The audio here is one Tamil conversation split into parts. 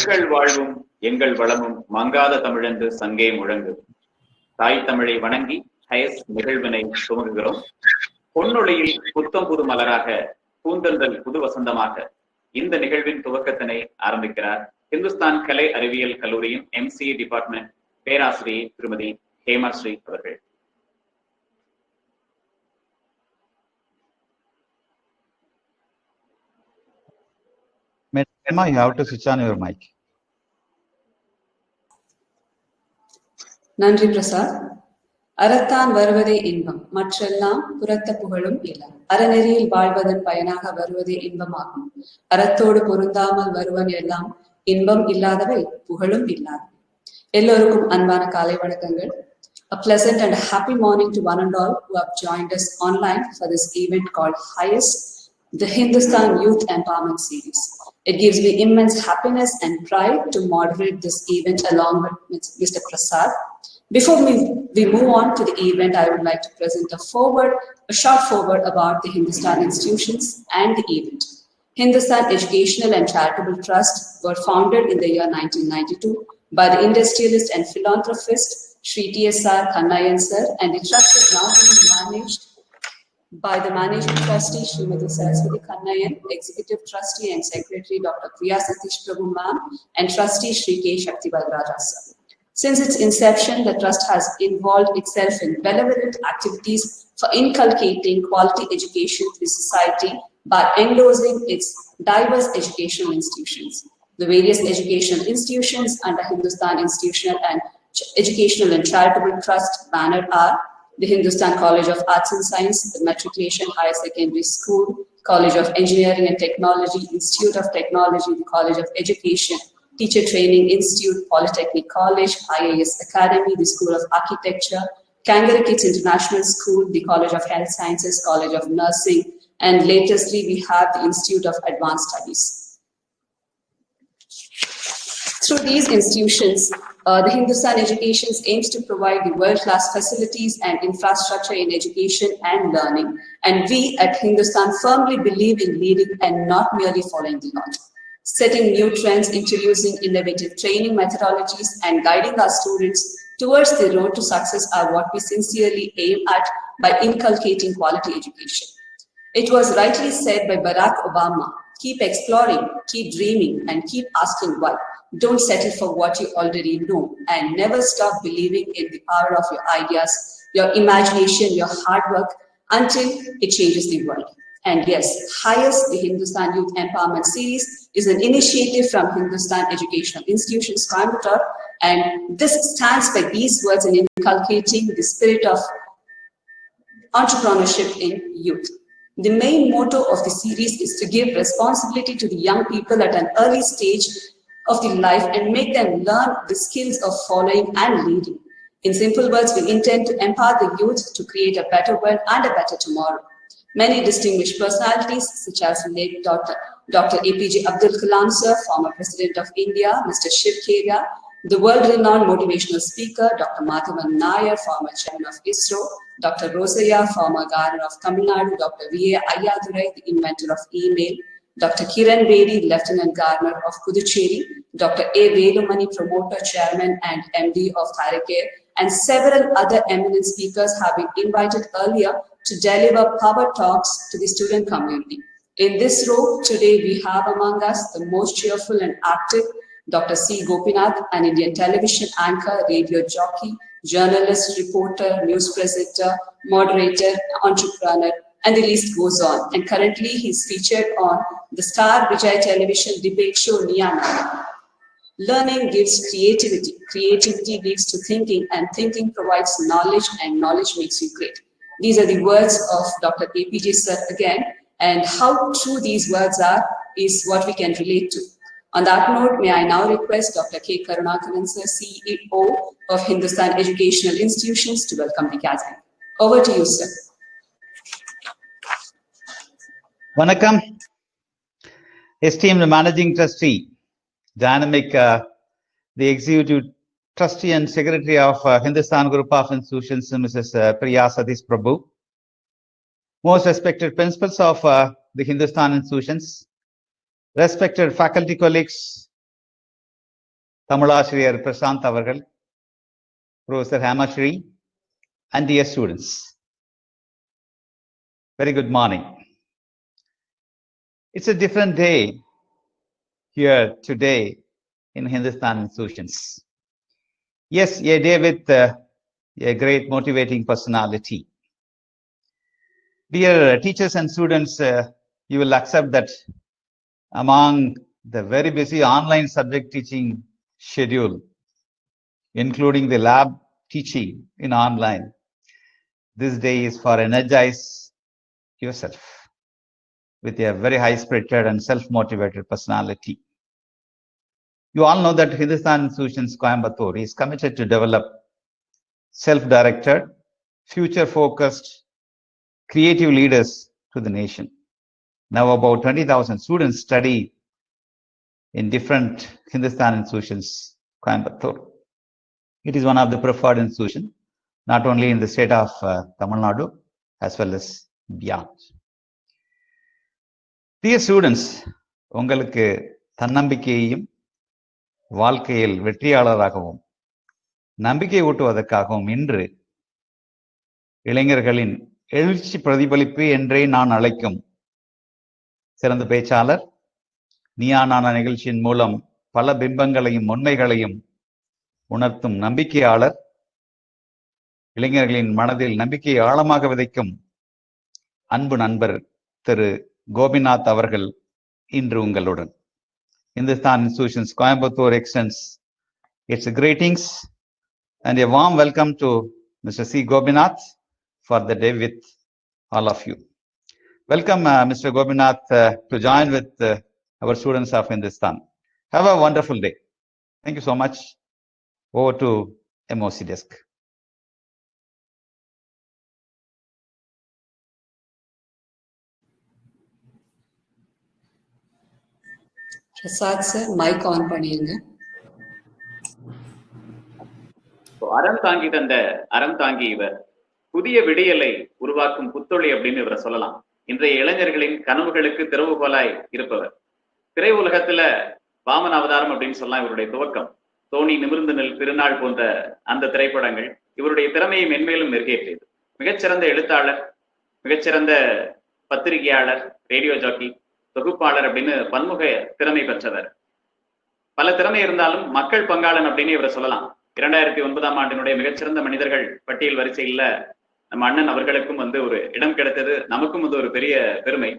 எங்கள் வாழ்வும் எங்கள் வளமும் மங்காத தமிழென்று சங்கே முழங்கு. தாய் தமிழை வணங்கி ஹயஸ் நிகழ்வினை துவங்குகிறோம். பொன்னொழியில் புத்தம் புது மலராக, பூந்தென்றல் புது வசந்தமாக இந்த நிகழ்வின் துவக்கத்தினை ஆரம்பிக்கிறார் இந்துஸ்தான் கலை அறிவியல் கல்லூரியின் MCA டிபார்ட்மெண்ட் பேராசிரியை திருமதி ஹேமாஸ்ரீ அவர்கள். Madam, you have to switch on your mic. நன்றி பிரசாத். அறத்தான் வருவதே இன்பம், மற்றெல்லாம் புறத்த புகழும் இலம். அறநெறியில் வாழ்வதன் பயனாக வருவதே இன்பமாகும். அறத்தோடு பொருந்தாமல் வருவன் எல்லாம் இன்பம் இல்லாதவை, புகழும் இல்லாதவை. எல்லோருக்கும் அன்பான காலை வணக்கங்கள். A pleasant and happy morning to one and all who have joined us online for this event called HIAS, the Hindustan Youth Empowerment Series. It gives me immense happiness and pride to moderate this event along with Mr. Prasad. Before we move on to the event, I would like to present a short forward about the Hindustan institutions and the event. Hindustan Educational and Charitable Trust were founded in the year 1992 by the industrialist and philanthropist Shri T.S.R. Kannayan sir, and the trust is now being managed by the managing trustee Srimati Saraswati Kannayan, executive trustee and secretary Dr. Priya Satish Prabhu ma'am, and trustee Shri K. Shaktival Raja sir. Since its inception, the trust has involved itself in benevolent activities for inculcating quality education to society by endorsing its diverse educational institutions. The various educational institutions under Hindustan Institutional and Educational and Charitable Trust banner are the Hindustan College of Arts and Science, the Matriculation Higher Secondary School, College of Engineering and Technology, Institute of Technology, the College of Education, Teacher Training Institute, Polytechnic College, IAS Academy, the School of Architecture, Kangaroo Kids International School, the College of Health Sciences, College of Nursing, and latestly we have the Institute of Advanced Studies. Through these institutions, the Hindustan Education aims to provide the world-class facilities and infrastructure in education and learning, and we at Hindustan firmly believe in leading and not merely following the law. Setting new trends, introducing innovative training methodologies, and guiding our students towards the road to success are what we sincerely aim at by inculcating quality education. It was rightly said by Barack Obama, keep exploring, keep dreaming, and keep asking why. Don't settle for what you already know, and never stop believing in the power of your ideas, your imagination, your hard work, until it changes the world. And yes, HIAS, the Hindustan Youth Empowerment Series, is an initiative from Hindustan Educational Institutions, Coimbatore, and this stands by these words in inculcating the spirit of entrepreneurship in youth. The main motto of the series is to give responsibility to the young people at an early stage of the life and make them learn the skills of following and leading. In simple words, we intend to empower the youth to create a better world and a better tomorrow. Many distinguished personalities, such as late Dr. APJ Abdul Kalam sir, former President of India, Mr. Shiv Khera, the world-renowned motivational speaker, Dr. Madhavan Nair, former chairman of ISRO, Dr. Rosaya, former governor of Tamil Nadu, Dr. V.A. Ayyadurai, the inventor of email, Dr. Kiran Bedi, Lieutenant Governor of Puducherry, Dr. A. Velumani, promoter, chairman, and MD of Thyrocare, and several other eminent speakers have been invited earlier to deliver power talks to the student community. In this row, today we have among us the most cheerful and active Dr. C. Gopinath, an Indian television anchor, radio jockey, journalist, reporter, news presenter, moderator, entrepreneur, and the list goes on. And currently he's featured on the Star Vijay television debate show Niyana. Learning gives creativity, creativity leads to thinking, and thinking provides knowledge, and knowledge makes you great. These are the words of Dr. APJ sir again, and how true these words are is what we can relate to. On that note, may I now request Dr. K. Karunakaran sir, CEO of Hindustan Educational Institutions, to welcome the gathering. Over to you, sir. Vanakkam, esteemed Managing Trustee, Dynamic, the Executive Trustee and Secretary of Hindustan Group of Institutions, Mrs. Priya Satish Prabhu, most respected principals of the Hindustan Institutions, respected faculty colleagues, தமிழாசிரியர் பிரசாந்த் அவர்கள், Professor Hamashri, and dear students. Very good morning. It's a different day here today in Hindustan Institutions. Yes, a day with a great motivating personality. Dear teachers and students, you will accept that among the very busy online subject teaching schedule, including the lab teaching in online, this day is for energize yourself with a very high-spirited and self-motivated personality. You all know that Hindustan Institutions Coimbatore is committed to develop self-directed, future-focused, creative leaders to the nation. Now about 20,000 students study in different Hindustan Institutions Coimbatore. It is one of the preferred institutions, not only in the state of Tamil Nadu, as well as beyond. Dear students, உங்களுக்கு தன்னம்பிக்கையையும் வாழ்க்கையில் வெற்றியாளராகவும் நம்பிக்கை ஊட்டுவதற்காகவும் இன்று இளைஞர்களின் எழுச்சி பிரதிபலிப்பு என்றே நான் அழைக்கும் சிறந்த பேச்சாளர், நீயா நானா நிகழ்ச்சியின் மூலம் பல பிம்பங்களையும் உண்மைகளையும் உணர்த்தும் நம்பிக்கையாளர், இளைஞர்களின் மனதில் நம்பிக்கையை ஆழமாக விதைக்கும் அன்பு நண்பர் திரு கோபிநாத் அவர்கள் இன்று உங்களுடன். Hindustan Institutions Coimbatore extends its greetings and a warm welcome to Mr. C. Gopinath for the day with all of you. Welcome, Mr. Gopinath, to join with our students of Hindustan. Have a wonderful day. Thank you so much. Over to MOC desk. Prasad sir, mic on பண்ணிருங்க. அறம் தாங்கி தந்த அறம் தாங்கி இவர், புதிய விடியலை உருவாக்கும் புத்தொழி அப்படின்னு இவரை சொல்லலாம். இன்றைய இளைஞர்களின் கனவுகளுக்கு திறவுகோலாய் இருப்பவர். திரை உலகத்துல வாமன அவதாரம் அப்படின்னு சொல்லலாம் இவருடைய துவக்கம். தோணி நிமிர்ந்து நெல் திருநாள் போன்ற அந்த திரைப்படங்கள் இவருடைய திறமையை மென்மேலும் மெருகேற்றியது. மிகச்சிறந்த எழுத்தாளர், மிகச்சிறந்த பத்திரிகையாளர், ரேடியோ ஜாக்கி, தொகுப்பாளர் அப்படின்னு பன்முக திறமை பெற்றவர். பல திறமை இருந்தாலும் மக்கள் பங்காளன் அப்படின்னு இவரை சொல்லலாம். 2009ஆம் ஆண்டினுடைய மிகச்சிறந்த மனிதர்கள் பட்டியல் வரிசையில் நம்ம அண்ணன் அவர்களுக்கும் ஒரு இடம் கிடைத்தது. நமக்கும் ஒரு பெரிய பெருமை.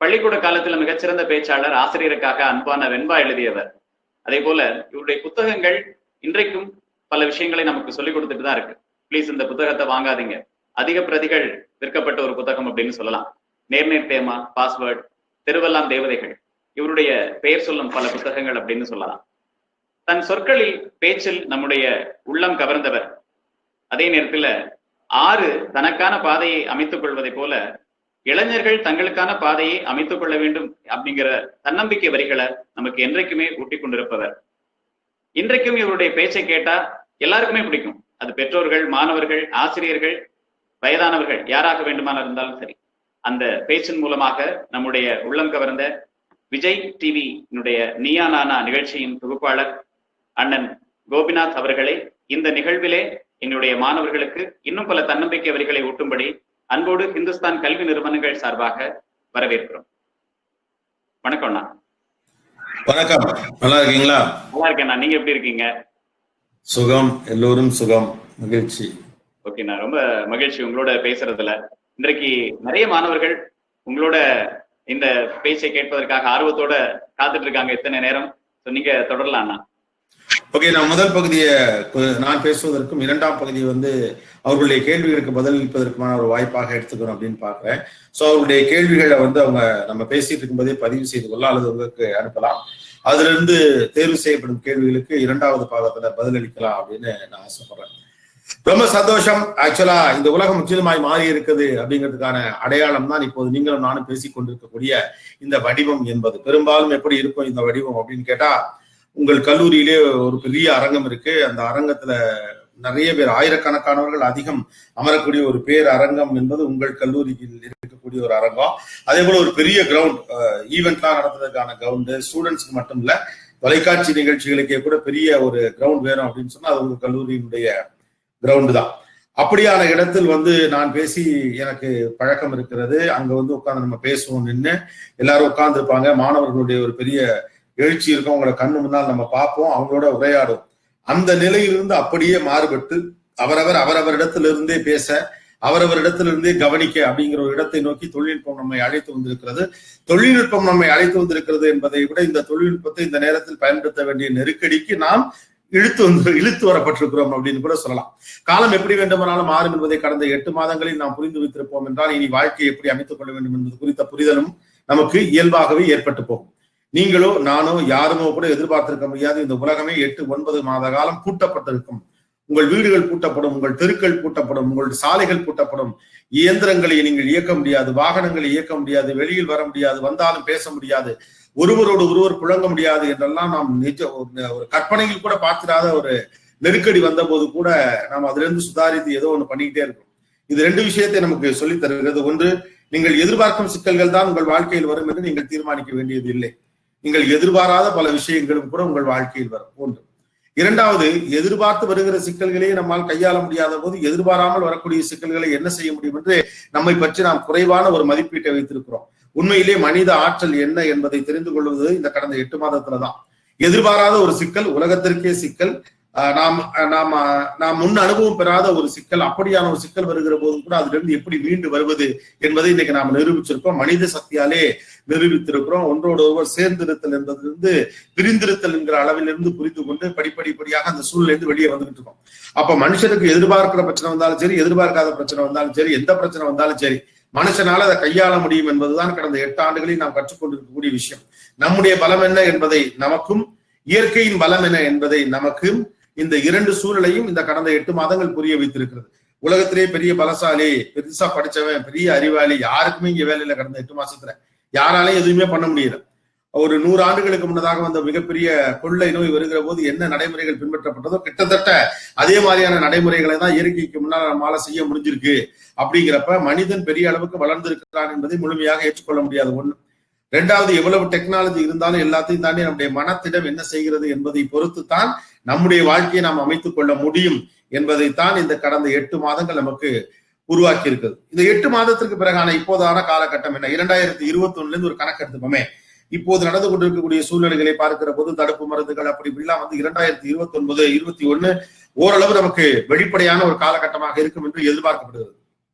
பள்ளிக்கூட காலத்துல மிகச்சிறந்த பேச்சாளர், ஆசிரியருக்காக அன்பான வெண்பா எழுதியவர். அதே போல இவருடைய புத்தகங்கள் இன்றைக்கும் பல விஷயங்களை நமக்கு சொல்லிக் கொடுத்துட்டு தான் இருக்கு. பிளீஸ் இந்த புத்தகத்தை வாங்காதீங்க, அதிக பிரதிகள் விற்கப்பட்ட ஒரு புத்தகம் அப்படின்னு சொல்லலாம். நேர்நேர் தேமா, பாஸ்வேர்ட், தெருவெல்லாம் தேவதைகள், இவருடைய பெயர் சொல்லும் பல புத்தகங்கள் அப்படின்னு சொல்லலாம். தன் சொற்களில் பேச்சில் நம்முடைய உள்ளம் கவர்ந்தவர். அதே நேரத்துல ஆறு தனக்கான பாதையை அமைத்துக் கொள்வதை போல இளைஞர்கள் தங்களுக்கான பாதையை அமைத்துக் கொள்ள வேண்டும் அப்படிங்கிற தன்னம்பிக்கை வரிகளை நமக்கு என்றைக்குமே ஊட்டி கொண்டிருப்பவர். இன்றைக்கும் இவருடைய பேச்சை கேட்டா எல்லாருக்குமே பிடிக்கும். அது பெற்றோர்கள், மாணவர்கள், ஆசிரியர்கள், வயதானவர்கள், யாராக வேண்டுமானால் இருந்தாலும் சரி. அந்த பேச்சின் மூலமாக நம்முடைய உள்ளம் கவர்ந்த விஜய் டிவி நீயா நானா நிகழ்ச்சியின் தொகுப்பாளர் அண்ணன் கோபிநாத் அவர்களை இந்த நிகழ்விலே என்னுடைய மாணவர்களுக்கு இன்னும் பல தன்னம்பிக்கை வரிகளை ஊட்டும்படி அன்போடு இந்துஸ்தான் கல்வி நிறுவனங்கள் சார்பாக வரவேற்கிறோம். வணக்கம் அண்ணா. வணக்கம். நல்லா இருக்கீங்களா? நல்லா இருக்கேண்ணா, நீங்க எப்படி இருக்கீங்க? சுகம், எல்லோரும் சுகம், மகிழ்ச்சி. ஓகேண்ணா, ரொம்ப மகிழ்ச்சி உங்களோட பேசுறதுல. இன்றைக்கு நிறைய மாணவர்கள் உங்களோட இந்த பேச்சை கேட்பதற்காக ஆர்வத்தோட காத்துட்டு இருக்காங்க. எத்தனை நேரம் நீங்க தொடரலாம்ண்ணா? ஓகே, நான் முதல் பகுதியை நான் பேசுவதற்கும் இரண்டாம் பகுதியை அவர்களுடைய கேள்விகளுக்கு பதிலளிப்பதற்குமான ஒரு வாய்ப்பாக எடுத்துக்கணும் அப்படின்னு பாக்குறேன். சோ அவருடைய கேள்விகளை அவங்க நம்ம பேசிட்டு இருக்கும்போதே பதிவு செய்து கொள்ளலாம் அல்லது உங்களுக்கு அனுப்பலாம். அதுல இருந்து தேர்வு செய்யப்படும் கேள்விகளுக்கு இரண்டாவது பாகத்துல பதிலளிக்கலாம் அப்படின்னு நான் ஆசைப்படுறேன். ரொம்ப சந்தோஷம். ஆக்சுவலா இந்த உலகம் முற்றிலுமாய் மாறி இருக்குது அப்படிங்கிறதுக்கான அடையாளம் தான் இப்போது நீங்களும் நானும் பேசிக் கொண்டிருக்கக்கூடிய இந்த வடிவம் என்பது. பெரும்பாலும் எப்படி இருக்கும் இந்த வடிவம் அப்படின்னு கேட்டா, உங்கள் கல்லூரியிலே ஒரு பெரிய அரங்கம் இருக்கு. அந்த அரங்கத்துல நிறைய பேர், ஆயிரக்கணக்கானவர்கள் அதிகம் அமரக்கூடிய ஒரு பேர் அரங்கம் என்பது உங்கள் கல்லூரியில் இருக்கக்கூடிய ஒரு அரங்கம். அதே போல ஒரு பெரிய கிரவுண்ட், ஈவெண்ட்லாம் நடத்துறதுக்கான கிரவுண்டு, ஸ்டூடெண்ட்ஸ்க்கு மட்டும் இல்ல, தொலைக்காட்சி நிகழ்ச்சிகளுக்கே கூட பெரிய ஒரு கிரவுண்ட் வேணும் அப்படின்னு சொன்னா அது உங்க கல்லூரியினுடைய கிரவுண்டு தான். அப்படியான இடத்தில் நான் பேசி எனக்கு பழக்கம் இருக்கிறது. அங்க உட்கார்ந்து நம்ம பேசுவோம், நின்று எல்லாரும் உட்கார்ந்து இருப்பாங்க. மாணவர்களுடைய ஒரு பெரிய எழுச்சி இருக்கும், அவங்களோட கண்ணு முன்னால் நம்ம பார்ப்போம், அவங்களோட உரையாடுவோம். அந்த நிலையிலிருந்து அப்படியே மாறுபட்டு அவரவரிடத்திலிருந்தே பேச, அவரவரிடத்திலிருந்தே கவனிக்க அப்படிங்கிற ஒரு இடத்தை நோக்கி தொழில்நுட்பம் நம்மை அழைத்து வந்திருக்கிறது. தொழில்நுட்பம் நம்மை அழைத்து வந்திருக்கிறது என்பதை விட இந்த தொழில்நுட்பத்தை இந்த நேரத்தில் பயன்படுத்த வேண்டிய நெருக்கடிக்கு நாம் இழுத்து வரப்பட்டிருக்கிறோம் அப்படின்னு கூட சொல்லலாம். காலம் எப்படி வேண்டுமானாலும் மாறும் என்பதை கடந்த 8 மாதங்களில் நாம் புரிந்து வைத்திருப்போம் என்றால் இனி வாழ்க்கையை எப்படி அமைத்துக் கொள்ள வேண்டும் என்பது குறித்த புரிதலும் நமக்கு இயல்பாகவே ஏற்பட்டு போகும். நீங்களோ நானோ யாருமோ கூட எதிர்பார்த்திருக்க முடியாது. இந்த உலகமே 8-9 மாத காலம் பூட்டப்பட்டிருக்கும். உங்கள் வீடுகள் பூட்டப்படும், உங்கள் தெருக்கள் பூட்டப்படும், உங்களுடைய சாலைகள் பூட்டப்படும். இயந்திரங்களை நீங்கள் இயக்க முடியாது, வாகனங்களை இயக்க முடியாது, வெளியில் வர முடியாது, வந்தாலும் பேச முடியாது, ஒருவரோடு ஒருவர் புழங்க முடியாது என்றெல்லாம் நாம் ஒரு கற்பனையில் கூட பார்த்திராத ஒரு நெருக்கடி வந்த போது கூட நாம் அதுல இருந்து சுதாரித்து ஏதோ ஒண்ணு பண்ணிக்கிட்டே இருக்கோம். இது 2 விஷயத்தை நமக்கு சொல்லி தருகிறது. ஒன்று, நீங்கள் எதிர்பார்க்கும் சிக்கல்கள் தான் உங்கள் வாழ்க்கையில் வரும் என்று நீங்கள் தீர்மானிக்க வேண்டியது இல்லை. நீங்கள் எதிர்பாராத பல விஷயங்களும் கூட உங்கள் வாழ்க்கையில் வரும். ஒன்று. இரண்டாவது, எதிர்பார்த்து வருகிற சிக்கல்களையே நம்மால் கையாள முடியாத போது எதிர்பாராமல் வரக்கூடிய சிக்கல்களை என்ன செய்ய முடியும் என்று நம்மை பற்றி நாம் குறைவான ஒரு மதிப்பீட்டை வைத்திருக்கிறோம். உண்மையிலே மனித ஆற்றல் என்ன என்பதை தெரிந்து கொள்வது இந்த கடந்த 8 மாதத்துலதான். எதிர்பாராத ஒரு சிக்கல், உலகத்திற்கே சிக்கல், நாம் முன் அனுபவம் பெறாத ஒரு சிக்கல். அப்படியான ஒரு சிக்கல் வருகிற போதும் கூட அதுல இருந்து எப்படி மீண்டு வருவது என்பதை இன்னைக்கு நாம் நிரூபிச்சிருக்கோம். மனித சக்தியாலே நிரூபித்திருக்கிறோம். ஒன்றோடு ஒருவர் சேர்ந்திருத்தல் என்பதிலிருந்து பிரிந்திருத்தல் என்கிற அளவிலிருந்து புரிந்து கொண்டு படிப்படியாக அந்த சூழ்நிலை வெளியே வந்துகிட்டு இருக்கோம். அப்ப மனுஷனுக்கு எதிர்பார்க்கிற பிரச்சனை வந்தாலும் சரி, எதிர்பார்க்காத பிரச்சனை வந்தாலும் சரி, எந்த பிரச்சனை வந்தாலும் சரி, மனுஷனால அதை கையாள முடியும் என்பதுதான் கடந்த 8 ஆண்டுகளில் நாம் கற்றுக்கொண்டிருக்கக்கூடிய விஷயம். நம்முடைய பலம் என்ன என்பதை நமக்கும், இயற்கையின் பலம் என்ன என்பதை நமக்கும் இந்த 2 சூழலையும் இந்த கடந்த 8 மாதங்கள் புரிய வைத்திருக்கிறது. உலகத்திலே பெரிய பலசாலி, பெருசா படிச்சவன், பெரிய அறிவாளி யாருக்குமே இங்க வேலையில கடந்த 8 மாசத்துல யாராலையும் எதுவுமே பண்ண முடியல. ஒரு 100 ஆண்டுகளுக்கு முன்னதாக வந்த மிகப்பெரிய கொள்ளை நோய் வருகிற போது என்ன நடைமுறைகள் பின்பற்றப்பட்டதோ கிட்டத்தட்ட அதே மாதிரியான நடைமுறைகளை தான் இயற்கைக்கு முன்னால் நம்மளால செய்ய முடிஞ்சிருக்கு. அப்படிங்கிறப்ப மனிதன் பெரிய அளவுக்கு வளர்ந்திருக்கிறான் என்பதை முழுமையாக ஏற்றுக்கொள்ள முடியாது. ஒண்ணு. ரெண்டாவது, எவ்வளவு டெக்னாலஜி இருந்தாலும் எல்லாத்தையும் தாண்டி நம்முடைய மனத்திடம் என்ன செய்கிறது என்பதை பொறுத்து தான் நம்முடைய வாழ்க்கையை நாம் அமைத்துக் கொள்ள முடியும் என்பதைத்தான் இந்த கடந்த 8 மாதங்கள் நமக்கு உருவாக்கி இருக்குது. இந்த 8 மாதத்திற்கு பிறகான இப்போதான காலகட்டம் என்ன? 2021 இருந்து ஒரு கணக்கு எடுத்துப்போமே. இப்போது நடந்து கொண்டிருக்கக்கூடிய சூழ்நிலைகளை பார்க்கிற போது தடுப்பு மருந்துகள் அப்படி இப்படிலாம் 2029, 21 ஓரளவு நமக்கு வெளிப்படையான ஒரு காலகட்டமாக இருக்கும் என்று எதிர்பார்க்கப்படுகிறது.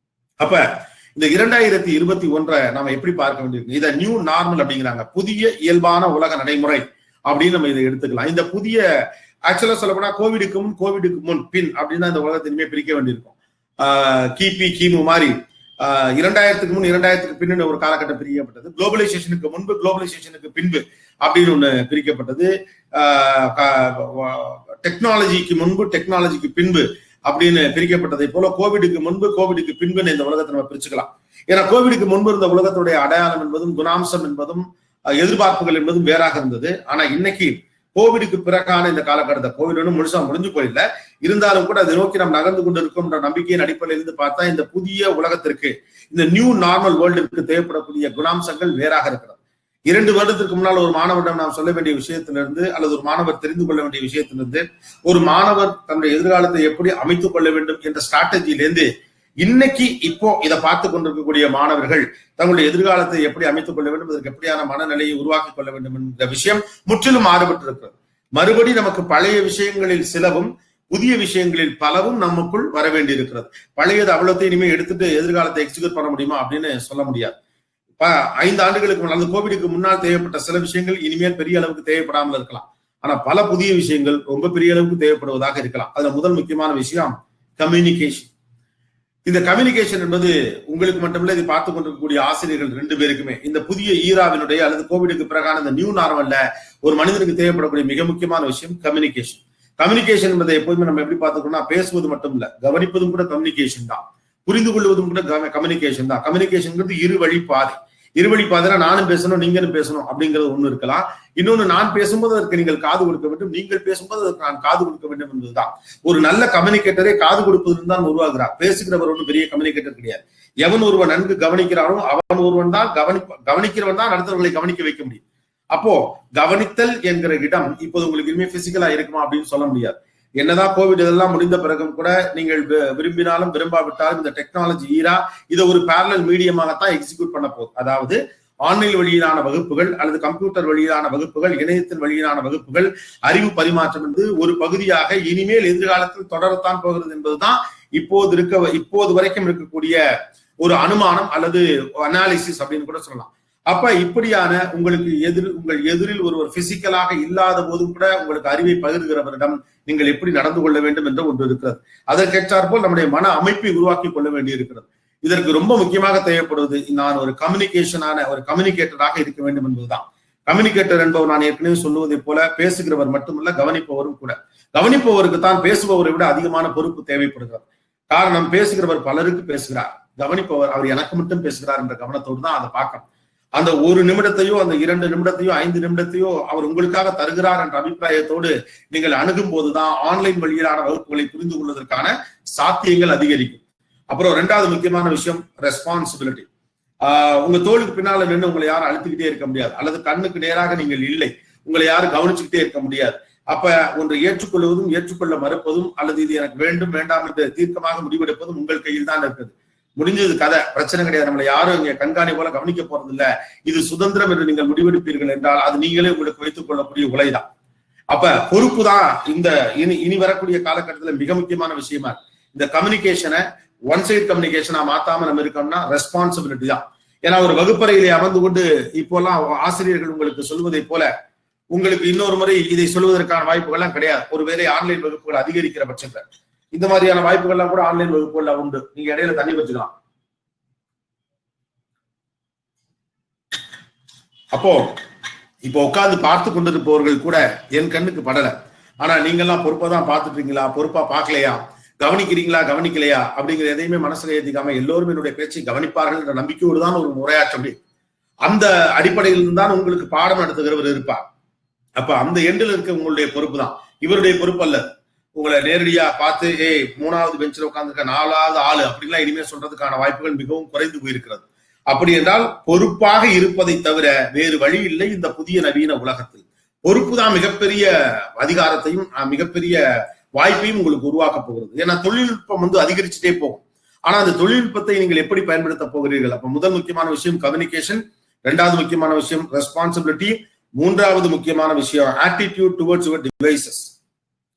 அப்ப இந்த 2021 நாம எப்படி பார்க்க வேண்டியிருக்கு? இதை நியூ நார்மல் அப்படிங்கிறாங்க, புதிய இயல்பான உலக நடைமுறை அப்படின்னு நம்ம இதை எடுத்துக்கலாம். இந்த புதிய ஆக்சுவலா சொல்ல போனா கோவிடுக்கு முன் பின் அப்படின்னு இந்த உலகத்தை இனிமே பிரிக்க வேண்டியிருக்கும். கிமு மாதிரி 2000க்கு முன் 2000க்கு பின்னு ஒரு காலகட்டம் பிரிக்கப்பட்டது. குளோபலைசேஷனுக்கு முன்பு, குளோபலைசேஷனுக்கு பின்பு அப்படின்னு ஒண்ணு பிரிக்கப்பட்டது. டெக்னாலஜிக்கு முன்பு, டெக்னாலஜிக்கு பின்பு அப்படின்னு பிரிக்கப்பட்டதை போல கோவிடுக்கு முன்பு, கோவிடுக்கு பின்புன்னு இந்த உலகத்தை நம்ம பிரிச்சுக்கலாம். ஏன்னா கோவிடுக்கு முன்பு இருந்த உலகத்துடைய அடையாளம் என்பதும் குணாம்சம் என்பதும் எதிர்பார்ப்புகள் என்பதும் வேறாக இருந்தது. ஆனா இன்னைக்கு கோவிடுக்கு பிறகான இந்த காலகட்டத்தை, கோவிட் ஒன்றும் முழுசா முடிஞ்சு போயில்ல, இருந்தாலும் கூட அதை நோக்கி நாம் நகர்ந்து கொண்டு இருக்கோம் நம்பிக்கையின் அடிப்படையில் இருந்து பார்த்தா இந்த புதிய உலகத்திற்கு, இந்த நியூ நார்மல் வேர்ல்டுக்கு தேவைப்படக்கூடிய குணாம்சங்கள் வேறாக இருக்கிறது. 2 வருடத்திற்கு முன்னால் ஒரு மாணவரிடம் நாம் சொல்ல வேண்டிய விஷயத்திலிருந்து, அல்லது ஒரு மாணவர் தெரிந்து கொள்ள வேண்டிய விஷயத்திலிருந்து, ஒரு மாணவர் தன்னுடைய எதிர்காலத்தை எப்படி அமைத்துக் கொள்ள வேண்டும் என்ற ஸ்ட்ராட்டஜியிலிருந்து இன்னைக்கு இப்போ இதை பார்த்து கொண்டிருக்கக்கூடிய மாணவர்கள் தங்களுடைய எதிர்காலத்தை எப்படி அமைத்துக் கொள்ள வேண்டும், அதற்கு எப்படியான மனநிலையை உருவாக்கிக் கொள்ள வேண்டும் என்ற விஷயம் முற்றிலும் மாறுபட்டு இருக்கிறது. மறுபடி நமக்கு பழைய விஷயங்களில் சிலவும், புதிய விஷயங்களில் பலவும் நமக்குள் வர வேண்டி இருக்கிறது. பழையது அவ்வளோத்தையும் இனிமேல் எடுத்துட்டு எதிர்காலத்தை எக்ஸிக்யூட் பண்ண முடியுமா அப்படின்னு சொல்ல முடியாது. 5 ஆண்டுகளுக்கு முன்னால், அந்த கோவிடுக்கு முன்னால் தேவைப்பட்ட சில விஷயங்கள் இனிமேல் பெரிய அளவுக்கு தேவைப்படாமல் இருக்கலாம். ஆனா பல புதிய விஷயங்கள் ரொம்ப பெரிய அளவுக்கு தேவைப்படுவதாக இருக்கலாம். அதுல முதல் முக்கியமான விஷயம் கம்யூனிகேஷன். இந்த கம்யூனிகேஷன் என்பது உங்களுக்கு மட்டுமில்லை, இதை பார்த்து கொண்டிருக்கக்கூடிய ஆசிரியர்கள் 2 பேருக்குமே இந்த புதிய ஈராவினுடைய அல்லது கோவிடுக்கு பிறகான இந்த நியூ நார்மல்ல ஒரு மனிதனுக்கு தேவைப்படக்கூடிய மிக முக்கியமான விஷயம் கம்யூனிகேஷன். கம்யூனிகேஷன் என்பதை எப்போதுமே நம்ம எப்படி பார்த்துக்கணும்னா, பேசுவது மட்டும் இல்ல, கவனிப்பதும் கூட கம்யூனிகேஷன் தான், புரிந்து கொள்வதும் கூட கம்யூனிகேஷன் தான். கம்யூனிகேஷன் இருவழி பாதை. இருவழி பாதைனா நானும் பேசணும், நீங்களும் பேசணும் அப்படிங்கிறது ஒண்ணு இருக்கலாம். இன்னொன்னு, நான் பேசும்போது அதற்கு நீங்கள் காது கொடுக்க வேண்டும், நீங்கள் பேசும்போது அதற்கு நான் காது கொடுக்க வேண்டும் என்பதுதான். ஒரு நல்ல கம்யூனிகேட்டரே காது கொடுப்பதிலிருந்து தான் உருவாகிறார். பேசுகிறவர் ஒன்றும் பெரிய கம்யூனிகேட்டர் கிடையாது. எவன் ஒருவன் நன்கு கவனிக்கிறானோ அவன் ஒருவன் தான் கவனிக்கிறவன் தான் அடுத்தவர்களை கவனிக்க வைக்க முடியும். அப்போ கவனித்தல் என்கிற இடம் இப்போது உங்களுக்கு இனிமே பிசிக்கலா இருக்குமா அப்படின்னு சொல்ல முடியாது. என்னதான் கோவிட் இதெல்லாம் முடிந்த பிறகும் கூட நீங்கள் விரும்பினாலும் விரும்பாவிட்டாலும் இந்த டெக்னாலஜி ஈரா இதை ஒரு பேரலல் மீடியமாகத்தான் எக்ஸிக்யூட் பண்ண போகுது. அதாவது ஆன்லைன் வழியிலான வகுப்புகள் அல்லது கம்ப்யூட்டர் வழியிலான வகுப்புகள், இணையத்தின் வழியிலான வகுப்புகள், அறிவு பரிமாற்றம் என்று ஒரு பகுதியாக இனிமேல் எதிர்காலத்தில் தொடரத்தான் போகிறது என்பதுதான் இப்போது வரைக்கும் இருக்கக்கூடிய ஒரு அனுமானம் அல்லது அனாலிசிஸ் அப்படின்னு கூட சொல்லலாம். அப்ப இப்படியான உங்கள் எதிரில் ஒருவர் பிசிக்கலாக இல்லாத போதும் கூட உங்களுக்கு அறிவை பகிர்கிறவரிடம் நீங்கள் எப்படி நடந்து கொள்ள வேண்டும் என்று ஒன்று இருக்கிறது. அதற்கேற்றாற்போல் நம்முடைய மன அமைப்பை உருவாக்கி கொள்ள வேண்டி இருக்கிறது. இதற்கு ரொம்ப முக்கியமாக தேவைப்படுவது நான் ஒரு கம்யூனிகேட்டராக இருக்க வேண்டும் என்பதுதான். கம்யூனிகேட்டர் என்பவர் நான் ஏற்கனவே சொல்லுவதை போல பேசுகிறவர் மட்டுமல்ல, கவனிப்பவரும் கூட. கவனிப்பவருக்கு தான் பேசுபவரை விட அதிகமான பொறுப்பு தேவைப்படுகிறது. காரணம், பேசுகிறவர் பலருக்கு பேசுகிறார், கவனிப்பவர் அவர் எனக்கு மட்டும் பேசுகிறார் என்ற கவனத்தோடு தான் அதை பார்க்கணும். அந்த 1 நிமிடத்தையோ அந்த 2 நிமிடத்தையோ 5 நிமிடத்தையோ அவர் உங்களுக்காக தருகிறார் என்ற அபிப்பிராயத்தோடு நீங்கள் அணுகும் போதுதான் ஆன்லைன் வழியிலான வகுப்புகளை புரிந்து கொள்வதற்கான சாத்தியங்கள் அதிகரிக்கும். அப்புறம் 2வது முக்கியமான விஷயம் ரெஸ்பான்சிபிலிட்டி. உங்க தோளுக்கு பின்னால நின்று உங்களை யாரும் அழுத்திக்கிட்டே இருக்க முடியாது, அல்லது கண்ணுக்கு நேராக நீங்கள் இல்லை, உங்களை யாரும் கவனிச்சுக்கிட்டே இருக்க முடியாது. அப்ப ஒன்றை ஏற்றுக்கொள்வதும் ஏற்றுக்கொள்ள மறுப்பதும் அல்லது இது எனக்கு வேண்டும் வேண்டாம் என்று தீர்க்கமாக முடிவெடுப்பதும் உங்கள் கையில் தான் இருக்குது. முடிஞ்சது கதை, பிரச்சனை கிடையாது. நம்மளை யாரும் இங்க கண்காணி போல கவனிக்க போறது இல்ல. இது சுதந்திரம் என்று நீங்கள் முடிவெடுப்பீர்கள் என்றால் அது நீங்களே உங்களுக்கு வைத்துக் கொள்ளக்கூடிய உலைதான். அப்ப பொறுப்பு தான் இந்த இனி வரக்கூடிய காலகட்டத்துல மிக முக்கியமான விஷயமா இந்த கம்யூனிகேஷனை ஒன் சைட் கம்யூனிகேஷனா மாத்தாம நம்ம இருக்கோம்னா ரெஸ்பான்சிபிலிட்டி தான். ஏன்னா ஒரு வகுப்பறையிலே அமர்ந்து கொண்டு இப்போல்லாம் ஆசிரியர்கள் உங்களுக்கு சொல்வதை போல உங்களுக்கு இன்னொரு முறை இதை சொல்வதற்கான வாய்ப்புகள்லாம் கிடையாது. ஒருவேளை ஆன்லைன் வகுப்புகள் அதிகரிக்கிற பட்சத்துல இந்த மாதிரியான வாய்ப்புகள்லாம் கூட ஆன்லைன் வகுப்புகள்ல உண்டு. நீங்க இடையில தண்ணி வச்சுக்கலாம். அப்போ இப்போ உட்கார்ந்து பார்த்து கொண்டிருப்பவர்கள் கூட என் கண்ணுக்கு படல, ஆனா நீங்கெல்லாம் பொறுப்பா தான் பார்த்துட்டு இருக்கீங்களா, பொறுப்பா பார்க்கலையா, கவனிக்கிறீங்களா கவனிக்கலையா அப்படிங்கிற எதையுமே மனசுல ஏத்திக்காம எல்லோரும் என்னுடைய பேச்சை கவனிப்பார்கள் என்ற நம்பிக்கையோடு தான் ஒரு முறையாற்ற முடியும். அந்த அடிப்படையில் தான் உங்களுக்கு பாடம் நடத்துகிறவர் இருப்பார். அப்ப அந்த எண்டில் இருக்க உங்களுடைய பொறுப்பு தான், இவருடைய பொறுப்பு அல்ல. உங்களை நேரடியா பார்த்து 3வது பெஞ்சில் உட்கார்ந்துருக்க 4வது ஆளு அப்படின்லாம் இனிமே சொல்றதுக்கான வாய்ப்புகள் மிகவும் குறைந்து போயிருக்கிறது. அப்படி என்றால் பொறுப்பாக இருப்பதை தவிர வேறு வழி இல்லை. இந்த புதிய நவீன உலகத்தில் பொறுப்பு தான் மிகப்பெரிய அதிகாரத்தையும் மிகப்பெரிய வாய்ப்பையும் உங்களுக்கு உருவாக்க போகிறது. ஏன்னா தொழில்நுட்பம் அதிகரிச்சுட்டே போகும். ஆனா அந்த தொழில்நுட்பத்தை நீங்கள் எப்படி பயன்படுத்த போகிறீர்கள்? அப்ப முதல் முக்கியமான விஷயம் கம்யூனிகேஷன், 2வது முக்கியமான விஷயம் ரெஸ்பான்சிபிலிட்டி, 3வது முக்கியமான விஷயம் ஆட்டிடியூட் டுவர்ட்ஸ் யுவர் டிவைசஸ்.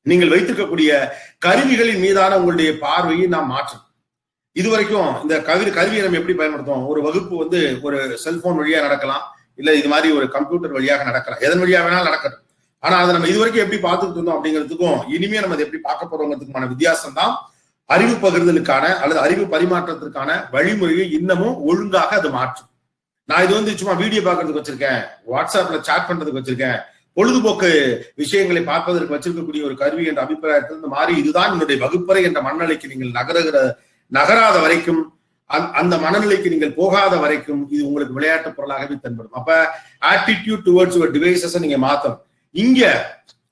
நீங்கள் வைத்திருக்கக்கூடிய கருவிகளின் மீதான உங்களுடைய பார்வையை நாம் மாற்றணும். இதுவரைக்கும் இந்த கருவியை நம்ம எப்படி பயன்படுத்துவோம்? ஒரு வகுப்பு ஒரு செல்போன் வழியா நடக்கலாம், இல்ல இது மாதிரி ஒரு கம்ப்யூட்டர் வழியாக நடக்கலாம், எதன் வழியா வேணாலும் நடக்கட்டும். ஆனா அதை நம்ம இதுவரைக்கும் எப்படி பார்த்துக்கிட்டு இருந்தோம் அப்படிங்கிறதுக்கும் இனிமே நம்ம எப்படி பார்க்க போறோங்கிறதுக்குமான வித்தியாசம் தான் அறிவு பகிர்தலுக்கான அல்லது அறிவு பரிமாற்றத்திற்கான வழிமுறையை இன்னமும் ஒழுங்காக அது மாற்றும். நான் இது சும்மா வீடியோ பார்க்கறதுக்கு வச்சிருக்கேன், வாட்ஸ்அப்ல சாட் பண்றதுக்கு வச்சிருக்கேன், பொழுதுபோக்கு விஷயங்களை பார்ப்பதற்கு வச்சிருக்கக்கூடிய ஒரு கருவி என்ற அபிப்பிராயத்திலிருந்து மாறி இதுதான் என்னுடைய வகுப்பறை என்ற மனநிலைக்கு நீங்கள் நகராத வரைக்கும், அந்த மனநிலைக்கு நீங்கள் போகாத வரைக்கும் இது உங்களுக்கு விளையாட்டு பொருளாகவே தென்படும். அப்ப ஆட்டிடியூட் டுவர்ட்ஸ் யுவர் டிவைசஸ் நீங்க மாத்தணும். இங்க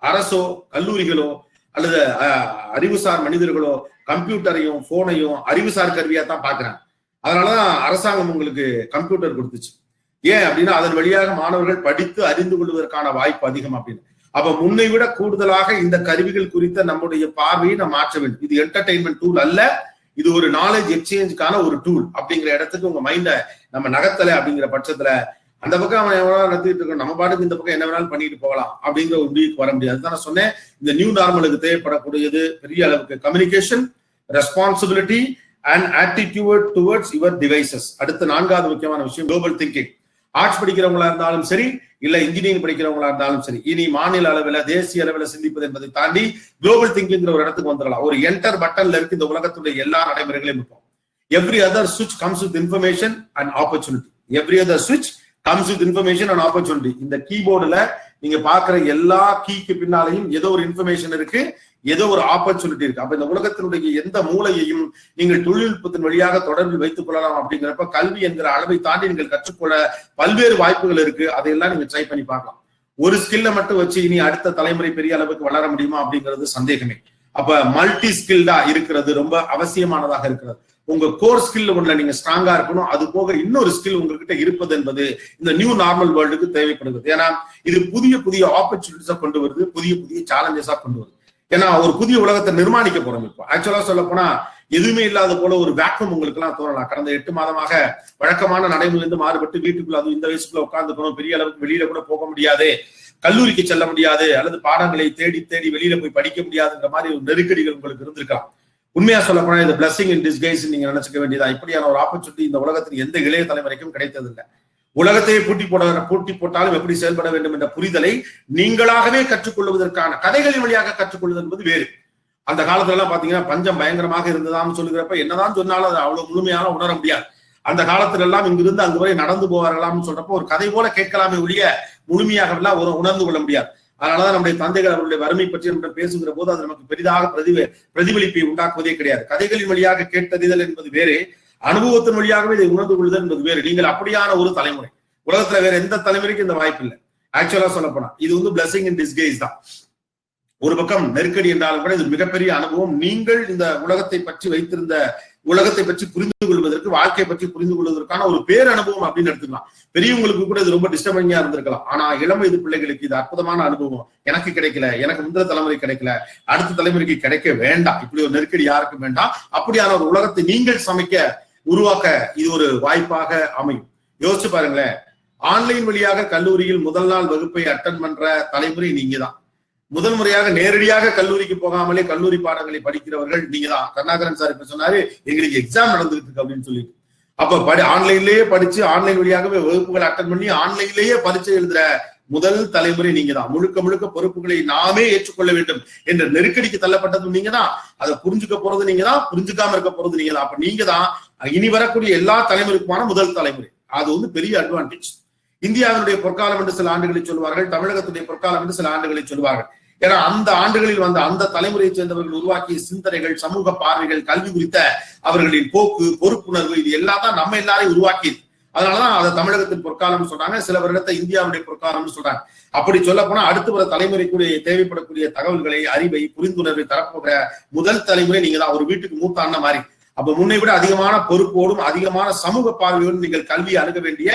அரசோ கல்லூரிகளோ அல்லது அறிவுசார் மனிதர்களோ கம்ப்யூட்டரையும் போனையும் அறிவுசார் கருவியா தான் பாக்குறாங்க. அதனாலதான் அரசாங்கம் உங்களுக்கு கம்ப்யூட்டர் கொடுத்துச்சு. ஏன் அப்படின்னா அதன் வழியாக மாணவர்கள் படித்து அறிந்து கொள்வதற்கான வாய்ப்பு அதிகம் அப்படின்னு. அப்ப முன்னை விட கூடுதலாக இந்த கருவிகள் குறித்த நம்முடைய பார்வையை நம்ம மாற்ற வேண்டும். இது என்டர்டெயின்மெண்ட் டூல் அல்ல, இது ஒரு நாலேஜ் எக்ஸ்சேஞ்சுக்கான ஒரு டூல். அப்படிங்கிற இடத்துக்கு உங்க மைண்ட நம்ம நகர்த்தல அப்படிங்கிற பட்சத்துல அந்த பக்கம் அவன் எவ்வளவு நடத்திட்டு இருக்கோம், நம்ம பாட்டுக்கு இந்த பக்கம் என்ன வேணாலும் பண்ணிட்டு போகலாம் அப்படிங்கிற ஒரு முடிவுக்கு வர முடியாது. அதுதான் நான் சொன்னேன், இந்த நியூ நார்மலுக்கு தேவைப்படக்கூடியது பெரிய அளவுக்கு communication, responsibility and attitude towards your devices. அடுத்த 4வது முக்கியமான விஷயம் குளோபல் திங்கிங். ஆர்ட்ஸ் படிக்கிறவங்களா இருந்தாலும் சரி, இல்ல இன்ஜினியரிங் படிக்கிறவங்களா இருந்தாலும் சரி, இனி மாநில அளவில் தேசிய அளவில் சிந்திப்பது என்பதை தாண்டி குளோபல் திங்கிங்கிற ஒரு இடத்துக்கு வந்துடலாம். ஒரு என்டர் பட்டன்ல இருக்கு இந்த உலகத்துடைய எல்லா நடைமுறைகளையும் இருக்கும். எவ்ரி அதர் சுவிட்ச் comes with information and opportunity. Every other சுவிட்ச் comes with information and opportunity. இந்த கீபோர்டுல நீங்க பாக்குற எல்லா கீக்கு பின்னாலையும் ஏதோ ஒரு இன்ஃபர்மேஷன் இருக்கு, ஏதோ ஒரு ஆப்பர்ச்சுனிட்டி இருக்கு. அப்ப இந்த உலகத்தினுடைய எந்த மூலையையும் நீங்கள் தொழில்நுட்பத்தின் வழியாக தொடர்பில் வைத்துக் கொள்ளலாம். அப்படிங்கிறப்ப கல்வி என்கிற அளவை தாண்டி நீங்கள் கற்றுக்கொள்ள பல்வேறு வாய்ப்புகள் இருக்கு. அதையெல்லாம் நீங்க ட்ரை பண்ணி பார்க்கலாம். ஒரு ஸ்கில்ல மட்டும் வச்சு இனி அடுத்த தலைமுறை பெரிய அளவுக்கு வளர முடியுமா அப்படிங்கிறது சந்தேகமே. அப்ப மல்டி ஸ்கில்டா இருக்கிறது ரொம்ப அவசியமானதாக இருக்கிறது. உங்க கோர் ஸ்கில் ஒன்றுல நீங்க ஸ்ட்ராங்கா இருக்கணும். அது போக இன்னொரு ஸ்கில் உங்ககிட்ட இருப்பது என்பது இந்த நியூ நார்மல் வேர்ல்டுக்கு தேவைப்படுகிறது. ஏன்னா இது புதிய புதிய ஆப்பர்ச்சுனிட்டிஸா கொண்டு வருது, புதிய புதிய சேலஞ்சஸா கொண்டு வருது. ஏன்னா ஒரு புதிய உலகத்தை நிர்மாணிக்க போறோம். இப்போ ஆக்சுவலா சொல்ல போனா எதுவுமே இல்லாத போல ஒரு வேக்கம் உங்களுக்கு எல்லாம் தோணலாம். கடந்த 8 மாதமாக வழக்கமான நடைமுறையிலிருந்து மாறுபட்டு வீட்டுக்குள்ள, அது இந்த வயசுக்குள்ள உட்கார்ந்துக்கணும், பெரிய அளவுக்கு வெளியில கூட போக முடியாது, கல்லூரிக்கு செல்ல முடியாது, அல்லது பாடங்களை தேடி தேடி வெளியில போய் படிக்க முடியாதுன்ற மாதிரி ஒரு நெருக்கடிகள் உங்களுக்கு இருந்திருக்கலாம். உண்மையா சொல்ல போனா இந்த பிளஸிங் இன் டிஸ்கைஸ் நீங்க நினைச்சுக்க வேண்டியதா. இப்படியான ஒரு ஆப்பர்ச்சுனிட்டி இந்த உலகத்தில் எந்த இளைய தலைமுறைக்கும் கிடைத்ததில்லை. உலகத்தையே பூட்டி போட்டாலும் எப்படி செயல்பட வேண்டும் என்ற புரிதலை நீங்களாகவே கற்றுக்கொள்வதற்கான கதைகளின் வழியாக கற்றுக்கொள்வது என்பது வேறு. அந்த காலத்துல எல்லாம் பாத்தீங்கன்னா பஞ்சம் பயங்கரமாக இருந்ததான்னு சொல்லுகிறப்ப என்னதான் சொன்னாலும் அது அவ்வளவு முழுமையான உணர முடியாது. அந்த காலத்துல எல்லாம் இங்கிருந்து அங்கு வரை நடந்து போவார்களாம்னு சொல்றப்போ ஒரு கதை போல கேட்கலாமே ஒழிய முழுமையாக எல்லாம் உணர்ந்து கொள்ள முடியாது. அதனாலதான் நம்முடைய தந்தைகள் அவருடைய வறுமை பற்றி நம்ம பேசுகிற போது அது நமக்கு பெரிதாக பிரதிபலிப்பை உண்டாக்குவதே கிடையாது. கதைகளின் வழியாக கேட்டறிதல் என்பது வேறு, அனுபவத்தின் வழியாகவே இதை உணர்ந்து கொள்ளுதல் என்பது வேறு. நீங்கள் அப்படியான ஒரு தலைமுறை, உலகத்துல வேற எந்த தலைமுறைக்கும் இந்த வாய்ப்பு இல்லை. ஆக்சுவலா சொல்ல போனா இது வந்து பிளஸிங் இன் டிஸ்கைஸ் தான். ஒரு பக்கம் நெருக்கடி என்றாலும் கூட இது மிகப்பெரிய அனுபவம். நீங்கள் இந்த உலகத்தை பற்றி வைத்திருந்த உலகத்தை பற்றி புரிந்து கொள்வதற்கு, வாழ்க்கை பற்றி புரிந்து கொள்வதற்கான ஒரு பேர் அனுபவம் அப்படின்னு எடுத்துக்கலாம். பெரியவங்களுக்கு கூட இது ரொம்ப டிஸ்டர்பிங்கா இருந்திருக்கலாம். ஆனா இளம் வயது பிள்ளைகளுக்கு இது அற்புதமான அனுபவம். எனக்கு கிடைக்கல, எனக்கு முந்திர தலைமுறை கிடைக்கல, அடுத்த தலைமுறைக்கு கிடைக்க வேண்டாம். இப்படி ஒரு நெருக்கடி யாருக்கும் வேண்டாம். அப்படியான ஒரு உலகத்தை நீங்கள் உருவாக்க இது ஒரு வாய்ப்பாக அமையும். யோசிச்சு பாருங்களேன், ஆன்லைன் வழியாக கல்லூரியில் முதல் நாள் வகுப்பை அட்டன் பண்ற தலைமுறை நீங்க தான். முதல் முறையாக நேரடியாக கல்லூரிக்கு போகாமலே கல்லூரி பாடங்களை படிக்கிறவர்கள் நீங்க தான். கருணாகரன் சார் இப்ப சொன்னாரு எங்களுக்கு எக்ஸாம் நடந்துகிட்டு இருக்கு அப்படின்னு சொல்லிட்டு. அப்ப ஆன்லைன்லயே படிச்சு ஆன்லைன் வழியாகவே வகுப்புகளை அட்டன் பண்ணி ஆன்லைன்லயே பரீட்சை எழுதுற முதல் தலைமுறை நீங்க தான். முழுக்க முழுக்க பொறுப்புகளை நாமே ஏற்றுக்கொள்ள வேண்டும் என்ற நெருக்கடிக்கு தள்ளப்பட்டதும் நீங்க தான். அதை புரிஞ்சுக்க போறது நீங்க தான், புரிஞ்சுக்காம இருக்க போறது நீங்க தான். அப்ப நீங்க தான் இனி வரக்கூடிய எல்லா தலைமுறைக்குமான முதல் தலைமுறை. அது வந்து பெரிய அட்வான்டேஜ். இந்தியாவினுடைய பொற்காலம் என்று சில ஆண்டுகளை சொல்வார்கள், தமிழகத்துடைய பொற்காலம் என்று சில ஆண்டுகளை சொல்வார்கள். ஏன்னா அந்த ஆண்டுகளில் வந்த அந்த தலைமுறையை சேர்ந்தவர்கள் உருவாக்கிய சிந்தனைகள், சமூக பார்வைகள், கல்வி குறித்த அவர்களின் போக்கு, பொறுப்புணர்வு, இது எல்லாம் தான் நம்ம எல்லாரையும் உருவாக்கியது. அதனாலதான் அதை தமிழகத்தின் பொற்காலம் சொல்றாங்க, சில வருடத்தை இந்தியாவுடைய பொற்காலம்னு சொல்றாங்க. அப்படி சொல்ல போனா அடுத்து வர தலைமுறைக்கு தேவைப்படக்கூடிய தகவல்களை, அறிவை, புரிந்துணர்வை தரப்போகிற முதல் தலைமுறை நீங்க தான். ஒரு வீட்டுக்கு மூத்த அண்ணன் மாதிரி. அப்ப முன்னை விட அதிகமான பொறுப்போடும் அதிகமான சமூக பார்வையோடும் நீங்கள் கல்வியை அணுக வேண்டிய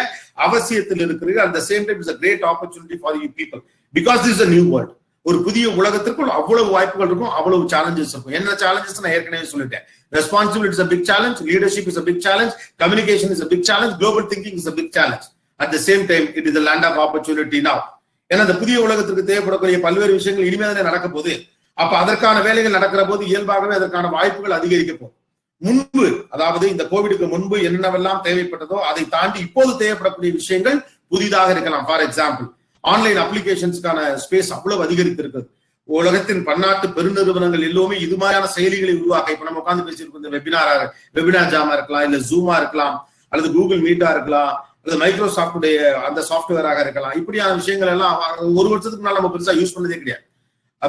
அவசியத்தில் இருக்கிறீர்கள். At the same time it's a great opportunity for you people because this is a new world. ஒரு புதிய உலகத்திற்குள் அவ்வளவு வாய்ப்புகள் இருக்கும், அவ்வளவு சேலஞ்சஸ் இருக்கும். என்ன சேலஞ்சஸ் நான் ஏற்கனவே சொல்லிட்டேன். Responsibility is a big challenge, leadership is a big challenge, communication is a big challenge, global thinking is a big challenge. At the same time it is a land of opportunity now. ஏன்னா இந்த புதிய உலகத்திற்கு தேவைப்படக்கூடிய பல்வேறு விஷயங்கள் இனிமே தானே நடக்க போகுது. அப்ப அதற்கான வேலைகள் நடக்கிற போது இயல்பாகவே அதற்கான வாய்ப்புகள் அதிகரிக்க போகும். முன்பு, அதாவது இந்த கோவிடுக்கு முன்பு என்னென்னவெல்லாம் தேவைப்பட்டதோ அதை தாண்டி இப்போது தேவைப்படக்கூடிய விஷயங்கள் புதிதாக இருக்கலாம். ஃபார் எக்ஸாம்பிள், ஆன்லைன் அப்ளிகேஷன்ஸ்க்கான ஸ்பேஸ் அவ்வளவு அதிகரித்திருக்கிறது. உலகத்தின் பன்னாட்டு பெருநிறுவனங்கள் எல்லோருமே இது மாதிரியான செயலிகளை உருவாக்க, இப்ப நம்ம உட்காந்து பேசியிருக்கோம், இந்த வெபினார் ஜாமா இருக்கலாம், இல்ல ஜூமா இருக்கலாம், அல்லது கூகுள் மீட்டா இருக்கலாம், அல்லது மைக்ரோசாஃப்டுடைய அந்த சாஃப்ட்வேராக இருக்கலாம். இப்படியான விஷயங்கள் எல்லாம் ஒரு வருஷத்துக்கு முன்னால நம்ம பெருசா யூஸ் பண்ணதே கிடையாது.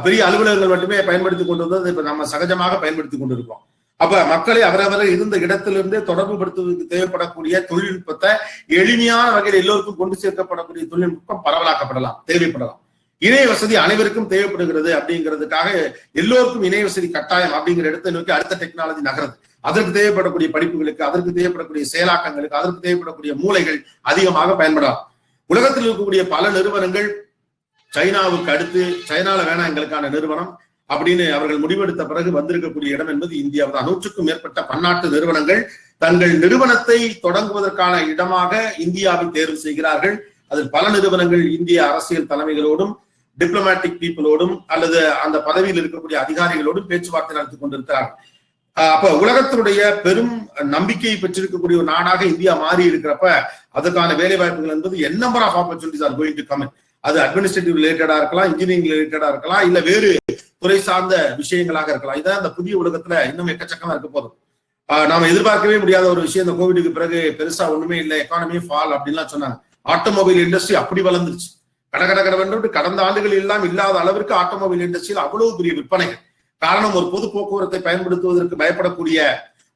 பெரிய அலுவலகங்கள் மட்டுமே பயன்படுத்தி கொண்டு வந்தது இப்ப நம்ம சகஜமாக பயன்படுத்தி கொண்டு இருக்கோம். அப்ப மக்களை அவரவரை இருந்த இடத்திலிருந்தே தொடர்பு படுத்துவதற்கு தேவைப்படக்கூடிய தொழில்நுட்பத்தை எளிமையான வகையில் எல்லோருக்கும் கொண்டு சேர்க்கப்படக்கூடிய தொழில்நுட்பம் பரவலாக்கப்படலாம், தேவைப்படலாம். இணைய வசதி அனைவருக்கும் தேவைப்படுகிறது அப்படிங்கிறதுக்காக எல்லோருக்கும் இணைய வசதி கட்டாயம் அப்படிங்கிற இடத்தை நோக்கி அடுத்த டெக்னாலஜி நகருது. அதற்கு தேவைப்படக்கூடிய படிப்புகளுக்கு, அதற்கு தேவைப்படக்கூடிய செயலாக்கங்களுக்கு, அதற்கு தேவைப்படக்கூடிய மூளைகள் அதிகமாக பயன்படலாம். உலகத்தில் இருக்கக்கூடிய பல நிறுவனங்கள் சைனாவுக்கு அடுத்து, சைனால வேணா எங்களுக்கான நிறுவனம் அப்படின்னு அவர்கள் முடிவெடுத்த பிறகு வந்திருக்கக்கூடிய இடம் என்பது இந்தியாவை தான். 100க்கும் மேற்பட்ட பன்னாட்டு நிறுவனங்கள் தங்கள் நிறுவனத்தை தொடங்குவதற்கான இடமாக இந்தியாவை தேர்வு செய்கிறார்கள். அதில் பல நிறுவனங்கள் இந்திய அரசியல் தலைமைகளோடும், டிப்ளமேட்டிக் பீப்புளோடும், அல்லது அந்த பதவியில் இருக்கக்கூடிய அதிகாரிகளோடும் பேச்சுவார்த்தை நடத்தி கொண்டிருக்கிறார்கள். அப்ப உலகத்தினுடைய பெரும் நம்பிக்கையை பெற்றிருக்கக்கூடிய ஒரு நாடாக இந்தியா மாறி இருக்கிறப்ப அதுக்கான வேலை வாய்ப்புகள் என்பது n number of opportunities are going to come in. அது அட்மினிஸ்ட்ரேட்டிவ் ரிலேட்டடா இருக்கலாம், இன்ஜினியரிங் ரிலேட்டடா இருக்கலாம், இல்ல வேறு துறை சார்ந்த விஷயங்களாக இருக்கலாம். இதான் இந்த புதிய உலகத்துல இன்னும் எக்கச்சக்கமா இருக்க போதும். நாம எதிர்பார்க்கவே முடியாத ஒரு விஷயம், இந்த கோவிடுக்கு பிறகு பெருசா ஒண்ணுமே இல்லை, எக்கானமி ஃபால் அப்படின்லாம் சொன்னாங்க. ஆட்டோமொபைல் இண்டஸ்ட்ரி அப்படி வளர்ந்துருச்சு. கடகடகடவென்று கடந்த ஆண்டுகள் எல்லாம் இல்லாத அளவிற்கு ஆட்டோமொபைல் இண்டஸ்ட்ரியில் அவ்வளவு பெரிய விற்பனைகள். காரணம், ஒரு பொது போக்குவரத்தை பயன்படுத்துவதற்கு பயப்படக்கூடிய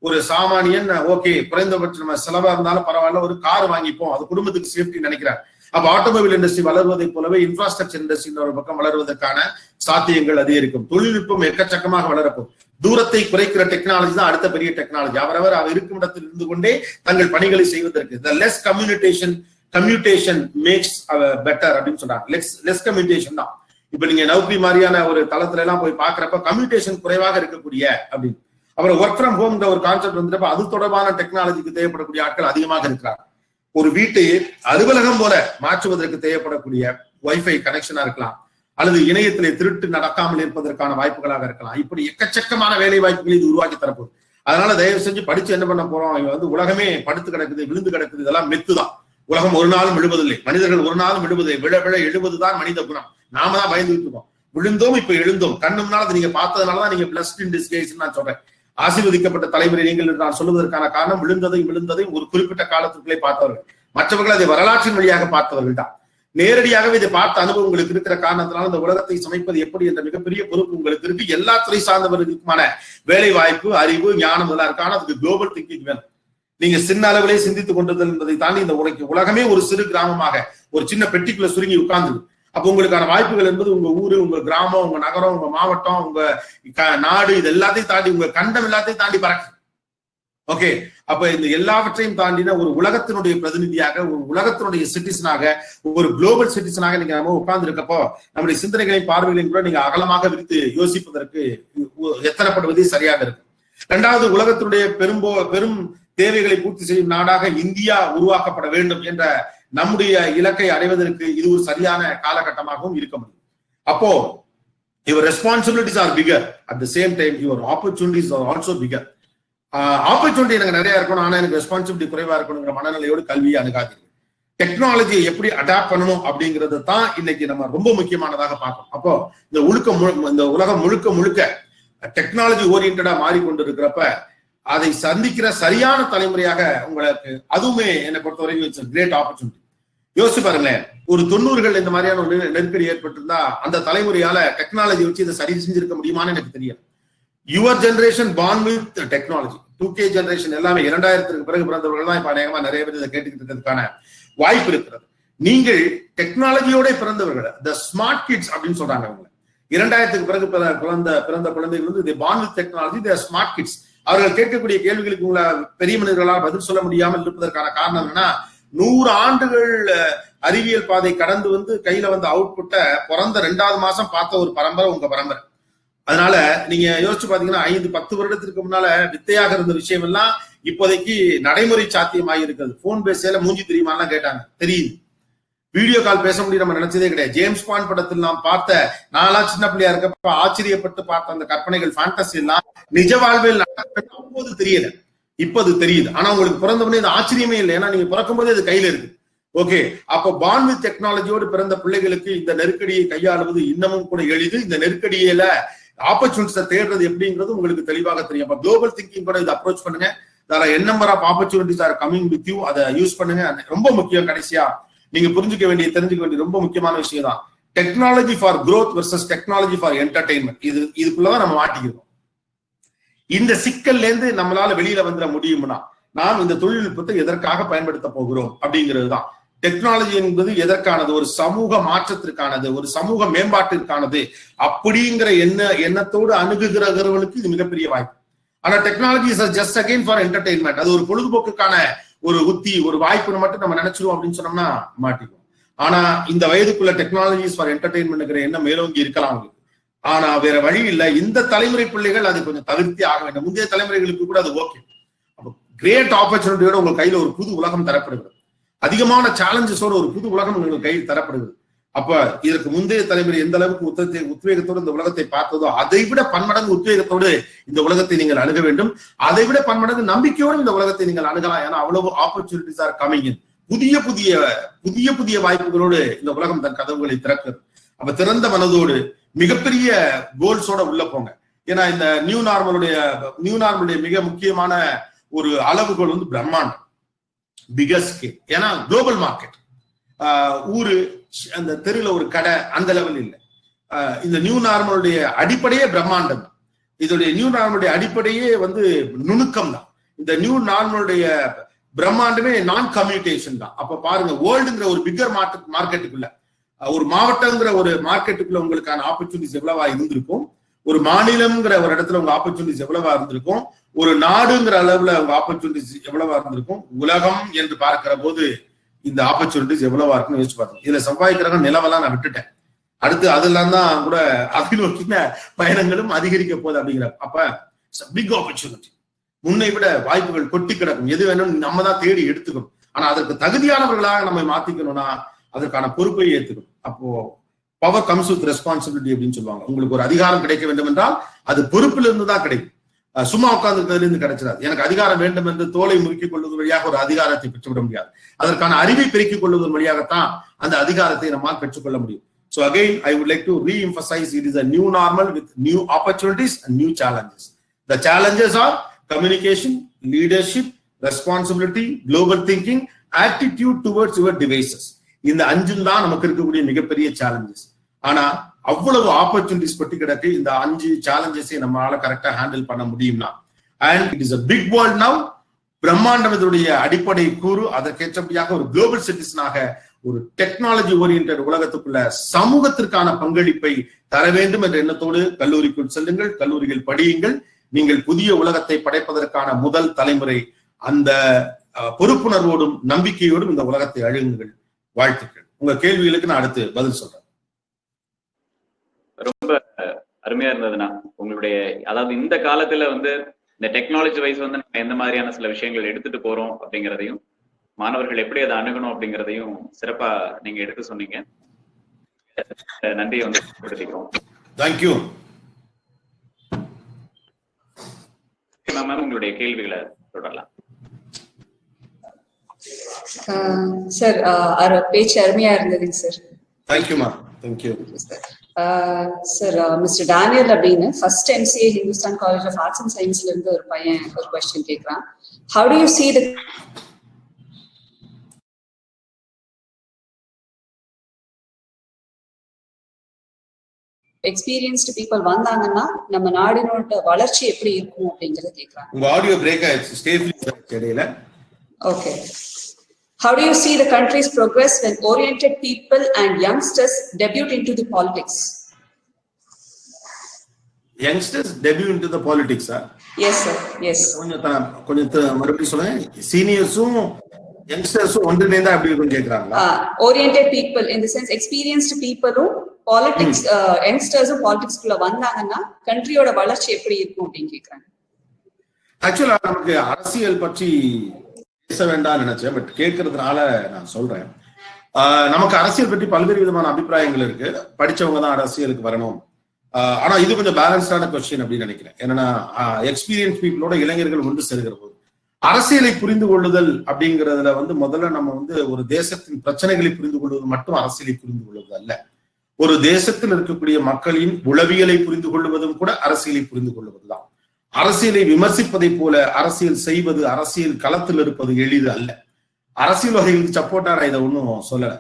ஒரு சாமானியன், ஓகே குறைந்தபட்ச நம்ம செலவா இருந்தாலும் பரவாயில்ல, ஒரு கார் வாங்கிப்போம், அது குடும்பத்துக்கு சேஃப்டி நினைக்கிறார். அப்ப ஆட்டோமொபைல் இண்டஸ்ட்ரி வளர்வதை போலவே இன்ஃப்ராஸ்ட்ரக்சர் இண்டஸ்ட்ரி ஒரு பக்கம் வளர்வதற்கான சாத்தியங்கள் அதிகரிக்கும். தொழில்நுட்பம் எக்கச்சக்கமாக வளரப்போம். தூரத்தை குறைக்கிற டெக்னாலஜி தான் அடுத்த பெரிய டெக்னாலஜி. அவரவர் அவர் இருக்கும் இடத்தில் இருந்து கொண்டே தங்கள் பணிகளை செய்வதற்கு the less commutation makes better அப்படின்னு சொல்றாங்க. லெஸ் கம்யூனிகேஷன் தான். இப்ப நீங்க நௌக்கரி மாதிரியான ஒரு தளத்துல எல்லாம் போய் பாக்குறப்ப கம்யூனிகேஷன் குறைவாக இருக்கக்கூடிய அப்படின்னு. அப்புறம் ஒர்க் ஃப்ரம் ஹோம்ன்ற ஒரு கான்செப்ட் வந்துட்டப்ப அது தொடர்பான டெக்னாலஜிக்கு தேவைப்படக்கூடிய ஆட்கள் அதிகமாக இருக்கிறாங்க. ஒரு வீட்டை அலுவலகம் போல மாற்றுவதற்கு தேவைப்படக்கூடிய வைஃபை கனெக்ஷனா இருக்கலாம், அல்லது இணையத்திலே திருட்டு நடக்காமல் இருப்பதற்கான வாய்ப்புகளாக இருக்கலாம். இப்படி எக்கச்சக்கமான வேலை வாய்ப்புகளை இது உருவாக்கி தரப்போகுது. அதனால தயவு செஞ்சு படிச்சு என்ன பண்ண போறோம், இங்க உலகமே படுத்து கிடக்குது, விழுந்து கிடக்குது, இதெல்லாம் மெத்துதான். உலகம் ஒரு நாளும் விழுவதில்லை, மனிதர்கள் ஒரு நாளும் விழுவதில்லை. விழ விழ எழுவதுதான் மனித குணம். நாம தான் பயந்துட்டு இருக்கோம். விழுந்தோம், இப்ப எழுந்தோம். கண்ணும்னால அது நீங்க பார்த்ததுனாலதான் நீங்க பிளஸ்ட் இன் டிஸ்கைஸ் நான் சொல்றேன். ஆசீர்வதிக்கப்பட்ட தலைமுறை நீங்கள் என்று நான் சொல்வதற்கான காரணம் விழுந்ததையும் ஒரு குறிப்பிட்ட காலத்துக்குள்ளே பார்த்தவர்கள். மற்றவர்கள் அதை வரலாற்றின் வழியாக பார்த்தவர்கள் தான். நேரடியாகவே இதை பார்த்த அனுபவம் உங்களுக்கு இருக்கிற காரணத்தினால இந்த உலகத்தை சமைப்பது எப்படி என்ற மிகப்பெரிய பொறுப்பு உங்களுக்கு இருக்கு. எல்லா துறை சார்ந்தவர்களுக்குமான வேலை வாய்ப்பு, அறிவு, ஞானம் இதெல்லாம் இருக்கு. ஆனா அதுக்கு குளோபல் திங்கிங் வேணும். நீங்க சின்ன அளவிலே சிந்தித்துக் கொண்டிருந்தல் என்பதை தாண்டி இந்த உலகமே ஒரு சிறு கிராமமாக ஒரு சின்ன பெட்டிக்குள்ள சுருங்கி உட்கார்ந்து. அப்ப உங்களுக்கான வாய்ப்புகள் என்பது உங்க ஊரு, உங்க கிராமம், உங்க நகரம், உங்க மாவட்டம், உங்க நாடு, இது எல்லாத்தையும் தாண்டி, உங்க கண்டம் எல்லாத்தையும் தாண்டி பறக்கு. ஓகே, அப்ப இந்த எல்லாவற்றையும் தாண்டின ஒரு உலகத்தினுடைய பிரதிநிதியாக, ஒரு உலகத்தினுடைய சிட்டிசனாக, ஒரு குளோபல் சிட்டிசனாக நீங்க நம்ம உட்கார்ந்து இருக்கப்போ நம்முடைய சிந்தனைகளையும் பார்வைகளையும் கூட நீங்க அகலமாக விரித்து யோசிப்பதற்கு எத்தனைப்படுவதே சரியாக இருக்கும். இரண்டாவது, உலகத்தினுடைய பெரும் தேவைகளை பூர்த்தி செய்யும் நாடாக இந்தியா உருவாக்கப்பட வேண்டும் என்ற நம்முடைய இலக்கை அடைவதற்கு இது ஒரு சரியான காலகட்டமாகவும் இருக்க முடியும். அப்போ your responsibilities are bigger, at the same time your opportunities are also bigger. Opportunity எனக்கு நிறைய இருக்கணும், ஆனா எனக்கு ரெஸ்பான்சிபிலிட்டி குறைவா இருக்கணுங்கிற மனநிலையோடு கல்வியை அணுகாதீர்கள். டெக்னாலஜியை எப்படி அடாப்ட் பண்ணணும் அப்படிங்கிறது தான் இன்னைக்கு நம்ம ரொம்ப முக்கியமானதாக பார்க்கணும். அப்போ இந்த உலகம் முழுக்க டெக்னாலஜி ஓரியன்டா மாறிக்கொண்டிருக்கிறப்ப அதை சந்திக்கிற சரியான தலைமுறையாக உங்களுக்கு அதுவுமே என்னை பொறுத்தவரைக்கும் கிரேட் ஆப்பர்ச்சுனிட்டி. யோசிச்சு பாருங்களேன், ஒரு 90கள் இந்த மாதிரியான ஒரு நெருக்கடி ஏற்பட்டிருந்தா அந்த தலைமுறையால டெக்னாலஜி வச்சு இதை சரி செஞ்சிருக்க முடியுமான்னு எனக்கு தெரியல. Your generation born with technology, 2K generation எல்லாமே 2000க்கு பிறகு பிறந்தவர்கள் தான் இப்ப அநேகமா நிறைய பேர் இதை கேட்டுக்கிட்டு இருக்கிறதுக்கான வாய்ப்பு இருக்கிறது. நீங்கள் டெக்னாலஜியோட பிறந்தவர்கள், த ஸ்மார்ட் கிட்ஸ் அப்படின்னு சொல்றாங்க. அவங்க 2000க்கு பிறகு பிறந்த குழந்தைகள் வந்து the born with technology, the smart kids. அவர்கள் கேட்கக்கூடிய கேள்விகளுக்கு உங்களை பெரிய மனிதர்களால் பதில் சொல்ல முடியாமல் இருப்பதற்கான காரணம் என்னன்னா, 100 ஆண்டுகள் அறிவியல் பாதை கடந்து வந்து கையில வந்து அவுட்புட்ட பிறந்த 2வது மாசம் பார்த்த ஒரு பரம்பரை உங்க பரம்பரை. அதனால நீங்க யோசிச்சு பாத்தீங்கன்னா 5-10 வருடத்திற்கு முன்னால வித்தையாக இருந்த விஷயம் எல்லாம் இப்போதைக்கு நடைமுறை சாத்தியமாக இருக்கிறது. போன் பேசல மூஞ்சி தெரியுமாலாம் கேட்டாங்க, தெரியுது. வீடியோ கால் பேச முடியும் நம்ம நினைச்சதே கிடையாது. ஜேம்ஸ் பாண்ட் படத்தில் நாம் பார்த்த, நான்லாம் சின்ன பிள்ளையா இருக்கப்ப ஆச்சரியப்பட்டு பார்த்த அந்த கற்பனைகள், ஃபேண்டசி எல்லாம் நிஜ வாழ்வில் அப்போது தெரியல, இப்ப அது தெரியுது. ஆனா உங்களுக்கு பிறந்தவனே இது ஆச்சரியமே இல்லை, ஏன்னா நீங்க பிறக்கும் போதே அது கையில இருக்கு. ஓகே, அப்போ பார்ன் வித் டெக்னாலஜியோடு பிறந்த பிள்ளைகளுக்கு இந்த நெருக்கடியை கையாளுவது இன்னமும் கூட எளிது. இந்த நெருக்கடியில ஆப்பர்ச்சுனிட்டிஸை தேடுறது எப்படிங்கிறது உங்களுக்கு தெளிவாக தெரியும். அப்ப குளோபல் திங்கிங் கூட இதை அப்ரோச் பண்ணுங்க. N number of opportunities are coming with you, அதை யூஸ் பண்ணுங்க. ரொம்ப முக்கியம், கடைசியா நீங்க தெரிஞ்சுக்க வேண்டிய ரொம்ப முக்கியமான விஷயம் தான் technology for growth versus technology for entertainment. இதுக்குள்ளதான் நம்ம மாட்டிக்கிறோம். இந்த சிக்கல்ல இருந்து நம்மளால வெளியில வந்துட முடியும்னா நாம் இந்த தொழில்நுட்பத்தை எதற்காக பயன்படுத்த போகிறோம் அப்படிங்கிறது தான். டெக்னாலஜி என்பது எதற்கானது? ஒரு சமூக மாற்றத்திற்கானது, ஒரு சமூக மேம்பாட்டிற்கானது அப்படிங்கிற எண்ணத்தோடு அணுகுகிறவர்களுக்கு இது மிகப்பெரிய வாய்ப்பு. ஆனா technology is just again for entertainment, அது ஒரு பொழுதுபோக்குக்கான ஒரு உத்தி, ஒரு வாய்ப்புன்னு மட்டும் நம்ம நினைச்சிருவோம் அப்படின்னு சொன்னோம்னா மாட்டிக்குவோம். ஆனா இந்த வயதுக்குள்ள டெக்னாலஜிஸ் ஃபார் என்டர்டெயின்மெண்ட்ங்கிற எண்ணம் மேலோங்கி இருக்கலாம் உங்களுக்கு. ஆனா வேற வழி இல்லை. இந்த தலைமுறை பிள்ளைகள் அது கொஞ்சம் தவிர்த்தி ஆக வேண்டும். முந்தைய தலைமுறைகளுக்கு கூட அது ஓகே. அப்போ கிரேட் ஆப்பர்ச்சுனிட்டியோட உங்க கையில ஒரு புது உலகம் தரப்படுகிறது. அதிகமான சேலஞ்சஸோட ஒரு புது உலகம் உங்களுக்கு கையில் தரப்படுகிறது. அப்ப இதற்கு முந்தைய தலைமுறை எந்த அளவுக்கு உத்வேகத்தோடு இந்த உலகத்தை பார்த்ததோ அதை விட பன்மடங்கு உத்வேகத்தோடு இந்த உலகத்தை நீங்கள் அணுக வேண்டும். அதை விட பன்மடங்கு நம்பிக்கையோடு இந்த உலகத்தை நீங்கள் அணுகலாம். ஏன்னா அவ்வளவு ஆப்பர்ச்சுனிட்டிஸ் ஆர் கமிங் இன். புதிய புதிய வாய்ப்புகளோடு இந்த உலகம் தன் கதவுகளை திறக்குது. அப்ப திறந்த மனதோடு மிகப்பெரிய கோல்ஸோட உள்ள போங்க. ஏன்னா இந்த நியூ நார்மலுடைய மிக முக்கியமான ஒரு அளவுகோல் வந்து பிரம்மாண்டம், பிகஸ்ட் ஸ்கேல். ஏன்னா குளோபல் மார்க்கெட், ஊரு, அந்த தெருல ஒரு கடை, அந்த லெவல் இல்லை. இந்த நியூ நார்மலுடைய அடிப்படையே பிரம்மாண்டம். இதோடைய நியூ நார்மலுடைய அடிப்படையே வந்து நுணுக்கம் தான். இந்த நியூ நார்மலுடைய பிரம்மாண்டமே நான் கம்யூனிகேஷன் தான். அப்ப பாருங்க, வேர்ல்டுங்கிற ஒரு பிக்கர் மார்க்கெட்டுக்குள்ள, ஒரு மாவட்டங்கிற ஒரு மார்க்கெட்டுக்குள்ள உங்களுக்கான ஆப்பர்ச்சுனிட்டிஸ் எவ்வளவா இருந்திருக்கும், ஒரு மாநிலம்ங்கிற ஒரு இடத்துல உங்க ஆப்பர்ச்சுனிட்டிஸ் எவ்வளவா இருந்திருக்கும், ஒரு நாடுங்கிற அளவுல உங்க ஆப்பர்ச்சுனிட்டிஸ் எவ்வளவா இருந்திருக்கும், உலகம் என்று பார்க்கிற போது இந்த ஆப்பர்ச்சுனிட்டிஸ் எவ்வளவா இருக்குன்னு யோசிச்சு பார்த்தோம். இதுல செவ்வாய் கிரகம் நிலவெல்லாம் நான் விட்டுட்டேன். அடுத்து அதெல்லாம் தான் கூட அதை நோக்கின பயணங்களும் அதிகரிக்க போகுது அப்படிங்கிற. அப்ப பிக் ஆப்பர்ச்சுனிட்டி, முன்னை விட வாய்ப்புகள் கொட்டி கிடக்கும். எது வேணும் நம்ம தான் தேடி எடுத்துக்கணும். ஆனா அதற்கு தகுதியானவர்களாக நம்ம மாத்திக்கணும்னா அதற்கான பொறுப்பை ஏத்துக்கணும். அப்போ பவர் கம்ஸ் வித் ரெஸ்பான்சிபிலிட்டி அப்படின்னு சொல்லுவாங்க. உங்களுக்கு ஒரு அதிகாரம் கிடைக்க வேண்டும் என்றால் அது பொறுப்பில் இருந்து தான் கிடைக்கும். சும்மா உட்கார்ந்துருக்கிறதுல இருந்து கிடைச்சிடாது. எனக்கு அதிகாரம் வேண்டும் என்று தோலை முறுக்கிக் கொள்வது வழியாக ஒரு அதிகாரத்தை பெற்றுவிட முடியாது. அதற்கான அறிவை பெருக்கிக் கொள்வதன் வழியாகத்தான் அந்த அதிகாரத்தை நம்மால் பெற்றுக்கொள்ள முடியும். So again, I would like to re-emphasize, it is a new normal with new opportunities and new challenges. The challenges are communication, leadership, responsibility, global thinking, attitude towards your devices. இந்த அஞ்சும் தான் நமக்கு இருக்கக்கூடிய மிகப்பெரிய சேலஞ்சஸ். ஆனா அவ்வளவு ஆப்பர்ச்சுனிட்டிஸ் பற்றி கிடக்கு. இந்த 5 சேலஞ்சஸை நம்மளால கரெக்டா ஹேண்டில் பண்ண முடியும்னா, and it is a big world now. பிரம்மாண்டம் இதனுடைய அடிப்படை கூறு. அதற்கேற்றபடியாக ஒரு குளோபல் சிட்டிசனாக ஒரு டெக்னாலஜி ஓரியன்டட் உலகத்துக்குள்ள சமூகத்திற்கான பங்களிப்பை தர வேண்டும் என்ற எண்ணத்தோடு கல்லூரிக்குள் செல்லுங்கள், கல்லூரிகள் படியுங்கள். நீங்கள் புதிய உலகத்தை படைப்பதற்கான முதல் தலைமுறை. அந்த பொறுப்புணர்வோடும் நம்பிக்கையோடும் இந்த உலகத்தை அழுங்குங்கள். வாழ்த்துக்கள். உங்க கேள்விகளுக்கு நான் அடுத்து பதில் சொல்றேன். ரொம்ப அருமையா இருந்ததுன்னா உங்களுடைய, அதாவது இந்த காலத்துல இந்த டெக்னாலஜி வைஸ் நம்ம எந்த மாதிரியான சில விஷயங்கள் எடுத்துட்டு போறோம் அப்படிங்கிறதையும், மாணவர்கள் எப்படி அதை அணுகணும் அப்படிங்கிறதையும் சிறப்பா நீங்க எடுத்து சொன்னீங்க. நன்றியை கொடுத்துக்கிறோம். Thank you ma'am. உங்களுடைய கேள்விகளை தொடரலாம். சார், பேச்சு அருமையா இருந்ததுங்க sir. Thank you ma'am. Thank you sir. Mister Daniel அப்படின்னு first MCA Hindustan college of arts and சயின்ஸ்ல இருந்து ஒரு பையன் ஒரு கொஸ்டின் கேட்கிறான். How do you see the experienced people வந்தாங்கன்னா நம்ம நாடினோட வளர்ச்சி எப்படி இருக்கும் அப்படிங்கறத கேக்குறாங்க. உங்க ஆடியோ பிரேக் ஆயிடுச்சு. ஸ்டே இடையில. Okay. How do you see the country's progress when oriented people and youngsters debut into the politics? Youngsters debut into the politics, sir? Yes, sir. Yes. கொஞ்சம் மறுபடியும் சொல்லுங்க. சீனியர்ஸும் யங்ஸ்டர்ஸும் ஒன்றிணைந்தா அப்படி இருக்கும் கேக்குறாங்களா? Oriented people in the sense experienced people-உம் politics யங்ஸ்டர்ஸும் பாலிடிக்ஸ்க்குள்ள வந்தாங்கன்னா கண்ட்ரியோட வளர்ச்சி எப்படி இருக்கும் அப்படின்னு கேக்குறாங்க. ஆக்சுவலா நமக்கு அரசியல் பற்றி பேச வேண்டாம் நினைச்சேன், பட் கேட்கறதுனால நான் சொல்றேன். நமக்கு அரசியல் பற்றி பல்வேறு விதமான அபிப்பிராயங்கள் இருக்கு. படிச்சவங்க தான் அரசியலுக்கு வரணும். ஆனா இது கொஞ்சம் பேலன்ஸ்டான கொஸ்டின் அப்படின்னு நினைக்கிறேன். என்னன்னா எக்ஸ்பீரியன்ஸ் பீப்புளோட இளைஞர்கள் ஒன்று செல்கிற போது அரசியலை புரிந்து கொள்ளுதல் அப்படிங்கிறதுல முதல்ல நம்ம ஒரு தேசத்தின் பிரச்சனைகளை புரிந்து கொள்வது மட்டும் அரசியலை புரிந்து கொள்வது அல்ல. ஒரு தேசத்தில் இருக்கக்கூடிய மக்களின் உளவியலை புரிந்து கொள்வதும் கூட அரசியலை புரிந்து கொள்வதுதான். அரசியலை விமர்சிப்பதை போல அரசியல் செய்வது, அரசியல் களத்தில் இருப்பது எளிது அல்ல. அரசியல் வகைகளுக்கு சப்போர்ட்டா நான் இதை ஒன்றும் சொல்லல.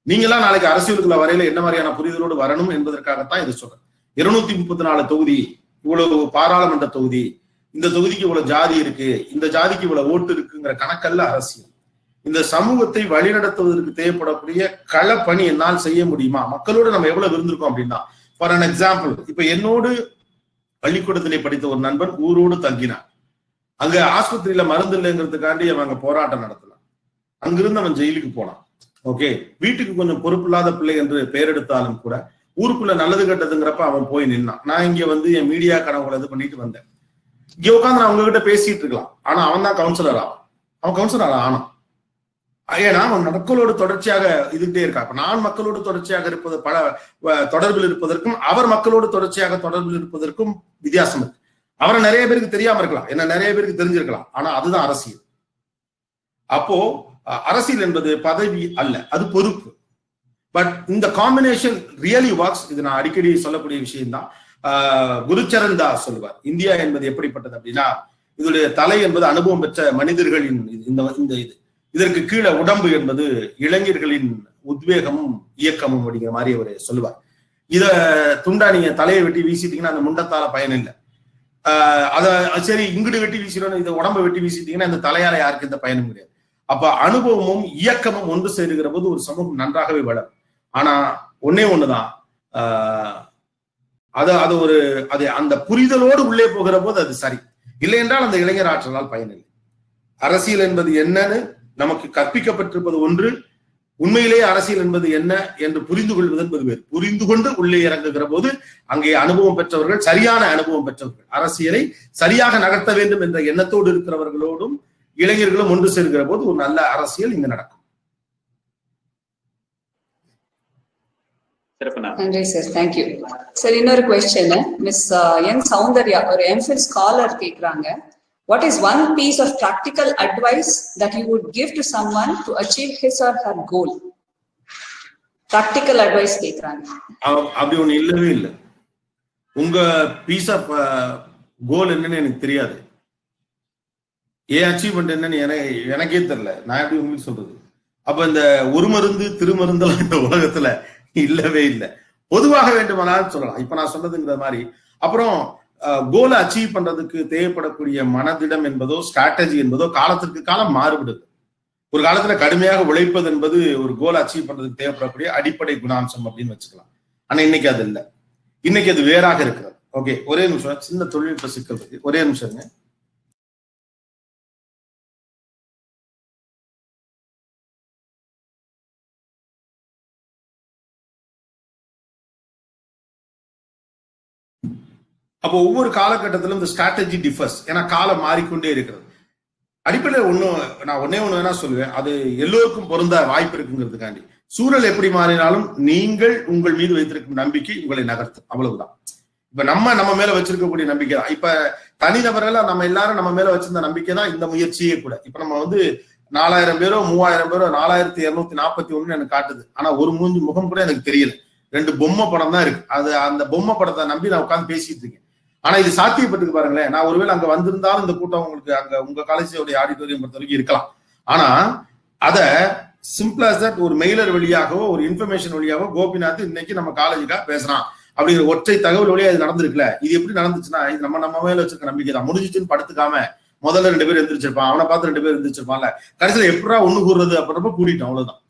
நீங்களாம் நாளைக்கு அரசியலுக்குள்ள வரையில என்ன மாதிரியான புரிதலோடு வரணும் என்பதற்காகத்தான் இதை சொல்றேன். 234 தொகுதி, இவ்வளவு பாராளுமன்ற தொகுதி, இந்த தொகுதிக்கு இவ்வளவு ஜாதி இருக்கு, இந்த ஜாதிக்கு இவ்வளவு ஓட்டு இருக்குங்கிற கணக்கல்ல அரசியல். இந்த சமூகத்தை வழிநடத்துவதற்கு தேவைப்படக்கூடிய களப்பணி என்னால் செய்ய முடியுமா, மக்களோடு நம்ம எவ்வளவு இருந்திருக்கோம் அப்படின்னா. ஃபார் அன் எக்ஸாம்பிள், இப்ப என்னோடு பள்ளிக்கூடத்திலே படித்த ஒரு நண்பன் ஊரோடு தங்கினான். அங்க ஆஸ்பத்திரியில மருந்து இல்லைங்கிறதுக்காண்டி அவங்க போராட்டம் நடத்தலாம். அங்கிருந்து அவன் ஜெயிலுக்கு போனான். ஓகே, வீட்டுக்கு கொஞ்சம் பொறுப்பில்லாத பிள்ளை என்று பெயர் எடுத்தாலும் கூட ஊருக்குள்ள நல்லது கெட்டதுங்கிறப்ப அவன் போய் நின்னான். நான் இங்க என் மீடியா கனவுகளை இது பண்ணிட்டு வந்தேன். இங்க உட்காந்து நான் உங்ககிட்ட பேசிட்டு இருக்கலாம், ஆனா அவன் தான் கவுன்சிலர் ஆகும். அவன் கவுன்சிலர் ஆனான். ஏன்னா அவன் மக்களோடு தொடர்ச்சியாக இதுகிட்டே இருக்கா. இப்ப நான் மக்களோடு தொடர்ச்சியாக இருப்பது, பல தொடர்பில் இருப்பதற்கும் அவர் மக்களோடு தொடர்ச்சியாக தொடர்பில் இருப்பதற்கும் வித்தியாசம் இருக்கு. அவரை நிறைய பேருக்கு தெரியாம இருக்கலாம், என்ன நிறைய பேருக்கு தெரிஞ்சிருக்கலாம். ஆனா அதுதான் அரசியல். அப்போ அரசியல் என்பது பதவி அல்ல, அது பொறுப்பு. பட் இந்த காம்பினேஷன் ரியலி ஒர்க்ஸ். இது நான் அடிக்கடி சொல்லக்கூடிய விஷயம்தான். குருச்சரண் தாஸ் சொல்லுவார், இந்தியா என்பது எப்படிப்பட்டது அப்படின்னா, இதனுடைய தலை என்பது அனுபவம் பெற்ற மனிதர்களின் இது, இதற்கு கீழே உடம்பு என்பது இளைஞர்களின் உத்வேகமும் இயக்கமும் அப்படிங்கிற மாதிரி அவர் சொல்லுவார். இத துண்டா நீங்க தலையை வெட்டி வீசிட்டீங்கன்னா அந்த முண்டத்தால பயன் இல்லை. அத சரி இங்கிட்டு வெட்டி வீசிடணும், இதை உடம்பை வெட்டி வீசிட்டீங்கன்னா இந்த தலையால யாருக்கு எந்த பயனும் கிடையாது. அப்ப அனுபவமும் இயக்கமும் ஒன்று சேருகிற போது ஒரு சமூகம் நன்றாகவே வளரும். ஆனா ஒன்னே ஒண்ணுதான், அது அந்த புரிதலோடு உள்ளே போகிற போது அது சரி. இல்லை என்றால் அந்த இளைஞர் ஆற்றலால் பயனில்லை. அரசியல் என்பது என்னன்னு நமக்கு கற்பிக்கப்பட்டிருப்பது ஒன்று, உண்மையிலேயே அரசியல் என்பது என்ன என்று புரிந்து கொள்வது என்பது வேறு. புரிந்து கொண்டு உள்ளே இறங்குகிற போது அங்கே அனுபவம் பெற்றவர்கள், சரியான அனுபவம் பெற்றவர்கள், அரசியலை சரியாக நகர்த்த வேண்டும் என்ற எண்ணத்தோடு இருக்கிறவர்களோடும் இளைஞர்களும் ஒன்று சேர்கிற போது ஒரு நல்ல அரசியல் இங்கு நடக்கும். நன்றி சார், தேங்க்யூ சார். இன்னொரு கொஸ்டின், மிஸ் என் சௌந்தர்யா ஒரு எம்ஃபில் ஸ்காலர் கேக்குறாங்க, what is one piece of practical advice that you would give to someone to achieve his or her goal? practical advice கேக்குறாங்க. அப்படி ஒண்ணு இல்லவே இல்லை. உங்க பீஸ் ஆஃப் கோல் என்னன்னு எனக்கு தெரியாது, ஏன் அச்சீவ்மெண்ட் என்னன்னு எனக்கே தெரியல, நான் எப்படி உங்களுக்கு சொல்றது? அப்ப இந்த ஒரு மருந்து திருமருந்தெல்லாம் இந்த உலகத்துல இல்லவே இல்லை. பொதுவாக வேண்டுமானாலும் சொல்லலாம், இப்ப நான் சொன்னதுங்கிற மாதிரி. அப்புறம் கோலை அச்சீவ் பண்றதுக்கு தேவைப்படக்கூடிய மனதிடம் என்பதோ ஸ்ட்ராட்டஜி என்பதோ காலத்திற்கு காலம் மாறுபடுது. ஒரு காலத்துல கடுமையாக உழைப்பது என்பது ஒரு கோலை அச்சீவ் பண்றதுக்கு தேவைப்படக்கூடிய அடிப்படை குணாம்சம் அப்படின்னு வச்சுக்கலாம். ஆனா இன்னைக்கு அது இல்லை, இன்னைக்கு அது வேறாக இருக்கிறது. ஓகே, ஒரே நிமிஷம், சின்ன தொழில்நுட்ப சிக்கல் இருக்கு, ஒரே நிமிஷம். அப்போ ஒவ்வொரு காலகட்டத்திலும் இந்த ஸ்ட்ராட்டஜி டிஃபர்ஸ், ஏன்னா காலம் மாறிக்கொண்டே இருக்கிறது. அடிப்படையில் நான் ஒன்னே ஒண்ணு வேணா சொல்லுவேன், அது எல்லோருக்கும் பொருந்த வாய்ப்பு இருக்குங்கிறதுக்காண்டி. சூழல் எப்படி மாறினாலும் நீங்கள் உங்கள் மீது வைத்திருக்கும் நம்பிக்கை உங்களை நகர்த்தும், அவ்வளவுதான். இப்ப நம்ம மேல வச்சிருக்கக்கூடிய நம்பிக்கை தான். இப்ப தனிநபர்கள் நம்ம எல்லாரும் நம்ம மேல வச்சிருந்த நம்பிக்கை தான் இந்த முயற்சியே கூட. இப்ப நம்ம 4000 பேரோ 3000 பேரோ 4241 எனக்கு காட்டுது, ஆனா ஒரு முகம் கூட எனக்கு தெரியல. 2 பொம்மை படம் தான் இருக்கு. அந்த பொம்மை படத்தை நம்பி நான் உட்காந்து பேசிட்டு இருக்கேன். ஆனா இது சாத்தியப்பட்டு பாருங்களேன். நான் ஒருவேளை அங்க வந்திருந்தாலும் இந்த கூட்டம் உங்களுக்கு அங்க உங்க காலேஜோடைய ஆடிட்டோரியம் பொறுத்த வரைக்கும் இருக்கலாம். ஆனா அத சிம்பிளா தட் ஒரு மெயிலர் வழியாகவோ ஒரு இன்ஃபர்மேஷன் வழியாகவோ கோபிநாத் இன்னைக்கு நம்ம காலேஜுக்காக பேசுறான் அப்படிங்கிற ஒற்றை தகவல் வழியா இது நடந்திருக்குல்ல. இது எப்படி நடந்துச்சுன்னா, இது நம்ம மேல வச்சிருக்க நம்பிக்கை தான். முடிஞ்சிச்சுன்னு படுத்துக்காம முதல்ல 2 பேர் எந்திரிச்சிருப்பான், அவனை பார்த்து 2 பேர் எந்திரிச்சிருப்பான்ல, கடைசியில எப்படா ஒண்ணு கூறுறது அப்படின்றப்ப கூட்டிட்டோம், அவ்வளவுதான்.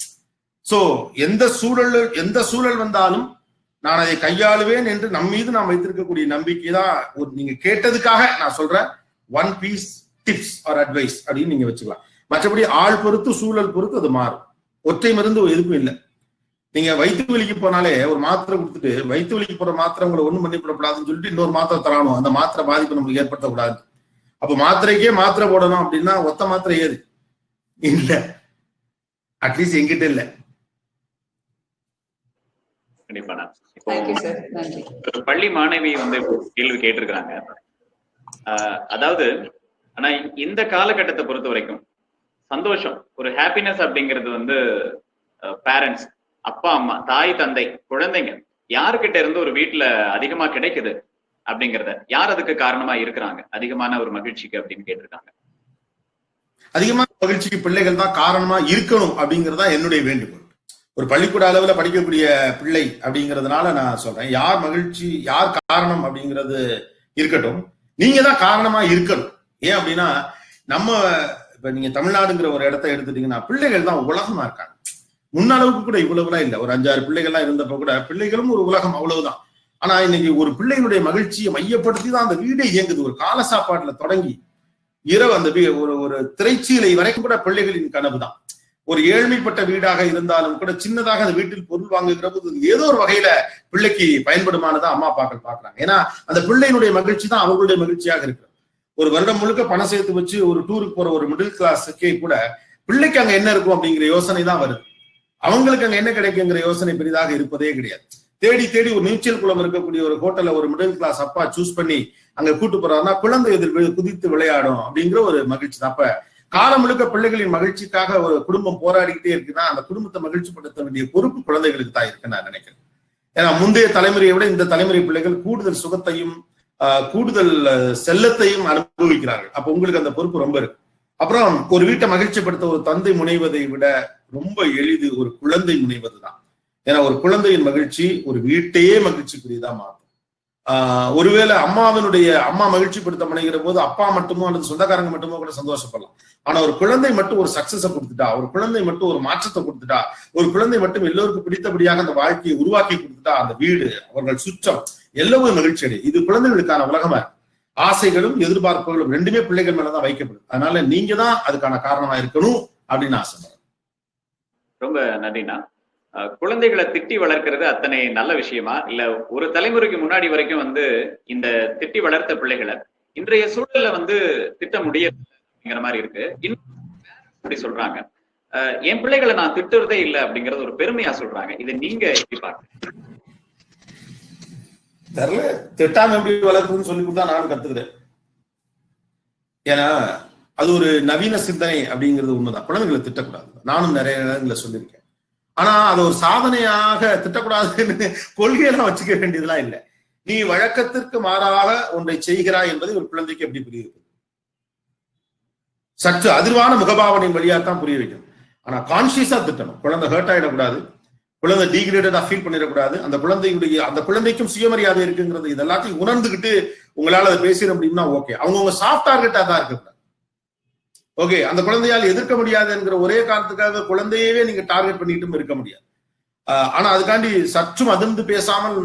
சோ எந்த சூழல் வந்தாலும் நான் அதை கையாளுவேன் என்று நம் மீது நாம் வைத்திருக்கக்கூடிய நம்பிக்கை தான். நீங்க கேட்டதுக்காக நான் சொல்றேன், one piece tips or advice அப்படின்னு நீங்க வச்சுக்கலாம். மற்றபடி ஆள் பொறுத்து சூழல் பொறுத்து அது மாறும். ஒற்றை மருந்து எதுக்கும் இல்லை. நீங்க வயிற்று வலிக்கு போனாலே ஒரு மாத்திரை கொடுத்துட்டு வயிற்று வலிக்கு போற மாத்திரை உங்களை ஒண்ணும் பண்ணிவிடக்கூடாதுன்னு சொல்லிட்டு இன்னொரு மாத்திரை தரானும், அந்த மாத்திரை பாதிப்பு நம்மளுக்கு ஏற்படுத்தக்கூடாது. அப்ப மாத்திரைக்கே மாத்திரை போடணும் அப்படின்னா ஒத்த மாத்திரை ஏது இல்ல, அட்லீஸ்ட் எங்கிட்ட இல்ல. கண்டிப்பா. இப்போ பள்ளி மாணவி கேள்வி கேட்டிருக்கிறாங்க. அதாவது ஆனா இந்த காலகட்டத்தை பொறுத்த வரைக்கும் சந்தோஷம், ஒரு ஹாப்பினஸ் அப்படிங்கிறது பேரண்ட்ஸ், அப்பா அம்மா, தாய் தந்தை, குழந்தைங்க யாருக்கிட்ட இருந்து ஒரு வீட்டுல அதிகமா கிடைக்குது அப்படிங்கறத, யார் அதுக்கு காரணமா இருக்கிறாங்க அதிகமான ஒரு மகிழ்ச்சிக்கு அப்படின்னு கேட்டிருக்காங்க. அதிகமான மகிழ்ச்சிக்கு பிள்ளைகள் தான் காரணமா இருக்கணும் அப்படிங்கறதா என்னுடைய வேண்டுகோள். ஒரு பள்ளிக்கூட அளவுல படிக்கக்கூடிய பிள்ளை அப்படிங்கிறதுனால நான் சொல்றேன், யார் மகிழ்ச்சி யார் காரணம் அப்படிங்கிறது இருக்கட்டும், நீங்க தான் காரணமா இருக்கணும். ஏன் அப்படின்னா, இப்ப நீங்க தமிழ்நாடுங்கிற ஒரு இடத்த எடுத்துட்டீங்கன்னா பிள்ளைகள் தான் உலகமா இருக்காங்க. முன்னளவுக்கு கூட இவ்வளவுலாம் இல்லை. ஒரு 5-6 பிள்ளைகள்லாம் இருந்தப்ப கூட பிள்ளைகளும் ஒரு உலகம், அவ்வளவுதான். ஆனா இன்னைக்கு ஒரு பிள்ளைகளுடைய மகிழ்ச்சியை மையப்படுத்தி தான் அந்த வீடே இயங்குது. ஒரு கால சாப்பாட்டுல தொடங்கி இரவு அந்த ஒரு திரைச்சீலை வரைக்கும் கூட பிள்ளைகளின் கனவு தான். ஒரு ஏழ்மைப்பட்ட வீடாக இருந்தாலும் கூட சின்னதாக அந்த வீட்டில் பொருள் வாங்குகிற போது ஏதோ ஒரு வகையில பிள்ளைக்கு பயன்படுமானதான் அம்மா அப்பாக்கள் பாக்குறாங்க. ஏன்னா அந்த பிள்ளையினுடைய மகிழ்ச்சி தான் அவர்களுடைய மகிழ்ச்சியாக இருக்கு. ஒரு வருடம் முழுக்க பணம் சேர்த்து வச்சு ஒரு டூருக்கு போற ஒரு மிடில் கிளாஸுக்கே கூட பிள்ளைக்கு அங்க என்ன இருக்கும் அப்படிங்கிற யோசனை தான் வருது. அவங்களுக்கு அங்க என்ன கிடைக்குங்கிற யோசனை பெரிதாக இருப்பதே கிடையாது. தேடி தேடி ஒரு நீச்சல் குளம் இருக்கக்கூடிய ஒரு ஹோட்டல்ல ஒரு மிடில் கிளாஸ் அப்பா சூஸ் பண்ணி அங்க கூட்டு போறாருன்னா குழந்தை எதிர் குதித்து விளையாடும் அப்படிங்கிற ஒரு மகிழ்ச்சி தான். அப்ப காலம் முழுக்க பிள்ளைகளின் மகிழ்ச்சிக்காக ஒரு குடும்பம் போராடிக்கிட்டே இருக்குன்னா அந்த குடும்பத்தை மகிழ்ச்சிப்படுத்த வேண்டிய பொறுப்பு குழந்தைகளுக்கு தான் இருக்குன்னு நான் நினைக்கிறேன். ஏன்னா முந்தைய தலைமுறையை விட இந்த தலைமுறை பிள்ளைகள் கூடுதல் சுகத்தையும் கூடுதல் செல்லத்தையும் அனுபவிக்கிறார்கள். அப்ப உங்களுக்கு அந்த பொறுப்பு ரொம்ப இருக்கு. அப்புறம் ஒரு வீட்டை மகிழ்ச்சிப்படுத்த ஒரு தந்தை முனைவதை விட ரொம்ப எளிது ஒரு குழந்தை முனைவது தான். ஏன்னா ஒரு குழந்தையின் மகிழ்ச்சி ஒரு வீட்டையே மகிழ்ச்சிக்குரியதா மாறும். ஒருவேளை அம்மா மகிழ்ச்சி படுத்த முனைகிற போது அப்பா மட்டுமோ அல்லது சொந்தக்காரங்க மட்டுமோ கூட சந்தோஷப்படலாம். ஆனா ஒரு குழந்தை மட்டும் ஒரு சக்சஸை கொடுத்துட்டா, ஒரு குழந்தை மட்டும் ஒரு மாற்றத்தை கொடுத்துட்டா, ஒரு குழந்தை மட்டும் எல்லோருக்கும் பிடித்தபடியாக அந்த வாழ்க்கையை உருவாக்கி கொடுத்துட்டா, அந்த வீடு, அவர்கள் சுற்றம் எல்லாமே மகிழ்ச்சி அடை. இது குழந்தைகளுக்கான உலகமா. ஆசைகளும் எதிர்பார்ப்புகளும் ரெண்டுமே பிள்ளைகள் மேலதான் வைக்கப்படுது. அதனால நீங்க தான் அதுக்கான காரணமா இருக்கணும் அப்படின்னு ஆசைப்படுறேன். ரொம்ப நன்றிண்ணா. குழந்தைகளை திட்டி வளர்க்கிறது அத்தனை நல்ல விஷயமா, இல்ல ஒரு தலைமுறைக்கு முன்னாடி வரைக்கும் இந்த திட்டி வளர்த்த பிள்ளைகளை இன்றைய சூழல்ல திட்ட முடியற மாதிரி இருக்கு. இன்னும் சொல்றாங்க, என் பிள்ளைகளை நான் திட்டுறதே இல்லை அப்படிங்கறது ஒரு பெருமையா சொல்றாங்க. இதை நீங்க எப்படி பாருங்க? தெரியல, திட்டாம எப்படி வளர்க்குதுன்னு சொல்லி கொடுத்தா நானும் கத்துக்கிறேன். ஏன்னா அது ஒரு நவீன சிந்தனை அப்படிங்கிறது உண்மைதான். குழந்தைகளை திட்டக்கூடாது, நானும் நிறைய இடங்களை சொல்லியிருக்கேன். ஆனா அது ஒரு சாதனையாக திட்டக்கூடாதுன்னு கொள்கையெல்லாம் வச்சுக்க வேண்டியதெல்லாம் இல்லை. நீ வழக்கத்திற்கு மாறாக ஒன்றை செய்கிறாய் என்பதை ஒரு குழந்தைக்கு எப்படி புரியுது? சற்று அதிர்வான முகபாவனை வழியாத்தான் புரிய வைக்கணும். ஆனா கான்சியஸா திட்டணும். குழந்தை ஹர்ட் ஆயிடக்கூடாது, குழந்தை டீக்ரேடடா ஃபீல் பண்ணிடக்கூடாது. அந்த குழந்தைக்கும் சுயமரியாதை இருக்குங்கிறது இதெல்லாத்தையும் உணர்ந்துகிட்டு உங்களால அதை பேசிட முடியும்னா ஓகே. அவங்க சாஃப்ட் டார்கெட்டா தான் இருக்கு. ஓகே, அந்த குழந்தையால் எதிர்க்க முடியாது என்கிற ஒரே காரணத்துக்காக குழந்தையவே நீங்க டார்கெட் பண்ணிட்டும் இருக்க முடியாது. ஆனா அதுக்காண்டி சற்றும் அதிர்ந்து பேசாமல்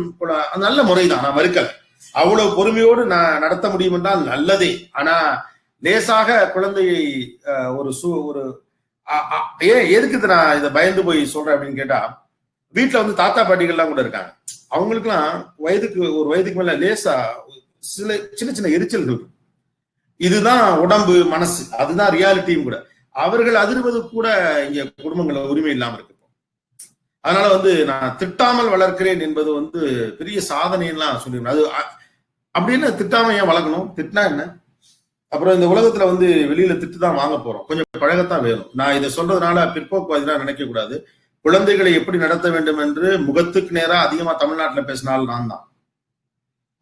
நல்ல முறைதான், நான் மறுக்கல. அவ்வளவு பொறுமையோடு நான் நடத்த முடியும் என்றால் நல்லதே. ஆனா லேசாக குழந்தையை ஒரு எதுக்கு நான் இதை பயந்து போய் சொல்றேன் அப்படின்னு கேட்டா, வீட்டுல தாத்தா பாட்டிகள்லாம் கூட இருக்காங்க. அவங்களுக்குலாம் ஒரு வயதுக்கு மேல லேசா சில சின்ன சின்ன எரிச்சல்கள். இதுதான் உடம்பு மனசு, அதுதான் ரியாலிட்டியும் கூட. அவர்கள் அதிர்வது கூட இங்க குடும்பங்கள உரிமை இல்லாம இருக்கு. அதனால நான் திட்டாமல் வளர்க்கிறேன் என்பது பெரிய சாதனைலாம் சொல்லிடுறேன். அது அப்படின்னு திட்டாம ஏன் வளர்க்கணும்? திட்டினா என்ன? அப்புறம் இந்த உலகத்துல வெளியில திட்டுதான் வாங்க போறோம், கொஞ்சம் பழகத்தான் வேணும். நான் இதை சொல்றதுனால பிற்போக்குவாதிலாம் நினைக்க கூடாது. குழந்தைகளை எப்படி நடத்த வேண்டும் என்று முகத்துக்கு நேரா அதிகமா தமிழ்நாட்டுல பேசினாலும் நான் தான்.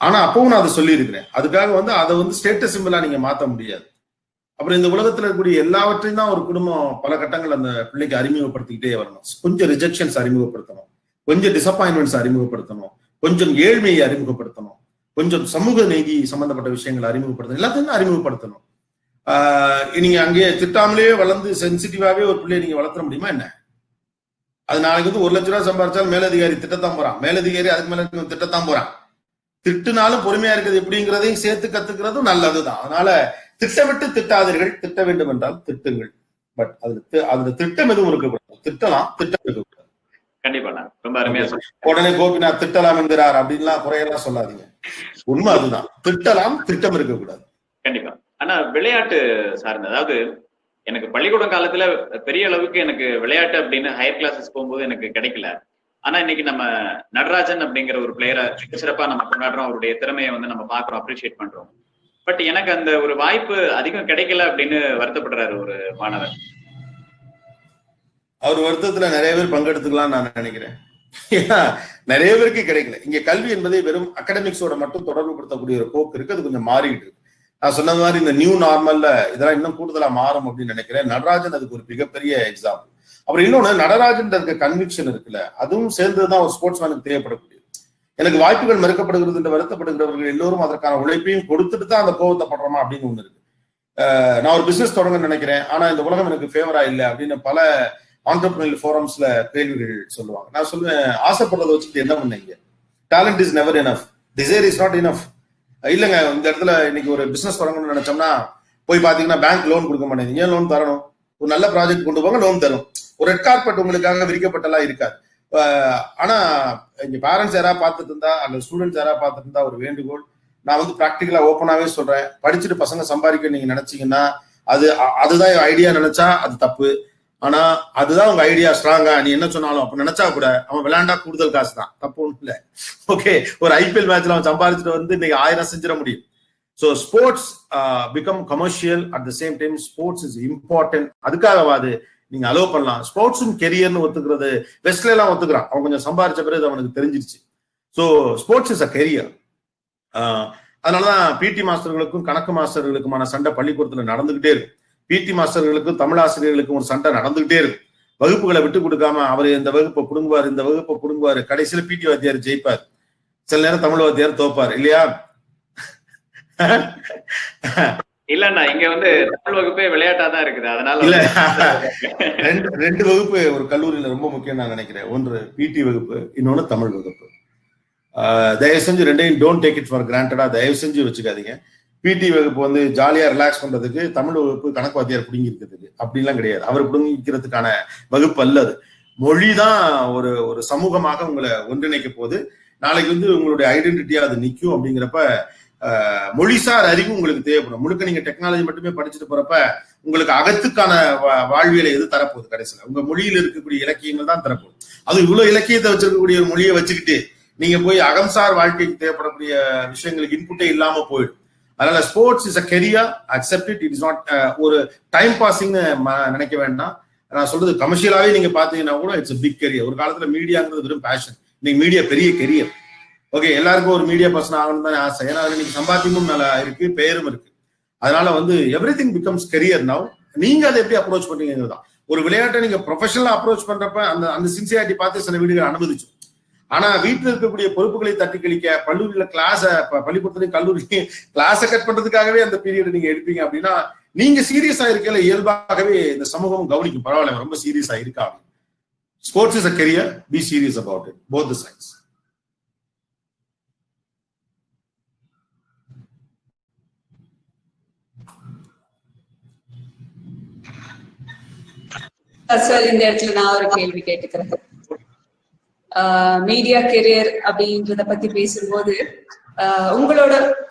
ஆனா அப்பவும் நான் அதை சொல்லி இருக்கிறேன். அதுக்காக அதை ஸ்டேட்டஸ் சிம்பிளா நீங்க மாத்த முடியாது. அப்புறம் இந்த உலகத்துல இருக்கக்கூடிய எல்லாவற்றையும் தான் ஒரு குடும்பம் பல கட்டங்கள் அந்த பிள்ளைக்கு அறிமுகப்படுத்திக்கிட்டே வரணும். கொஞ்சம் ரிஜெக்ஷன்ஸ் அறிமுகப்படுத்தணும், கொஞ்சம் டிசப்பாயின்மெண்ட்ஸ் அறிமுகப்படுத்தணும், கொஞ்சம் ஏழ்மையை அறிமுகப்படுத்தணும், கொஞ்சம் சமூக நீதி சம்பந்தப்பட்ட விஷயங்களை அறிமுகப்படுத்தணும், எல்லாத்தையும் அறிமுகப்படுத்தணும். நீங்க அங்கேயே திட்டாமலேயே வளர்ந்து சென்சிட்டிவாவே ஒரு பிள்ளையை நீங்க வளர்த்த முடியுமா என்ன? அது நாளைக்கு 1 லட்ச ரூபாய் சம்பாதிச்சாலும் மேலதிகாரி திட்டத்தான் போறான், மேலதிகாரி அதுக்கு மேல திட்டத்தான் போறான். திட்டுனாலும் பொறுமையா இருக்கிறது எப்படிங்கிறதையும் சேர்த்து கத்துக்கிறதும் நல்லதுதான். அதனால திட்டமிட்டு திட்டாதீர்கள், திட்ட வேண்டும் என்றால் திட்டுங்கள். பட் அதுல திட்டம் எதுவும் இருக்கக்கூடாது. திட்டலாம், திட்டம் இருக்கக்கூடாது. கண்டிப்பா ரொம்ப அருமையா உடனே கோபிநாத் திட்டலாம் என்கிறார் அப்படின்லாம் குறையெல்லாம் சொல்லாதீங்க. உண்மை அதுதான், திட்டலாம், திட்டம் இருக்கக்கூடாது. கண்டிப்பா. ஆனா விளையாட்டு சார்ந்த, அதாவது எனக்கு பள்ளிக்கூடம் காலத்துல பெரிய அளவுக்கு எனக்கு விளையாட்டு அப்படின்னு ஹையர் கிளாஸஸ் போகும்போது எனக்கு கிடைக்கல. ஆனா இன்னைக்கு நம்ம நடராஜன் அப்படிங்கிற ஒரு பிளேயரை சிறப்பா நம்ம கொண்டாடுறோம், அவருடைய திறமையை நம்ம பாக்குறோம், அப்ரிஷியேட் பண்றோம். பட் எனக்கு அந்த ஒரு வாய்ப்பு அதிகம் கிடைக்கல அப்படின்னு வருத்தப்படுறாரு ஒரு மாணவர். அவர் வருத்தத்துல நிறைய பேர் பங்கெடுத்துக்கலாம் நான் நினைக்கிறேன். ஏன்னா நிறைய பேருக்கு கிடைக்கல. இங்க கல்வி என்பதை வெறும் அகாடமிக்ஸோட மட்டும் தொடர்பு படுத்தக்கூடிய ஒரு போக்கு இருக்கு. அது கொஞ்சம் மாறிட்டு இருக்கு. நான் சொன்ன மாதிரி இந்த நியூ நார்மல்ல இதெல்லாம் இன்னும் கூடுதலா மாறும் அப்படின்னு நினைக்கிறேன். நடராஜன் அதுக்கு ஒரு மிகப்பெரிய எக்ஸாம்பிள். அப்புறம் இன்னொன்னு, நடராஜன் இருக்க கன்விக்ஷன் இருக்குல்ல, அதுவும் சேர்ந்துதான் ஒரு ஸ்போர்ட்ஸ் மேனுக்கு தேவைப்படக்கூடியது. எனக்கு வாய்ப்புகள் மறுக்கப்படுகிறது என்று வருத்தப்படுகிறவர்கள் எல்லோரும் அதற்கான உழைப்பையும் கொடுத்துட்டு தான் அந்த கோபத்தை படுறோமா அப்படின்னு ஒண்ணு இருக்கு. நான் ஒரு பிசினஸ் தொடங்க நினைக்கிறேன், ஆனா இந்த உலகம் எனக்கு ஃபேவரா இல்லை அப்படின்னு பல ஆண்டர்பிரினியர் ஃபோரம்ஸ்ல கேள்விகள் சொல்லுவாங்க. நான் சொல்லுவேன், ஆசைப்படுறதை வச்சுட்டு என்ன பண்ணீங்க? Talent is never enough, desire is not enough. இல்லைங்க, இந்த இடத்துல இன்னைக்கு ஒரு பிசினஸ் தொடங்கணும்னு நினைச்சோம்னா போய் பாத்தீங்கன்னா பேங்க் லோன் கொடுக்க மாட்டேங்குது. ஏன் லோன் தரணும்? ஒரு நல்ல ப்ராஜெக்ட் கொண்டு போங்க, லோன் தரும். ஒரு ரெட் கார்பெட் உங்களுக்காக விரிக்கப்பட்டெல்லாம் இருக்காது. ஆனா இங்க பேரண்ட்ஸ் யாராவது பார்த்துட்டு இருந்தா அல்லது ஸ்டூடெண்ட்ஸ் யாராவது பார்த்துட்டு இருந்தா ஒரு வேண்டுகோள், நான் பிராக்டிகலா ஓப்பனாவே சொல்றேன், படிச்சுட்டு பசங்க சம்பாதிக்க நீங்க நினைச்சீங்கன்னா அதுதான் ஐடியா நினைச்சா அது தப்பு. ஆனா அதுதான் உங்க ஐடியா ஸ்ட்ராங்கா, நீ என்ன சொன்னாலும் அப்ப நினைச்சா கூட அவன் விளையாண்டா கூடுதல் காசு தான், தப்பு ஒண்ணும் இல்லை. ஓகே, ஒரு ஐபிஎல் மேட்ச்ல அவன் சம்பாதிச்சுட்டு இன்னைக்கு 1000 செஞ்சிட முடியும். So sports become commercial, at the same time sports is important. அதுக்காகவாது நீங்க அலோவ் பண்ணலாம். ஸ்போர்ட்ஸும் கெரியர்னு ஒத்துக்கிறது வெஸ்ட்ல எல்லாம் ஒத்துக்கிறான், அவன் கொஞ்சம் சம்பாதிச்ச பிறகு அவனுக்கு தெரிஞ்சிருச்சு. So sports is a career. அதனாலதான் பிடி மாஸ்டர்களுக்கும் கணக்கு மாஸ்டர்களுக்குமான சண்டை பள்ளிக்கூடத்துல நடந்துகிட்டே இருக்கு. பிடி மாஸ்டர்களுக்கும் தமிழ் ஆசிரியர்களுக்கும் ஒரு சண்டை நடந்துகிட்டே இருக்கு. வகுப்புகளை விட்டு கொடுக்காம அவர் இந்த வகுப்பை புடுங்குவார், இந்த வகுப்பை புடுங்குவாரு, கடைசியில பிடி வாத்தியார் ஜெயிப்பார். சில நேரம் தமிழ் வாத்தியார் தோப்பார் இல்லையா? இல்லண்ணா, இங்க வந்து தமிழ் வகுப்பே விளையாட்டா தான் இருக்குது. அதனால இல்ல, ரெண்டு வகுப்பு ஒரு கல்லூரியில ரொம்ப முக்கியம் நான் நினைக்கிறேன். ஒன்று பிடி வகுப்பு, இன்னொன்னு தமிழ் வகுப்பு. தயவு செஞ்சு ரெண்டையும் டோன்ட் டேக் இட் ஃபார் கிராண்டடா தயவு செஞ்சு வச்சுக்காதீங்க. பிடி வகுப்பு வந்து ஜாலியா ரிலாக்ஸ் பண்றதுக்கு, தமிழ் வகுப்பு கணக்கு வாத்தியார் பிடுங்கி இருக்கிறதுக்கு அப்படிலாம் கிடையாது. அவர் பிடுங்கிக்கிறதுக்கான வகுப்பு அல்ல அது. மொழிதான் ஒரு ஒரு சமூகமாக உங்களை ஒன்றிணைக்க போகுது. நாளைக்கு வந்து உங்களுடைய ஐடென்டிட்டியா அது நிற்கும். அப்படிங்கிறப்ப மொழிசார் அறிவு உங்களுக்கு தேவைப்படும். முழுக்க நீங்க டெக்னாலஜி மட்டுமே படிச்சுட்டு போறப்ப உங்களுக்கு அகத்துக்கான வாழ்வியலை எது தரப்போகுது? கடைசியில் உங்க மொழியில் இருக்கக்கூடிய இலக்கியங்கள் தான் தரப்போகுது. அது இவ்வளவு இலக்கியத்தை வச்சிருக்கக்கூடிய ஒரு மொழியை வச்சுக்கிட்டு நீங்க போய் அகம்சார் வாழ்க்கைக்கு தேவைப்படக்கூடிய விஷயங்களுக்கு இன்புட்டே இல்லாம போயிடும். அதனால sports is a career, accept it. It is not ஒரு டைம் பாசிங்னு நினைக்க வேண்டாம். நான் சொல்றது கமர்ஷியலாவே நீங்க பாத்தீங்கன்னா கூட இட்ஸ் பிக் கெரியர். ஒரு காலத்துல மீடியாங்கிறது வெறும் பேஷன், இன்னைக்கு மீடியா பெரிய கெரியர். ஓகே, எல்லாருக்கும் ஒரு மீடியா பர்சன் ஆகணும் தானே ஆசை. ஏன்னா அதுல இன்னைக்கு சம்பாத்தியமும் நல்லா இருக்கு, பெயரும் இருக்கு. அதனால வந்து every thing becomes career now. நீங்க அதை எப்படி அப்ரோச் பண்றீங்கிறது தான். ஒரு விளையாட்டை நீங்க ப்ரொஃபஷனலா அப்ரோச் பண்றப்ப அந்த சின்சியாரிட்டி பார்த்து சில வீடுகள் அனுமதிச்சு. ஆனா வீட்டுல இருக்கக்கூடிய பொறுப்புகளை தட்டி கழிக்க, பள்ளியில பள்ளிக்கூடத்துலையும் கல்லூரிலையும் கிளாஸை கட் பண்றதுக்காகவே அந்த பீரியட் நீங்க எடுப்பீங்க அப்படின்னா நீங்க சீரியஸா இருக்கல, இயல்பாகவே இந்த சமூகம் கவனிக்கும். பரவாயில்ல, ரொம்ப சீரியஸா இருக்கா. Sports is a career, be serious about it, both the sides. Sir, இந்த இடத்துல நான் ஒரு கேள்வி கேட்டுக்கிறேன். மீடியா கெரியர் அப்படின்றத பத்தி பேசும்போது உங்களோட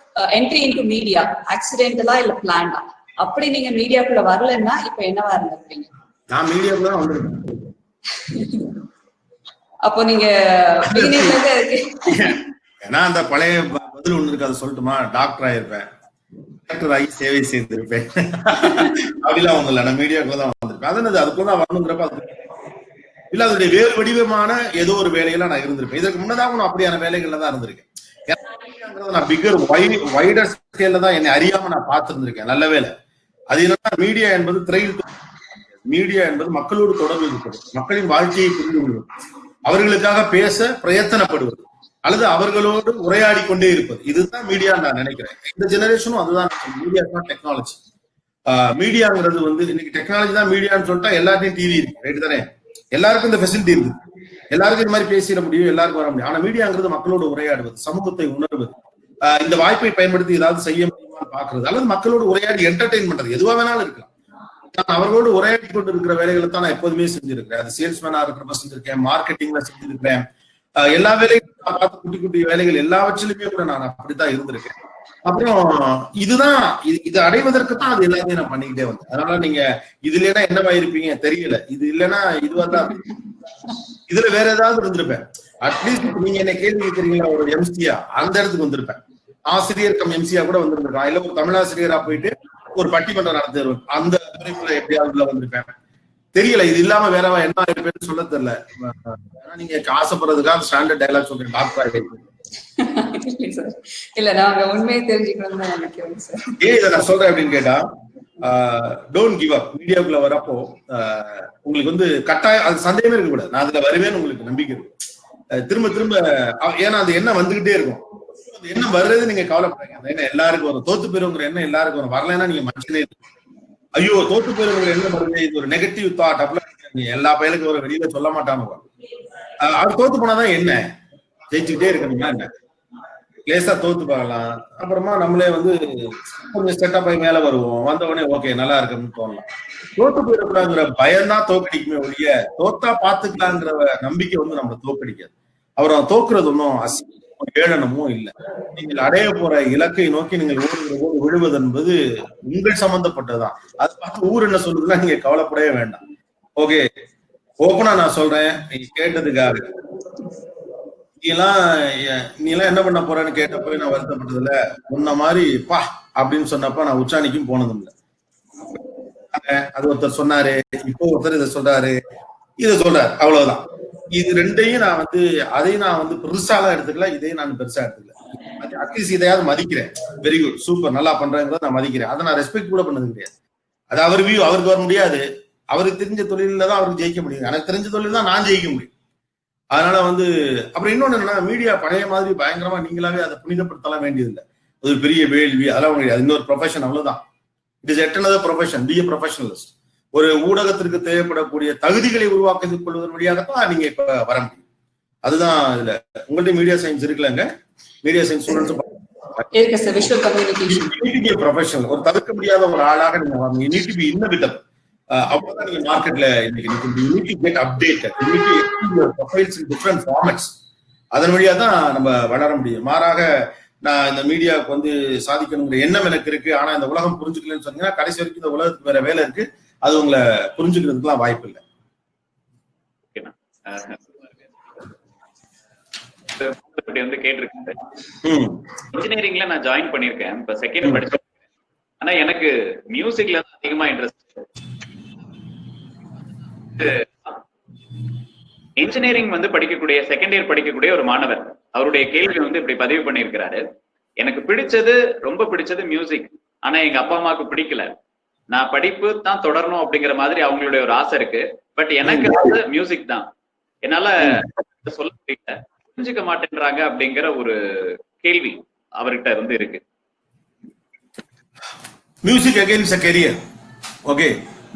என்ட்ரி இன்டு மீடியா ஆக்சிடென்டலா இல்ல பிளான்டா? அப்படி நீங்க மீடியாக்குள்ள வரலன்னா இப்ப என்னவா இருந்திருப்பீங்க? நான் மீடியாக்குள்ள தான் வந்திருக்கேன். அப்போ நீங்க ஏன்னா அந்த பழைய பதில் ஒண்ணு இருக்கு, அதை சொல்லட்டுமா? டாக்டர் ஆயிருப்பேன், டாக்டர் ஆகி சேவை செய்திருப்பேன் அப்படிலாம் ஒண்ணு இல்லை. நான் மீடியாக்குள்ள தான் வந்திருப்பேன். அதனால அதுக்குள்ளதான் வரணுங்கிறப்ப இல்ல, அதனுடைய வேறு வடிவமான ஏதோ ஒரு வேலையில நான் இருந்திருப்பேன். இதற்கு முன்னதாக நான் அப்படியான வேலைகள்ல தான் இருந்திருக்கேன். நான் பிகர் வைடர் ஸ்கேல்ல தான் என்னை அறியாம நான் பார்த்திருந்திருக்கேன். நல்ல வேலை. அது என்னன்னா, மீடியா என்பது திரையில், மீடியா என்பது மக்களோடு தொடர்பு இருப்பது, மக்களின் வாழ்க்கையை புரிந்து கொள்வது, அவர்களுக்காக பேச பிரயத்தனப்படுவது, அல்லது அவர்களோடு உரையாடி கொண்டே இருப்பது. இதுதான் மீடியா நான் நினைக்கிறேன். இந்த ஜெனரேஷனும் அதுதான். Media technology. மீடியாங்கிறது வந்து இன்னைக்கு டெக்னாலஜி தான் மீடியான்னு சொல்லிட்டா எல்லாத்தையும் டிவி இருக்கு, ரைட் தானே? எல்லாருக்கும் இந்த ஃபெசிலிட்டி இருக்கு, எல்லாருக்கும் இந்த மாதிரி பேசிட முடியும், எல்லாருக்கும் வர முடியும். ஆனா மீடியாங்கிறது மக்களோடு உரையாடுவது, சமூகத்தை உணர்வது, இந்த வாய்ப்பை பயன்படுத்தி ஏதாவது செய்ய முடியுமா பாக்குறது, அல்லது மக்களோடு உரையாடி என்டர்டெயின் பண்றது, எதுவா வேணாலும் இருக்கலாம். நான் அவர்களோடு உரையாடி கொண்டு இருக்கிற வேலைகளை தான் நான் எப்போதுமே செஞ்சிருக்கிறேன். அது சேல்ஸ்மேனா இருக்கிறப்ப செஞ்சிருக்கேன், மார்க்கெட்டிங்ல செஞ்சிருக்கிறேன், எல்லா வேலையும் பார்த்து குட்டி குட்டி வேலைகள் எல்லாவற்றிலுமே கூட நான் அப்படித்தான் இருந்திருக்கேன். அப்புறம் இதுதான் இது அடைவதற்கு தான் அது எல்லாத்தையும் நான் பண்ணிக்கிட்டே வந்தேன். அதனால நீங்க இது இல்லைன்னா என்னவா இருப்பீங்க தெரியல, இது இல்லைன்னா இதுவா தான், இதுல வேற ஏதாவது இருந்திருப்பேன். அட்லீஸ்ட் நீங்க என்ன கேள்வி கேட்கறீங்களா, ஒரு எம்சியா அந்த இடத்துக்கு வந்திருப்பேன். ஆசிரியர் கம் எம்சியா கூட வந்திருந்திருக்கேன். இல்ல ஒரு தமிழாசிரியரா போயிட்டு ஒரு பட்டிமன்றம் நடத்திடுவேன், அந்த துறைக்குள்ள எப்படியாவது உள்ள வந்திருப்பேன். தெரியல, இது இல்லாம வேறவா என்ன இருப்பேன்னு சொல்ல தெரியல. நீங்க ஆசைப்படுறதுக்காக ஸ்டாண்டர்ட் டைலாக் சொல்றேன், டாக்டர். இல்ல, நாங்க உண்மையை தெரிஞ்சுக்கணும்னு தான் நினைக்கிறோம் சார். ஏன் இதை நான் சொல்றேன் அப்படின்னு கேட்டா, டோன்ட் கிவ் அப். மீடியாவுக்குள்ள வரப்போ உங்களுக்கு வந்து கட்டாயம் அது சந்தேகமே இருக்க கூடாது, நான் அதுல வருவேன்னு உங்களுக்கு நம்பிக்கை இருக்கு. திரும்ப திரும்ப ஏன்னா அது என்ன வந்துகிட்டே இருக்கும், என்ன வர்றது நீங்க கவலைப்படுறீங்க. அந்த என்ன எல்லாருக்கும் வரும், தோத்து போயிருங்கிற என்ன எல்லாருக்கும் வரும். வரலன்னா நீங்க மனுஷனே ஐயோ தோத்து போயிருங்கிற என்ன வருது, இது ஒரு நெகட்டிவ் தாட். அப்படிலாம் எல்லா பயலுக்கும் ஒரு வெளியில சொல்ல மாட்டாங்க. அது தோத்து போனாதான் என்ன, ஜெயிச்சுக்கிட்டே இருக்கணுமா என்ன, லேசா தோத்து பார்க்கலாம், அப்புறமா நம்மளே வந்து கொஞ்சம் செட்டப் ஆகி மேல வருவோம், வந்த உடனே ஓகே நல்லா இருக்குன்னு தோணலாம். தோத்து போயிடக்கூடாதுங்கிற பயம்தான் தோக்கடிக்குமே ஒழிய தோத்தா பாத்துக்கலாங்கிற நம்பிக்கை வந்து நம்ம தோக்கடிக்காது. அப்புறம் தோக்குறது ஒன்றும் ஏளனமும் இல்லை. நீங்கள் அடைய போற இலக்கை நோக்கி நீங்கள் ஓடுகிற போது விழுவது என்பது உங்கள் சம்பந்தப்பட்டதுதான். அது பார்த்து ஊர் என்ன சொல்லுதுன்னா நீங்க கவலைப்படவே வேண்டாம். ஓகே, ஓப்பனா நான் சொல்றேன், நீங்க கேட்டதுக்காக. நீ எல்லாம் என்ன பண்ண போறேன்னு கேட்டப்போ நான் வருத்தப்பட்டதுல உன்ன மாதிரி பா அப்படின்னு சொன்னப்ப நான் உச்சாணிக்கும் போனதும் இல்லை. அது ஒருத்தர் சொன்னாரு, இப்போ ஒருத்தர் இதை சொல்றாரு, இதை சொல்றாரு, அவ்வளவுதான். இது ரெண்டையும் நான் வந்து அதையும் நான் வந்து பெருசாலாம் எடுத்துக்கல, இதையும் நான் பெருசா எடுத்துக்கல. அட்லீஸ்ட் இதையாவது மதிக்கிறேன். வெரி குட், சூப்பர், நல்லா பண்றேங்கிறத நான் மதிக்கிறேன். அதை நான் ரெஸ்பெக்ட் கூட பண்ணது கிடையாது. அது அவர் வியூ, அவருக்கு வர முடியாது. அவருக்கு தெரிஞ்ச தொழில தான் அவருக்கு ஜெயிக்க முடியும், எனக்கு தெரிஞ்ச தொழில் தான் நான் ஜெயிக்க முடியும். அதனால வந்து அப்புறம் இன்னொன்னு என்னன்னா, மீடியா பழைய மாதிரி பயங்கரமா நீங்களாவே அதை புனிதப்படுத்தலாம் வேண்டியதில்லை. ஒரு பெரிய வேள்வி அதெல்லாம் கிடையாது. இன்னொரு ப்ரொஃபஷன், அவ்வளவுதான். It is yet another profession. Be a professionalist. ஒரு ஊடகத்திற்கு தேவைப்படக்கூடிய தகுதிகளை உருவாக்கிக் கொள்வதன் வழியாகத்தான் நீங்க இப்ப வர முடியும். அதுதான் இதுல உங்கள்ட்ட மீடியா சயின்ஸ் இருக்குல்லங்க, மீடியா சயின்ஸ் ஸ்டூடெண்ட்ஸ் ப்ரொஃபஷனல், ஒரு தவிர்க்க முடியாத ஒரு ஆளாக நீங்க வரணும். You need to be innovative. அப்பதான் நீங்க மார்க்கெட்ல get updated. You need to explore your profiles in different formats. அதன் வழியா தான் நம்ம வளர முடியும். மாறாக நான் இந்த மீடியாவுக்கு வந்து சாதிக்கணுங்கிற எண்ணம் எனக்கு இருக்கு, ஆனா இந்த உலகம் புரிஞ்சுக்கலன்னு சொன்னீங்கன்னா கடைசி வரைக்கும் இந்த உலகத்துக்கு வேற வேலை இருக்கு, அது உங்களை புரிஞ்சுக்கிறதுக்குலாம் வாய்ப்பு இல்லை. வந்து கேட்டிருக்கேன், இன்ஜினியரிங்ல நான் ஜாயின் பண்ணிருக்கேன், இப்ப செகண்ட் படிச்சேன். ஆனா எனக்கு மியூசிக்ல தான் அதிகமா இன்ட்ரெஸ்ட். இன்ஜினியரிங் வந்து படிக்கக்கூடிய செகண்ட் இயர் படிக்கக்கூடிய ஒரு மாணவர் அவருடைய கேள்வி வந்து இப்படி பதிவு பண்ணியிருக்கிறாரு. எனக்கு பிடிச்சது, ரொம்ப பிடிச்சது மியூசிக். ஆனா எங்க அப்பா அம்மாவுக்கு பிடிக்கல. நான் படிப்பு தான் தொடரணும் அப்படிங்கிற மாதிரி அவங்களுடைய ஒரு ஆசை இருக்கு. பட் எனக்கு வந்து மியூசிக் தான். என்னால சொல்ல முடியல, புரிஞ்சுக்க மாட்டேன்றாங்க அப்படிங்கிற ஒரு கேள்வி அவர்கிட்ட வந்து இருக்கு. Music again is a career. Okay,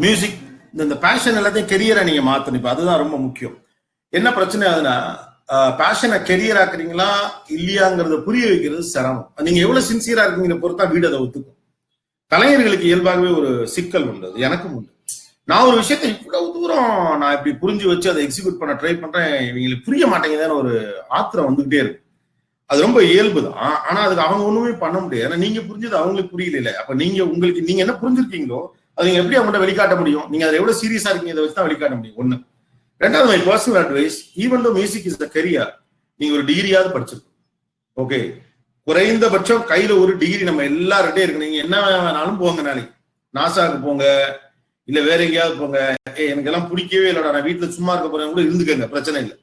music இந்த பேஷன் எல்லாத்தையும் கெரியரா நீங்க மாத்தணும். இப்ப அதுதான் ரொம்ப முக்கியம். என்ன பிரச்சனை ஆகுதுன்னா, பேஷனை கெரியர் ஆக்குறீங்களா இல்லையாங்கிறத புரிய வைக்கிறது சிரமம். நீங்க எவ்வளவு சின்சியரா இருக்கீங்க பொறுத்தா வீடு அதை ஒத்துக்கும். கலைஞர்களுக்கு இயல்பாகவே ஒரு சிக்கல் உண்டு, எனக்கும் உண்டு. நான் ஒரு விஷயத்தை இவ்வளவு தூரம் நான் இப்படி புரிஞ்சு வச்சு அதை எக்ஸிக்யூட் பண்ண ட்ரை பண்றேன், இவங்களுக்கு புரிய மாட்டேங்குதுன்னு ஒரு ஆத்திரம் வந்துகிட்டே இருக்கு. அது ரொம்ப இயல்பு தான். ஆனா அதுக்கு அவங்க ஒண்ணுமே பண்ண முடியாது. ஏன்னா நீங்க புரிஞ்சது அவங்களுக்கு புரியல. அப்ப நீங்க என்ன புரிஞ்சிருக்கீங்களோ அது நீங்க எப்படி அவங்கள்ட்ட வெளிக்காட்ட முடியும்? நீங்க அதை எவ்வளவு சீரியஸா இருக்கீங்க இதை வச்சு தான் வெளிக்காட்ட முடியும். ஒண்ணு. ரெண்டாவது, my personal advice, even though music is the career, நீங்க ஒரு டிகிரியாவது படிச்சிருக்கோம். ஓகே, குறைந்தபட்சம் கையில ஒரு டிகிரி நம்ம எல்லார்கிட்டே இருக்கு. நீங்க என்ன வேணாலும் போங்க, நாளைக்கு நாசாவுக்கு போங்க, இல்ல வேற எங்கேயாவது போங்க. எனக்கு எல்லாம் பிடிக்கவே இல்லடா, நான் வீட்டுல சும்மா இருக்க போறேன் கூட இருந்துக்கங்க, பிரச்சனை இல்லை.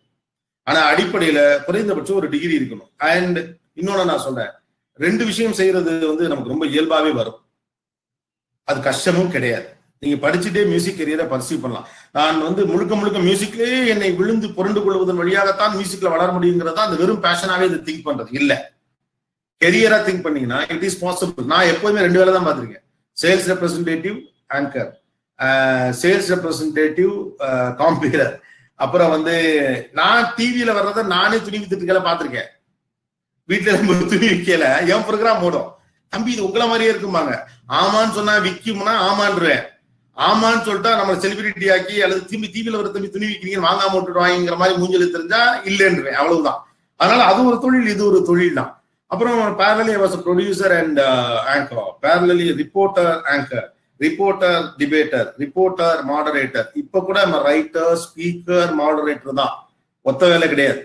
ஆனா அடிப்படையில குறைந்தபட்சம் ஒரு டிகிரி இருக்கணும். அண்ட் இன்னொன்னு நான் சொல்றேன், ரெண்டு விஷயம் செய்யறது வந்து நமக்கு ரொம்ப இயல்பாவே வரும். அது கஷ்டமும் கிடையாது. நீங்க படிச்சுட்டே மியூசிக் கெரியரை பர்சீவ் பண்ணலாம். நான் வந்து முழுக்க முழுக்க மியூசிக்லயே என்னை விழுந்து புரண்டு கொள்வதன் வழியாகத்தான் மியூசிக்ல வளர முடியுங்கிறதா அந்த வெறும் பேஷனாவே இதை திங்க் பண்றது இல்ல. கெரியரா திங்க் பண்ணீங்கன்னா இட் இஸ் பாசிபிள். நான் எப்போதுமே ரெண்டு வேலை தான் பார்த்திருக்கேன். Sales representative anchor, sales representative compere. அப்புறம் வந்து நான் டிவியில வர்றத நானே துணி வித்துட்டு பார்த்திருக்கேன். வீட்டுல நம்ம துணி விற்கல, என் ப்ரோக்ராம் ஓடும். தம்பி இது உங்களை மாதிரியே இருக்குமாங்க. ஆமான்னு சொன்னா விற்கும்னா ஆமான்றுவேன். ஆமான்னு சொல்லிட்டா நம்ம செலிபிரிட்டி ஆக்கி அல்லது திரும்பி டிவியில வர தம்பி துணி விற்கிறீங்க வாங்காம விட்டுடுவாங்கிற மாதிரி மூஞ்சலி தெரிஞ்சா இல்லைன்றுவேன். அவ்வளவுதான். அதனால அது ஒரு தொழில், இது ஒரு தொழில் தான். அப்புறம் parallelly I was a producer and anchor, parallelly reporter anchor, reporter debater, reporter moderator. இப்ப கூட நம்ம ரைட்டர், ஸ்பீக்கர், மாடரேட்டர் தான். ஒத்த வேலை கிடையாது.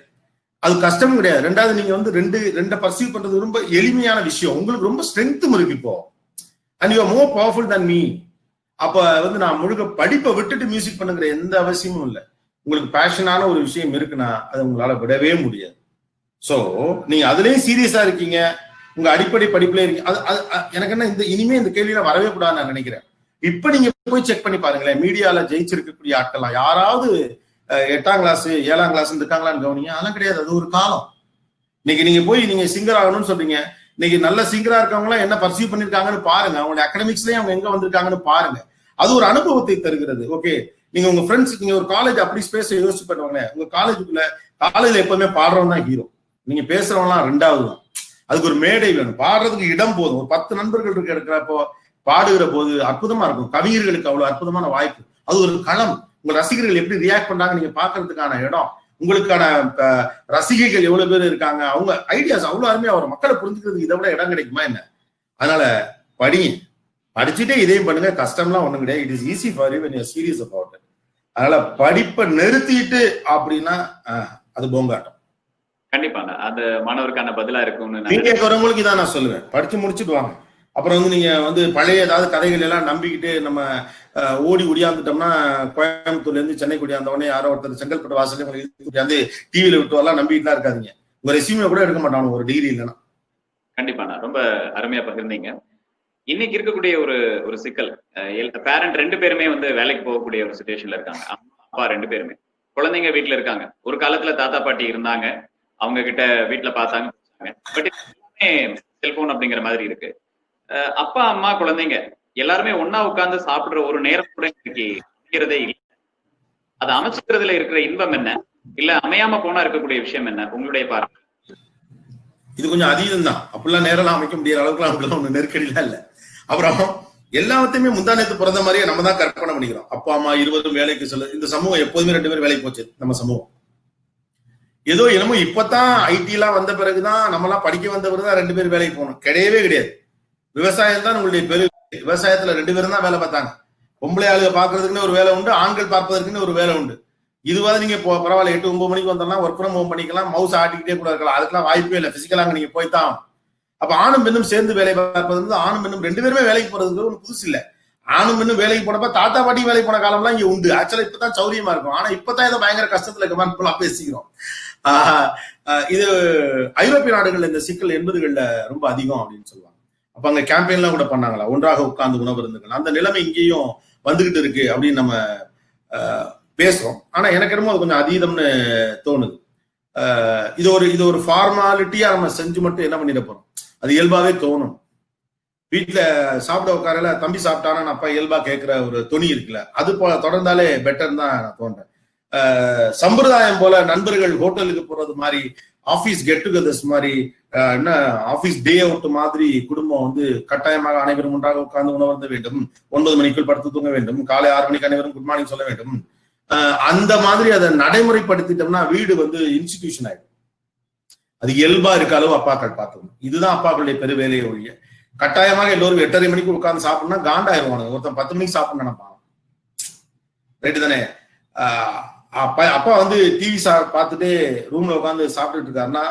அது கஷ்டமும் கிடையாது. ரெண்டாவது, நீங்க வந்து ரெண்டை பர்சீவ் பண்றது ரொம்ப எளிமையான விஷயம். உங்களுக்கு ரொம்ப ஸ்ட்ரென்த்தும் இருக்கு இப்போ. And you are more powerful than me. அப்ப வந்து நான் முழுக்க படிப்பை விட்டுட்டு மியூசிக் பண்ணுங்கிற எந்த அவசியமும் இல்லை. உங்களுக்கு பேஷனான ஒரு விஷயம் இருக்குன்னா அதை உங்களால விடவே முடியாது. சோ நீங்க அதுலயும் சீரியஸா இருக்கீங்க, உங்க அடிப்படை படிப்புல இருக்கீங்க. எனக்கு என்ன, இனிமே இந்த கேள்வியில வரவே கூடாதுன்னு நான் நினைக்கிறேன். இப்ப நீங்க போய் செக் பண்ணி பாருங்களேன், மீடியால ஜெயிச்சிருக்கக்கூடிய ஆட்கள்லாம் யாராவது 8ஆம் கிளாஸ் 7ஆம் கிளாஸ் இருக்காங்களான்னு கவனிங்க. அதெல்லாம் கிடையாது. அது ஒரு காலம். இன்னைக்கு நீங்க போய் நீங்க சிங்கர் ஆகணும்னு சொல்றீங்க. இன்னைக்கு நல்ல சிங்கரா இருக்கவங்களாம் என்ன பர்சீவ் பண்ணிருக்காங்கன்னு பாருங்க. அவங்களுடைய அகாடமிக்ஸ்லயே அவங்க எங்க வந்திருக்காங்கன்னு பாருங்க. அது ஒரு அனுபவத்தை தருகிறது. ஓகே, நீங்க உங்க ஃப்ரெண்ட்ஸ், நீங்க ஒரு காலேஜ் அப்படி ஸ்பேஸ் யோசிச்சு பண்ணுவாங்க. உங்க காலேஜ்ல எப்பவுமே பாடுறவன் தான் ஹீரோ, நீங்க பேசுறவங்களாம் ரெண்டாவது தான். அதுக்கு ஒரு மேடை வேணும், பாடுறதுக்கு இடம் போதும். ஒரு 10 நண்பர்கள் இருக்கிறப்போ பாடுகிற போது அற்புதமா இருக்கும். கவிஞர்களுக்கு அவ்வளவு அற்புதமான வாய்ப்பு. அது ஒரு களம். உங்க ரசிகர்கள் எப்படி ரியாக்ட் பண்றாங்க நீங்க பாக்குறதுக்கான இடம். உங்களுக்கான ரசிகைகள் எவ்வளவு பேர் இருக்காங்க, அவங்க ஐடியாஸ் அவ்வளவு அருமையா வரும். மக்களை புரிஞ்சுக்கிறதுக்கு இதை விட இடம் கிடைக்குமா என்ன? அதனால படிங்க, படிச்சுட்டே இதையும் பண்ணுங்க. கஷ்டம்லாம் ஒண்ணும் கிடையாது. It is easy for you when you are serious about it. அதனால படிப்பை நிறுத்திட்டு அப்படின்னா அது போங்காட்டம். கண்டிப்பாங்க, அது மாணவருக்கான பதிலா இருக்கும்னு நீங்க கேட்கறவங்களுக்கு இதான் நான் சொல்லுவேன். படிச்சு முடிச்சுட்டு வாங்க. அப்புறம் வந்து நீங்க வந்து பழைய ஏதாவது கதைகள் எல்லாம் நம்பிக்கிட்டு நம்ம ஓடி ஒடியாந்துட்டோம்னா, கோயம்புத்தூர்ல இருந்து சென்னை ஒடியாந்தவொடனே யாரோ ஒருத்தர் செங்கல்பட்டு வாசலே வந்து டிவியில விட்டு வரலாம் நம்பிக்கிட்டுலாம் இருக்காதீங்க. உங்க ரெஸ்யூமே கூட எடுக்க மாட்டாங்க ஒரு டிகிரி இல்லைன்னா. கண்டிப்பாண்ணா, ரொம்ப அருமையா பகிர்ந்தீங்க. இன்னைக்கு இருக்கக்கூடிய ஒரு சிக்கல், பேரண்ட் 2 பேருமே வந்து வேலைக்கு போகக்கூடிய ஒரு சிச்சுவேஷன்ல இருக்காங்க. அப்பா 2 பேருமே. குழந்தைங்க வீட்டுல இருக்காங்க. ஒரு காலத்துல தாத்தா பாட்டி இருந்தாங்க, அவங்க கிட்ட வீட்டுல பார்த்தாங்க. பட் செல்போன் அப்படிங்கிற மாதிரி இருக்கு. அப்பா அம்மா குழந்தைங்க எல்லாருமே ஒன்னா உட்கார்ந்து சாப்பிடுற ஒரு நேரம் கூட இன்னைக்கு அமைக்கிறதே இல்லை. அதை அமைச்சுக்கிறதுல இருக்கிற இன்பம் என்ன, இல்ல அமையாம போனா இருக்கக்கூடிய விஷயம் என்ன, உங்களுடைய பார்வை? இது கொஞ்சம் அதீதம் தான். அப்படிலாம் நேரம் அமைக்க முடியாத அளவுக்குலாம் அப்படிலாம் ஒண்ணு நெருக்கடிலாம் இல்லை. அப்புறம் எல்லாத்தையுமே முந்தானத்து பிறந்த மாதிரியே நம்ம தான் கற்பனை பண்ணிக்கிறோம். அப்பா அம்மா 20 வேலைக்கு செல்ல, இந்த சமூகம் எப்போதுமே 2 பேரும் வேலைக்கு போச்சு. நம்ம சமூகம் ஏதோ என்னமோ இப்பதான் ஐடி எல்லாம் வந்த பிறகுதான் நம்ம எல்லாம் படிக்க வந்த பிறகுதான் 2 பேரும் வேலைக்கு போகணும். கிடையவே கிடையாது. விவசாயம் தான் உங்களுடைய பெரு. விவசாயத்துல 2 பேரும் தான் வேலை பார்த்தாங்க. பொம்பளை ஆளுக பாக்குறதுக்குன்னு ஒரு வேலை உண்டு, ஆண்கள் பார்ப்பதற்குன்னு ஒரு வேலை உண்டு. இதுவாது நீங்க பரவாயில்ல 8-9 மணிக்கு வந்தோம்னா ஒர்க் ஃப்ரம் ஹோம் பண்ணிக்கலாம், மவுஸ் ஆட்டிக்கிட்டே கூட இருக்கலாம். அதுக்கெல்லாம் வாய்ப்பே இல்லை. பிசிக்கலா அங்க நீங்க போய்தான். அப்ப ஆணும் பெண்ணும் சேர்ந்து வேலை பார்ப்பது வந்து ஆணும் பெண்ணும் 2 பேருமே வேலைக்கு போறது ஒண்ணு புதுசு இல்ல. ஆணும் பெண்ணும் வேலைக்கு போனப்ப தாத்தா பாட்டி வேலைக்கு போன காலம்லாம் இங்க உண்டு. ஆக்சுவலா இப்பதான் சௌரியமா இருக்கும். ஆனா இப்பதான் ஏதோ பயங்கர கஷ்டத்துல கமெண்ட் பேசிக்கிறோம். இது ஐரோப்பிய நாடுகள்ல இந்த சிக்கல் 80கள்ல ரொம்ப அதிகம் அப்படின்னு சொல்லுவாங்க. அப்ப அங்க கேம்பெயின்லாம் கூட பண்ணாங்களா, ஒன்றாக உட்கார்ந்து உணவு இருந்துக்கலாம். அந்த நிலைமை இங்கேயும் வந்துகிட்டு இருக்கு அப்படின்னு நம்ம பேசுறோம். ஆனா எனக்கு என்னமோ அது கொஞ்சம் அதீதம்னு தோணுது. இது ஒரு ஃபார்மாலிட்டியா நம்ம செஞ்சு மட்டும் என்ன பண்ணிட போறோம், அது இயல்பாவே தோணும். வீட்டுல சாப்பிட உட்காரல தம்பி சாப்பிட்டானா அப்பா இயல்பா கேட்கிற ஒரு துணி இருக்குல்ல, அது போல தொடர்ந்தாலே பெட்டர் தான் நான் தோன்றேன். சம்பிரதாயம் போல நண்பர்கள் ஹோட்டலுக்கு போறது மாதிரி, ஆபீஸ் கெட் டுகெதர்ஸ் மாதிரி, என்ன ஆபீஸ் டே அவுட் மாதிரி குடும்பம் வந்து கட்டாயமாக அனைவரும் ஒன்றாக உட்கார்ந்து உணவருந்த வேண்டும், 9 மணிக்குள் படுத்து தூங்க வேண்டும், காலை 6 மணிக்கு அனைவரும் குட் மார்னிங் சொல்ல வேண்டும். அந்த மாதிரி அதை நடைமுறைப்படுத்திட்டோம்னா வீடு வந்து இன்ஸ்டிடியூஷன் ஆயிடும். அது இயல்பா இருக்க அளவு அப்பாக்கள் பார்த்துக்கணும். இதுதான் அப்பாக்களுடைய பெரு வேலையை ஒழிய கட்டாயமாக எல்லோரும் 8:30 மணிக்கு உட்கார்ந்து சாப்பிடணும்னா காண்டாயிருவானுங்க. ஒருத்தன் 10 மணிக்கு சாப்பிடணும் நினைப்பான். ரைட்டு தானே? அப்பா வந்து டிவி பார்த்துட்டு ரூம்ல உட்காந்து சாப்பிட்டுட்டு இருக்காருன்னா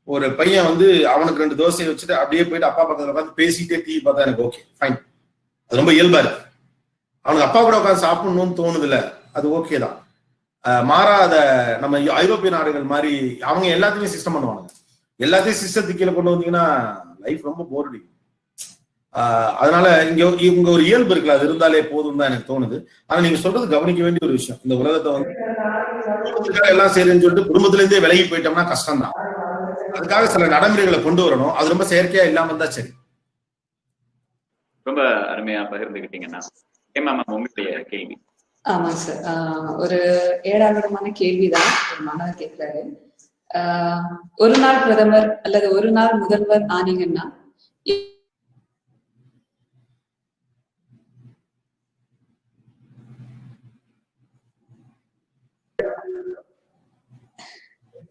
ஒரு பையன் வந்து அவனுக்கு 2 தோசையை வச்சுட்டு அப்படியே போயிட்டு அப்பா பக்கத்துல உட்காந்து பேசிட்டே டிவி பார்த்தா எனக்கு ஓகே ஃபைன், அது ரொம்ப இயல்பா இருக்கு. அவனுக்கு அப்பா கூட உட்காந்து சாப்பிடணும்னு தோணுது இல்ல, அது ஓகே தான். மாறாத நம்ம ஐரோப்பிய நாடுகள் மாதிரி அவங்க எல்லாத்தையுமே சிஸ்டம் பண்ணுவாங்க. எல்லாத்தையும் சிஸ்டத்துக்கு கீழே கொண்டு வந்தீங்கன்னா லைஃப் ரொம்ப போர் அடிக்கும். அதனால இங்க ஒரு இயல்பு இருக்குல்ல, அது இருந்தாலே போதும் தான் எனக்கு தோணுது. ஆனா நீங்க சொல்றது கவனிக்க வேண்டிய ஒரு விஷயம். இந்த உலகத்தை வந்து எல்லாம் சரின்னு சொல்லிட்டு குடும்பத்துல இருந்தே விலகி போயிட்டோம்னா கஷ்டம் தான். அதுக்காக சில நடைமுறைகளை கொண்டு வரணும். அது ரொம்ப செயற்கையா இல்லாம இருந்தா சரி. ரொம்ப அருமையா பகிர்ந்துக்கிட்டீங்கன்னா. உங்களுடைய கேள்வி? ஆமா சார், ஒரு ஏடாவிடமான கேள்விதான் ஒரு மாணவர் கேட்கிறாரு. ஒரு நாள் பிரதமர் அல்லது ஒரு நாள் முதல்வர் ஆனீங்கன்னா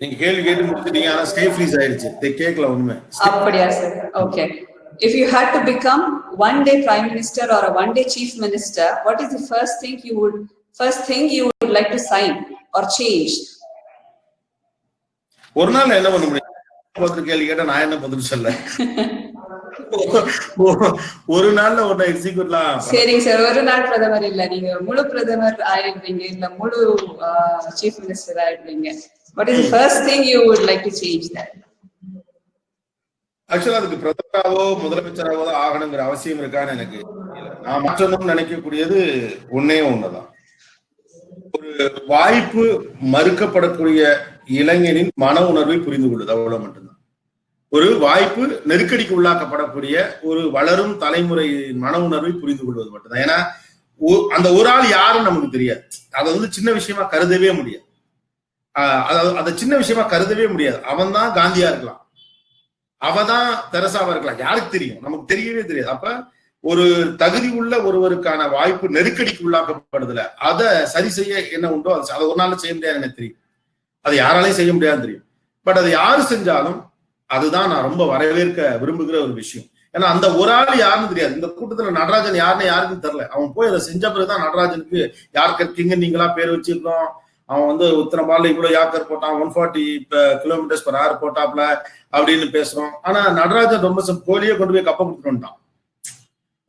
நீங்க கேள்வி கேட்டு முடிச்சிட்டீங்க, ஆனா ஸ்டே ஃப்ரீஸ் ஆயிடுச்சு, கேட்கல உண்மை. அப்படியா sir? Okay. If you had to become one day prime minister or a one day chief minister, what is the first thing you would like to sign or change? ஒரு நாள் என்ன பண்ண முடியும்? கேள்வி கேட்டா நான் என்ன பதில் சொல்ல? ஒரு நாள்ல ஒன்ன எக்ஸிக்யூட்லாம். சரிங்க சார், ஒரு நாள் பிரதமர் இல்ல, நீங்க முழு பிரதமர் ஆயிடுவீங்க, இல்ல முழு சீஃப் மினிஸ்டர் ஆயிடுவீங்க. What is the first thing you would like to change that? ஆக்சுவலா அதுக்கு பிரதமராவோ முதலமைச்சராவோ தான் ஆகணுங்கிற அவசியம் இருக்கான்னு எனக்கு நான் மாற்றணும்னு நினைக்கக்கூடியது ஒண்ணுதான். ஒரு வாய்ப்பு மறுக்கப்படக்கூடிய இளைஞனின் மன உணர்வை புரிந்து கொள்ளுது, அவ்வளவு மட்டும்தான். ஒரு வாய்ப்பு நெருக்கடிக்கு உள்ளாக்கப்படக்கூடிய ஒரு வளரும் தலைமுறையின் மன உணர்வை புரிந்து கொள்வது மட்டும்தான். ஏன்னா அந்த ஒரு ஆள் யாருன்னு நமக்கு தெரியாது. அதை வந்து சின்ன விஷயமா கருதவே முடியாது. அதை சின்ன விஷயமா கருதவே முடியாது. அவன் தான் காந்தியா இருக்கலாம், அவதான் தெரசாவா இருக்கலாம், யாருக்கு தெரியும்? நமக்கு தெரியவே தெரியாது. அப்ப ஒரு தகுதி உள்ள ஒருவருக்கான வாய்ப்பு நெருக்கடிக்கு உள்ளாக்கப்படுதுல, அதை சரி செய்ய என்ன உண்டோ அதை ஒரு நாள் செய்ய முடியாது எனக்கு தெரியும். அதை யாராலையும் செய்ய முடியாதுன்னு தெரியும். பட் அதை யாரு செஞ்சாலும் அதுதான் நான் ரொம்ப வரவேற்க விரும்புகிற ஒரு விஷயம். ஏன்னா அந்த ஒரு ஆள் யாருன்னு தெரியாது. இந்த கூட்டத்துல நடராஜன் யாருன்னு யாருக்கும் தெரியல. அவன் போய் அதை செஞ்ச பிறகுதான் நடராஜனுக்கு யார் கற்கிங்க நீங்களா பேர் வச்சிருக்கோம், அவன் வந்து உத்தர பால்ல இவ்வளவு யாக்கர் போட்டான், 140 km/h போட்டாப்ல அப்படின்னு பேசுறோம். ஆனா நடராஜன் ரொம்ப கோழியே கொண்டு போய் கப்ப கொடுத்துட்டு வந்துட்டான்.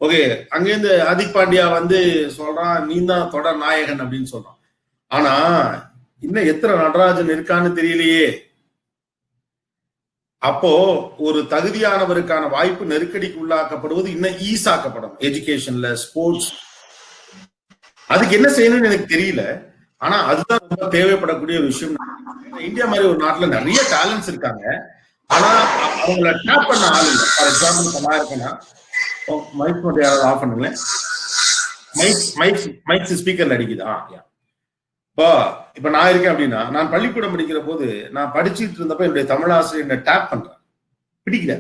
ஓகே, அங்கேருந்து ஹார்திக் பாண்டியா வந்து சொல்றான் நீ தான் தொடர் நாயகன் அப்படின்னு சொல்றான். ஆனா இன்னும் எத்தனை நடராஜன் இருக்கான்னு தெரியலையே. அப்போ ஒரு தகுதியானவருக்கான வாய்ப்பு நெருக்கடிக்கு உள்ளாக்கப்படுவது இன்னும் ஈஸாக்கப்படும். எஜுகேஷன்ல, ஸ்போர்ட்ஸ், அதுக்கு என்ன செய்யணும்னு எனக்கு தெரியல. ஆனா அதுதான் ரொம்ப தேவைப்படக்கூடிய ஒரு விஷயம். இந்தியா மாதிரி ஒரு நாட்டுல நிறைய டேலண்ட்ஸ் இருக்காங்க, ஆனா அவங்கள டேப் பண்ண ஆள் இல்லை. ஃபார் எக்ஸாம்பிள் நான் இருக்கேன்னா, மைக் மட்டும் யாராவது ஆஃப் பண்ணுங்களேன். மைக் ஸ்பீக்கர்ல அடிக்குதா? இப்ப நான் இருக்கேன் அப்படின்னா, நான் பள்ளிக்கூடம் படிக்கிற போது நான் படிச்சுட்டு இருந்தப்ப என்னுடைய தமிழ் ஆசிரியர் டேப் பண்றேன், பிடிக்கல,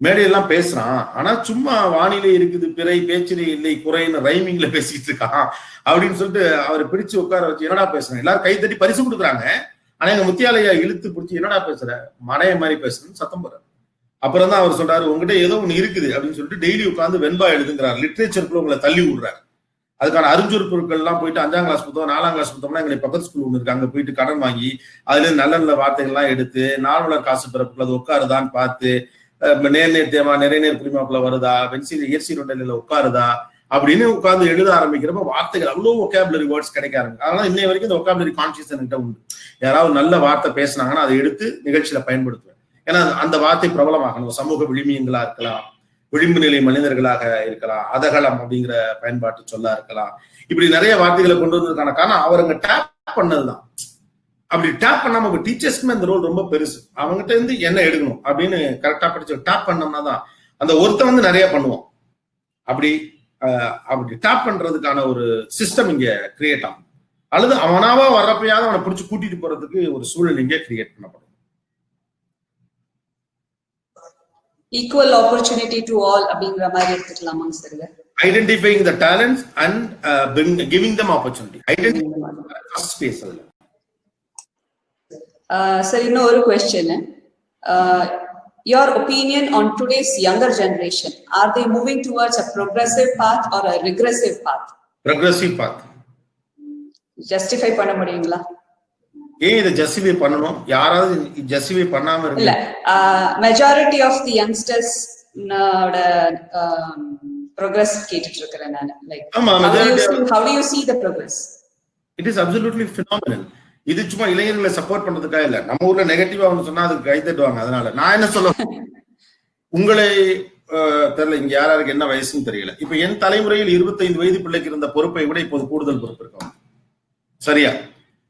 மேடையெல்லாம் பேசுறான், ஆனா சும்மா வானிலை இருக்குது, பிறை பேச்சிலே இல்லை குறைன்னு ரைமிங்ல பேசிட்டு இருக்கான் அப்படின்னு சொல்லிட்டு அவரை பிடிச்சு உட்கார வச்சு என்னடா பேசுறேன், எல்லாரும் கை தட்டி பரிசு கொடுக்குறாங்க. ஆனா எங்க முத்தியாலயா இழுத்து பிடிச்சி என்னடா பேசுற, மடைய மாதிரி பேசுறேன்னு சத்தம் போறாரு. அப்புறம் தான் அவர் சொல்றாரு, உங்ககிட்ட ஏதோ ஒண்ணு இருக்குது அப்படின்னு சொல்லிட்டு டெய்லி உட்காந்து வெண்பா எழுதுங்கிறார், லிட்ரேச்சருக்குள்ள உங்களை தள்ளி விடுறாரு. அதுக்கான அறிஞ்சொரு பொருட்கள் எல்லாம் போயிட்டு 5ஆம் கிளாஸ் புத்தகம் 4ஆம் கிளாஸ் புத்தகம்னா எங்களுக்கு பக்கத்து ஸ்கூல் ஒன்று இருக்கு, அங்க போயிட்டு கடன் வாங்கி அதுல இருந்து நல்ல நல்ல வார்த்தைகள் எல்லாம் எடுத்து நார்மலர் காசு பிறப்புல அது உட்காருதான்னு பார்த்து, நேர் தேமா நிறைய நேர் புரிமாப்புல வருதா, வென்சி இயற்சி ரொண்டலில உட்காருதா அப்படின்னு உட்கார்ந்து எழுத ஆரம்பிக்கிறப்ப வார்த்தைகள் அவ்வளவு ஒகாபுலரி வேர்ட்ஸ் கிடைக்க ஆரம்பிக்கும். அதனால இன்னை வரைக்கும் இந்த ஒகாபுலரி கான்சியஸ் என்கிட்ட உண்டு. யாராவது நல்ல வார்த்தை பேசினாங்கன்னா அதை எடுத்து நிகழ்ச்சியில பயன்படுத்துவேன். ஏன்னா அந்த வார்த்தை பிரபலமாகணும். சமூக விளிமியங்களா இருக்கலாம், விளிம்பு நிலை மனிதர்களாக இருக்கலாம், அதகலம் அப்படிங்கிற பயன்பாட்டு சொல்லா இருக்கலாம். இப்படி நிறைய வார்த்தைகளை கொண்டு வந்ததுக்கான காரணம் அவருங்க டேப் பண்ணதுதான். அப்படி டேப் பண்ணாம அவங்க டீச்சர்ஸ்க்குமே அந்த ரோல் ரொம்ப பெருசு. அவங்ககிட்ட இருந்து என்ன எடுக்கணும் அப்படின்னு கரெக்டா படிச்சு டேப் பண்ணோம்னா தான் அந்த ஒருத்தன் வந்து நிறைய பண்ணுவோம். அப்படி டேப் பண்றதுக்கான ஒரு சிஸ்டம் இங்க கிரியேட் ஆகும். அல்லது அவனாவா வர்றப்பயாவது அவனை பிடிச்சு கூட்டிட்டு போறதுக்கு ஒரு சூழல் இங்கே கிரியேட் பண்ணப்படும். ஈக்குவல் ஆப்பர்ச்சுனிட்டி டு ஆல் அப்படிங்கிற மாதிரி எடுத்துக்கலாமா sir? Identifying the talents and giving them opportunity. First space அதுல. சார் இன்னொரு question, your opinion on today's younger generation, are they moving towards a progressive path or a regressive path? Progressive path. Justify பண்ண முடியுங்களா? ஏன் இதை ஜஸ்டிஃபை பண்ணணும்? யாராவது ஜஸ்டிஃபை பண்ணாம இருக்கு இல்ல. Majority of the youngsters progress கேட்டிட்டு இருக்கேன் நான். Like how do you see the progress? It is absolutely phenomenal. இது சும்மா இளைஞர்களை சப்போர்ட் பண்றதுக்காக இல்ல. நம்ம ஊர்ல நெகட்டிவா ஒன்று சொன்னா அதுக்கு கை தட்டுவாங்க. அதனால நான் என்ன சொல்ல, உங்களை தெரியல, இங்க யாராருக்கு என்ன வயசுன்னு தெரியல. இப்ப என் தலைமுறையில் 25 வயது பிள்ளைக்கு இருந்த பொறுப்பை விட இப்போது கூடுதல் பொறுப்பு இருக்கும். சரியா?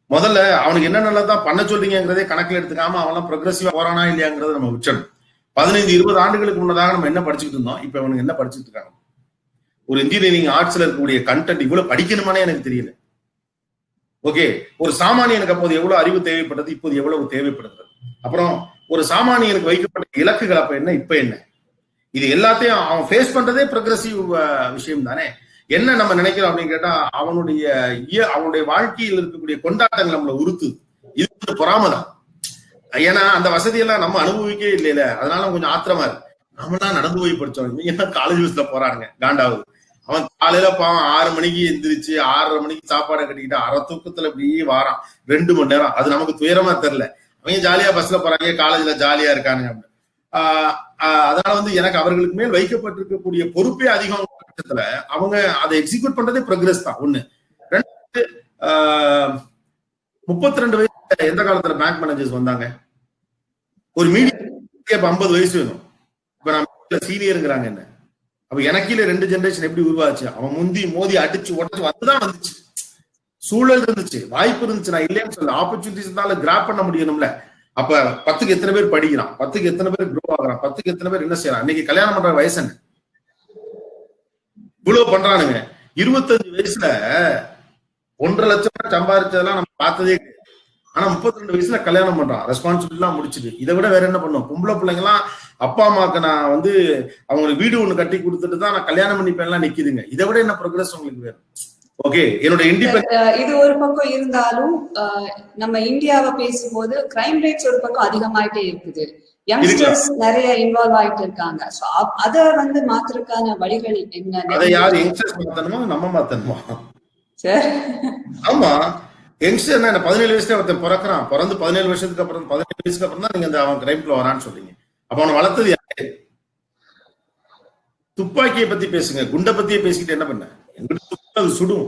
முதல்ல அவனுக்கு என்ன நல்லதான் பண்ண சொல்றீங்கிறதே கணக்கில் எடுத்துக்காம அவன் ப்ரோக்ரஸிவா போறானா இல்லையாங்கிறத நம்ம விட்டணும். 15-20 ஆண்டுகளுக்கு முன்னதாக நம்ம என்ன படிச்சுட்டு இருந்தோம், இப்ப அவனுக்கு என்ன படிச்சுட்டு இருக்காங்க? ஒரு இன்ஜினியரிங் ஆர்ட்ஸ்ல இருக்கக்கூடிய கண்டென்ட் இவ்வளவு படிக்கணுமானே எனக்கு தெரியல. ஓகே, ஒரு சாமானியனுக்கு அப்போது எவ்வளவு அறிவு தேவைப்பட்டது, இப்போது எவ்வளவு தேவைப்படுகிறது. அப்புறம் ஒரு சாமானியனுக்கு வைக்கப்பட்ட இலக்குகள் அப்ப என்ன, இப்ப என்ன, இது எல்லாத்தையும் அவன் ஃபேஸ் பண்றதே ப்ரோக்ரஸிவ் விஷயம் தானே. என்ன நம்ம நினைக்கிறோம் அப்படின்னு கேட்டா, அவனுடைய வாழ்க்கையில் இருக்கக்கூடிய கொண்டாட்டங்கள் நம்மளை உறுத்து, இது பொறாமதான். ஏன்னா அந்த வசதியெல்லாம் நம்ம அனுபவிக்கவே இல்லையில, அதனால கொஞ்சம் ஆத்திரமா இருக்கு. நம்மளாம் நடந்து போய் படிச்சோம், என்ன காலேஜ் பஸ்ல போறானுங்க, காண்டாவது. அவன் காலையில பாவம் 6 மணிக்கு எந்திரிச்சு 6:30 மணிக்கு சாப்பாடை கட்டிக்கிட்டு அரை தூக்கத்துல இப்படியே வாரான் 2 மணி நேரம். அது நமக்கு துயரமா தெரியல. அவங்க ஜாலியா பஸ்ல போறாங்க, காலேஜ்ல ஜாலியா இருக்கானுங்க. அதனால வந்து எனக்கு அவர்களுக்கு மேல் வைக்கப்பட்டிருக்கக்கூடிய பொறுப்பே அதிகம் பட்சத்துல அவங்க அதை எக்ஸிக்யூட் பண்றதே ப்ரோக்ரஸ் தான். ஒண்ணு. 2, 32 வயசு எந்த காலத்துல பேங்க் மேனேஜர்ஸ் வந்தாங்க? ஒரு மீடியம் 50 வயசு வேணும். இப்ப நம்ம சீனியருங்கிறாங்க. என்ன அப்ப எனக்கு கீழே 2 ஜெனரேஷன் எப்படி உருவாச்சு? அவன் முந்தி மோதி அடிச்சு உடச்சு வந்துதான் வந்துச்சு. சூழல் இருந்துச்சு, வாய்ப்பு இருந்துச்சு, நான் இல்லைன்னு சொல்ல. ஆப்பர்ச்சுனிட்டிஸ் இருந்தாலும் கிராப் பண்ண முடியணும்ல. அப்ப 10க்கு எத்தனை பேர் படிக்கிறான், 10க்கு எத்தனை பேர் க்ரோ ஆகுறான், 10க்கு எத்தனை பேர் என்ன செய்யறான். இன்னைக்கு கல்யாணம் பண்ற வயசு என்ன, இவ்வளவு பண்றானுங்க. 25 வயசுல 1.5 லட்சம் சம்பாதிச்சதெல்லாம் நம்ம பார்த்ததே கிடையாது. ஆனா 32 வயசுல கல்யாணம் பண்றான், ரெஸ்பான்சிபிலிட்டி எல்லாம் முடிச்சுது. இதை விட வேற என்ன பண்ணும்? பொம்பளை பிள்ளைங்க எல்லாம் அப்பா அம்மாவுக்கு நான் வந்து அவங்களுக்கு வீடு ஒண்ணு கட்டி கொடுத்துட்டு தான் நான் கல்யாணம் பண்ணிப்பேன்லாம் நிக்குதுங்க. இதை விட என்ன ப்ரோக்ரஸ் உங்களுக்கு வேணும்? ஓகே, என்னோட இண்டிபெண்டன்ட் இது ஒரு பக்கம் இருந்தாலும் நம்ம இந்தியாவை பேசும்போது கிரைம் ரேட்ஸ் ஒரு பக்கம் அதிகமாயிட்டே இருக்குது. யங்ஸ்டர்ஸ் நிறைய இன்வால்வ் ஆயிட்டு இருக்காங்க. சோ அத வந்து மாத்துறதுக்கான வழிகள் என்ன? அதை யார் யங்ஸ்டர்ஸ் மாத்தணுமா, நம்ம மாத்தணுமா? சார் ஆமா, யங்ஸ்டர் என்ன 17 வயசுல ஒருத்தன் பிறக்கிறான், பிறந்து 17 வருஷத்துக்கு அப்புறம் 17 வயசுக்கு அப்புறம் தான் நீங்க அவன் கிரைம்குள்ள வரான்னு சொல்றீங்க. அப்ப அவனை வளர்த்தது யாரு? துப்பாக்கியை பத்தி பேசுங்க, குண்டை பத்தியே பேசிக்கிட்டு என்ன பண்ண? அது சுடும்.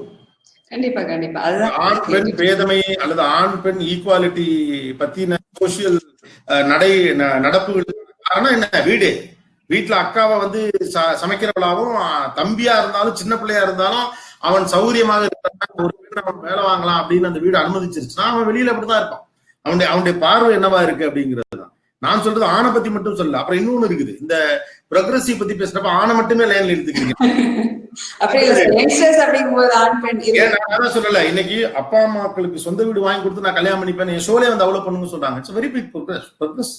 கண்டிப்பா கண்டிப்பா. ஆண் பெண் பேதமை அல்லது ஆண் பெண் ஈக்குவாலிட்டி பத்தின சோசியல் நடப்புகள் காரணம் என்ன? வீட்டுல அக்காவை வந்து சமைக்கிறவளாவும், தம்பியா இருந்தாலும் சின்ன பிள்ளையா இருந்தாலும் அவன் சௌகரியமாக இருக்கிறான், ஒரு வீடு அவன் வேலை வாங்கலாம் அப்படின்னு அந்த வீடு அனுமதிச்சிருச்சுன்னா அவன் வெளியில அப்படிதான் இருப்பான். அவனுடைய பார்வை என்னவா இருக்கு அப்படிங்கிறது தான் நான் சொல்றது. ஆணை பத்தி மட்டும் சொல்லல. அப்புறம் இன்னொன்னு இருக்குது, இந்த ப்ரோக்ரஸிவ் பத்தி பேசுறப்ப ஆணை மட்டுமே லைன்ல எடுத்துக்கிறீங்க. சொல்லல, இன்னைக்கு அப்பா அம்மாக்களுக்கு சொந்த வீடு வாங்கி கொடுத்து நான் கல்யாணம் பண்ணிப்பேன், என் ஷோலே வந்து அவ்வளவு பண்ணுங்க சொல்றாங்க. It's very big progress.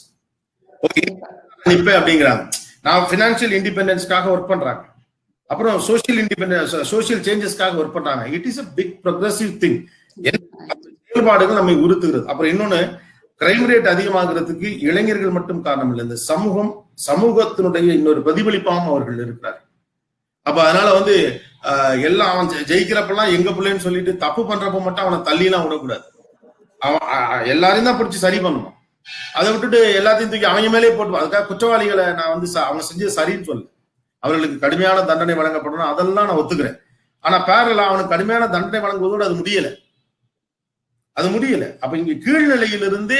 அப்படிங்கிறாங்க. நான் பினான்சியல் இண்டிபெண்டன்ஸ்க்காக ஒர்க் பண்றாங்க, அப்புறம் சோசியல் இண்டிபெண்டன்ஸ், சோசியல் சேஞ்சஸ்க்காக ஒர்க் பண்றாங்க. It is a big progressive thing. செயல்பாடுகள் நம்மை உறுத்துகிறது. அப்புறம் இன்னொன்னு, கிரைம் ரேட் அதிகமாகிறதுக்கு இளைஞர்கள் மட்டும் காரணம் இல்லை, இந்த சமூகத்தினுடைய இன்னொரு பிரதிபலிப்பாகவும் அவர்கள் இருக்கிறார். அப்ப அதனால வந்து எல்லாம் அவன் ஜெயிக்கிறப்பெல்லாம் எங்க பிள்ளைன்னு சொல்லிட்டு தப்பு பண்றப்ப மட்டும் அவனை தள்ளிலாம் விடக்கூடாது. அவன் எல்லாரையும் தான் பிடிச்சி சரி பண்ணணும். அதை விட்டுட்டு எல்லாத்தையும் தூக்கி அவங்க மேலே போட்டு, அதுக்காக குற்றவாளிகளை நான் வந்து அவங்க செஞ்சது சரின்னு சொல்ல, அவர்களுக்கு கடுமையான தண்டனை வழங்கப்படணும், அதெல்லாம் நான் ஒத்துக்கிறேன். ஆனா பேரலா அவனுக்கு கடுமையான தண்டனை வழங்குவதோடு அது முடியல. அப்ப இங்க கீழ்நிலையிலிருந்து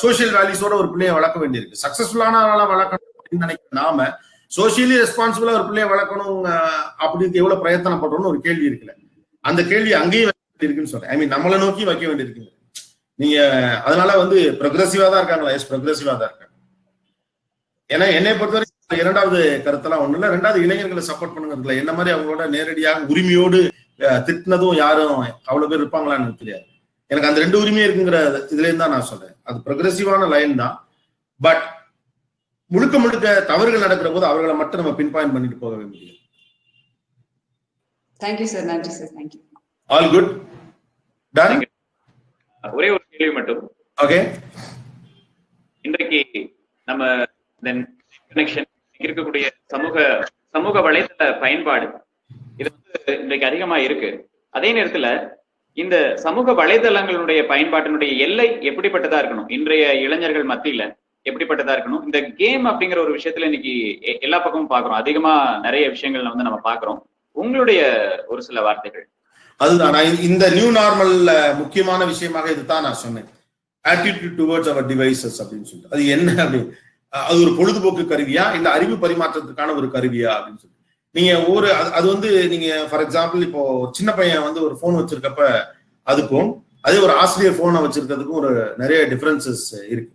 சோசியல் வேல்யூஸோட ஒரு பிள்ளையை வளர்க்க வேண்டியிருக்கு. சக்சஸ்ஃபுல்லான வளர்க்கணும் அப்படின்னு நினைக்கிற நாம சோசியலி ரெஸ்பான்சிபிளா ஒரு பிள்ளையை வளர்க்கணும் அப்படின்னு எவ்வளவு பிரயத்தனப்படுறோம்னு ஒரு கேள்வி இருக்குல்ல, அந்த கேள்வி அங்கேயும் வைக்க வேண்டியிருக்குன்னு சொல்றேன். ஐ மீன் நம்மளை நோக்கி வைக்க வேண்டியிருக்கு. நீங்க அதனால வந்து ப்ரோக்ரசிவா தான் இருக்காங்களா? எஸ், ப்ரோக்ரசிவா தான் இருக்காங்க. ஏன்னா என்னை பொறுத்தவரைக்கும் இரண்டாவது கருத்தெல்லாம் ஒண்ணு இல்ல. ரெண்டாவது, இளைஞர்களை சப்போர்ட் பண்ணுங்கிறதுல என்ன மாதிரி அவங்களோட நேரடியாக உரிமையோடு திட்டினதும் யாரும் அவ்வளவு பேர் இருப்பாங்களான்னு எனக்கு தெரியாது. எனக்கு அந்த ரெண்டு உரிமையும் இருக்குங்கிற இதுல இருந்தா நான் சொல்றேன். அது ப்ரோக்ரசிவான லைன் தான். பட் முழுக்க தவறுகள் நடக்கிற போது அவர்களை மட்டும் நம்ம பின் பாயிண்ட் பண்ணிட்டு போக முடியாது. Thank you sir. நன்றி சார். தேங்க்யூ. All good. டன். ஒரே ஒரு கேள்வி மட்டும். ஓகே. இன்றைக்கு நம்ம கனெக்ஷன் இருக்கக்கூடிய சமூக வலைதள பயன்பாடு இது வந்து இன்றைக்கு அதிகமா இருக்கு. அதே நேரத்துல இந்த சமூக வலைதளங்களுடைய பயன்பாட்டினுடைய எல்லை எப்படிப்பட்டதா இருக்கணும், இன்றைய இளைஞர்கள் மத்தியில எப்படிப்பட்டதா இருக்கணும்? இந்த கேம் அப்படிங்கிற ஒரு விஷயத்துல இன்னைக்கு எல்லா பக்கமும் பாக்குறோம், அதிகமா நிறைய விஷயங்கள்ல வந்து நம்ம பாக்குறோம். உங்களுடைய ஒரு சில வார்த்தைகள். அதுதான் நான் இந்த நியூ நார்மல்ல முக்கியமான விஷயமாக இதுதான் நான் சொன்னேன். ஆட்டிடியூட் டுவர்ட்ஸ் அவர் டிவைசஸ் அப்படின்னு சொல்லிட்டு, அது என்ன அப்படி, அது ஒரு பொழுதுபோக்கு கருவியா இல்ல அறிவு பரிமாற்றத்துக்கான ஒரு கருவியா அப்படின்னு சொல்லி நீங்க அது வந்து நீங்க ஃபார் எக்ஸாம்பிள் இப்போ சின்ன பையன் வந்து ஒரு போன் வச்சிருக்கப்ப அதுக்கும் அதே ஒரு ஆசிரியர் போனை வச்சிருக்கிறதுக்கும் ஒரு நிறைய டிஃபரன்சஸ் இருக்கு.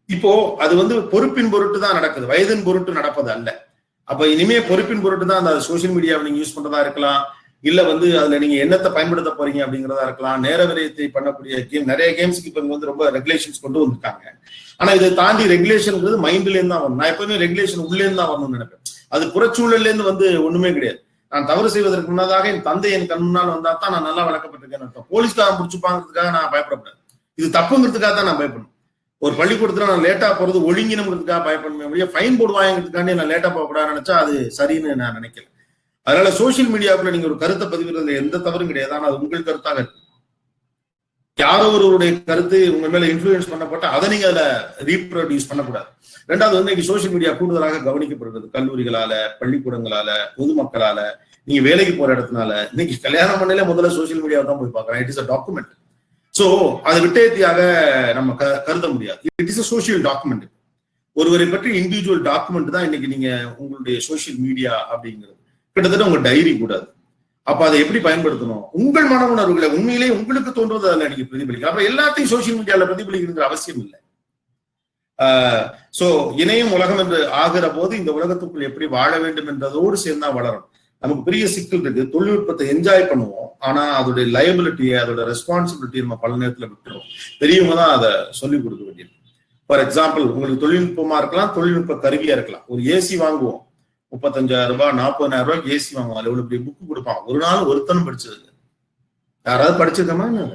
இப்போ அது வந்து பொறுப்பின் பொருட்டு தான் நடக்குது, வயதின் பொருட்டு நடப்பது அல்ல. அப்ப இனிமே பொறுப்பின் பொருட்டு தான் அந்த சோசியல் மீடியாவை நீங்க யூஸ் பண்றதா இருக்கலாம், இல்ல வந்து அதுல நீங்க என்னத்தை பயன்படுத்த போறீங்க அப்படிங்கிறதா இருக்கலாம். நேர விரயத்தை பண்ணக்கூடிய கேம், நிறைய கேம்ஸ்க்கு இப்ப வந்து ரொம்ப ரெகுலேஷன்ஸ் கொண்டு வந்திருக்காங்க. ஆனா இதை தாண்டி ரெகுலேஷன்ங்கிறது மைண்ட்ல இருந்து தான் வரணும். நான் எப்பவுமே ரெகுலேஷன் உள்ளே இருந்து தான் வரணும்னு நினைப்பேன். அது புறச்சூழல்ல இருந்து வந்து ஒண்ணுமே கிடையாது. நான் தவறு செய்வதற்கு முன்னதாக என் தந்தை என் கண் முன்னால் வந்தா தான் நான் நல்லா வளர்க்கப்பட்டிருக்கேன்னு அர்த்தம். போலீஸ்காரன் பிடிச்சுப்பாங்கிறதுக்காக நான் பயப்படக்கூடாது, இது தப்புங்கிறதுக்காக தான் நான் பயப்படணும். ஒரு பள்ளிக்கூடத்துல நான் லேட்டா போறது ஒழுங்கினங்கிறதுக்காக பயப்படணும், ஃபைன் போடுவாங்கிறதுக்காண்டி நான் லேட்டா போகக்கூடாதுன்னு நினைச்சா அது சரின்னு நான் நினைக்கல. அதனால சோசியல் மீடியாவுக்குள்ள நீங்க ஒரு கருத்தை பதிவிடுறதுல எந்த தவறும் கிடையாது. ஆனா அது உங்கள் கருத்தாக இருக்கு. யாரோ ஒருவருடைய கருத்து உங்க மேல இன்ஃபுளுன்ஸ் பண்ணப்பட்ட அதை நீங்க அதுல ரீப்ரொடியூஸ் பண்ணக்கூடாது. ரெண்டாவது வந்து இன்னைக்கு சோசியல் மீடியா கூடுதலாக கவனிக்கப்படுறது கல்லூரிகளால, பள்ளிக்கூடங்களால, பொதுமக்களால, நீங்க வேலைக்கு போற இடத்துனால. இன்னைக்கு கல்யாணம் பண்ணல முதல்ல சோசியல் மீடியாவை தான் போய் பார்க்கறேன். It is a document. So அதை விட்டேத்தியாக நம்ம கருத முடியாது. It is a social document. ஒருவரை பற்றி இண்டிவிஜுவல் டாக்குமெண்ட் தான் இன்னைக்கு நீங்க உங்களுடைய சோசியல் மீடியா அப்படிங்கிறது. கிட்டத்தட்ட உங்க டைரி கூடாது. அப்ப அதை எப்படி பயன்படுத்தணும், உங்கள் மன உணர்வுகளை உண்மையிலேயே உங்களுக்கு தோன்றுவது அதில் நீங்க பிரதிபலிக்க. அப்புறம் எல்லாத்தையும் சோசியல் மீடியால பிரதிபலிக்கிற அவசியம் இல்லை. சோ இணையம் உலகம் என்று ஆகிற போது இந்த உலகத்துக்குள் எப்படி வாழ வேண்டும் என்றதோடு சேர்ந்தா வளரும். நமக்கு பெரிய சிக்கல் இருக்கு. தொழில்நுட்பத்தை என்ஜாய் பண்ணுவோம், ஆனா அதோடைய லயபிலிட்டியை, அதோட ரெஸ்பான்சிபிலிட்டியை நம்ம பல நேரத்துல விட்டுருவோம். பெரியவங்க தான் அதை சொல்லிக் கொடுக்க வேண்டியது. ஃபார் எக்ஸாம்பிள், உங்களுக்கு தொழில்நுட்பமா இருக்கலாம், தொழில்நுட்ப கருவியா இருக்கலாம். ஒரு ஏசி வாங்குவோம், 35,000 ரூபாய் 40,000 ரூபாய்க்கு ஏசி வாங்குவோம். அதுல எவ்வளவு புக்கு கொடுப்பான். ஒரு நாள் ஒருத்தனும் படிச்சது யாராவது படிச்சிருக்கமா? என்ன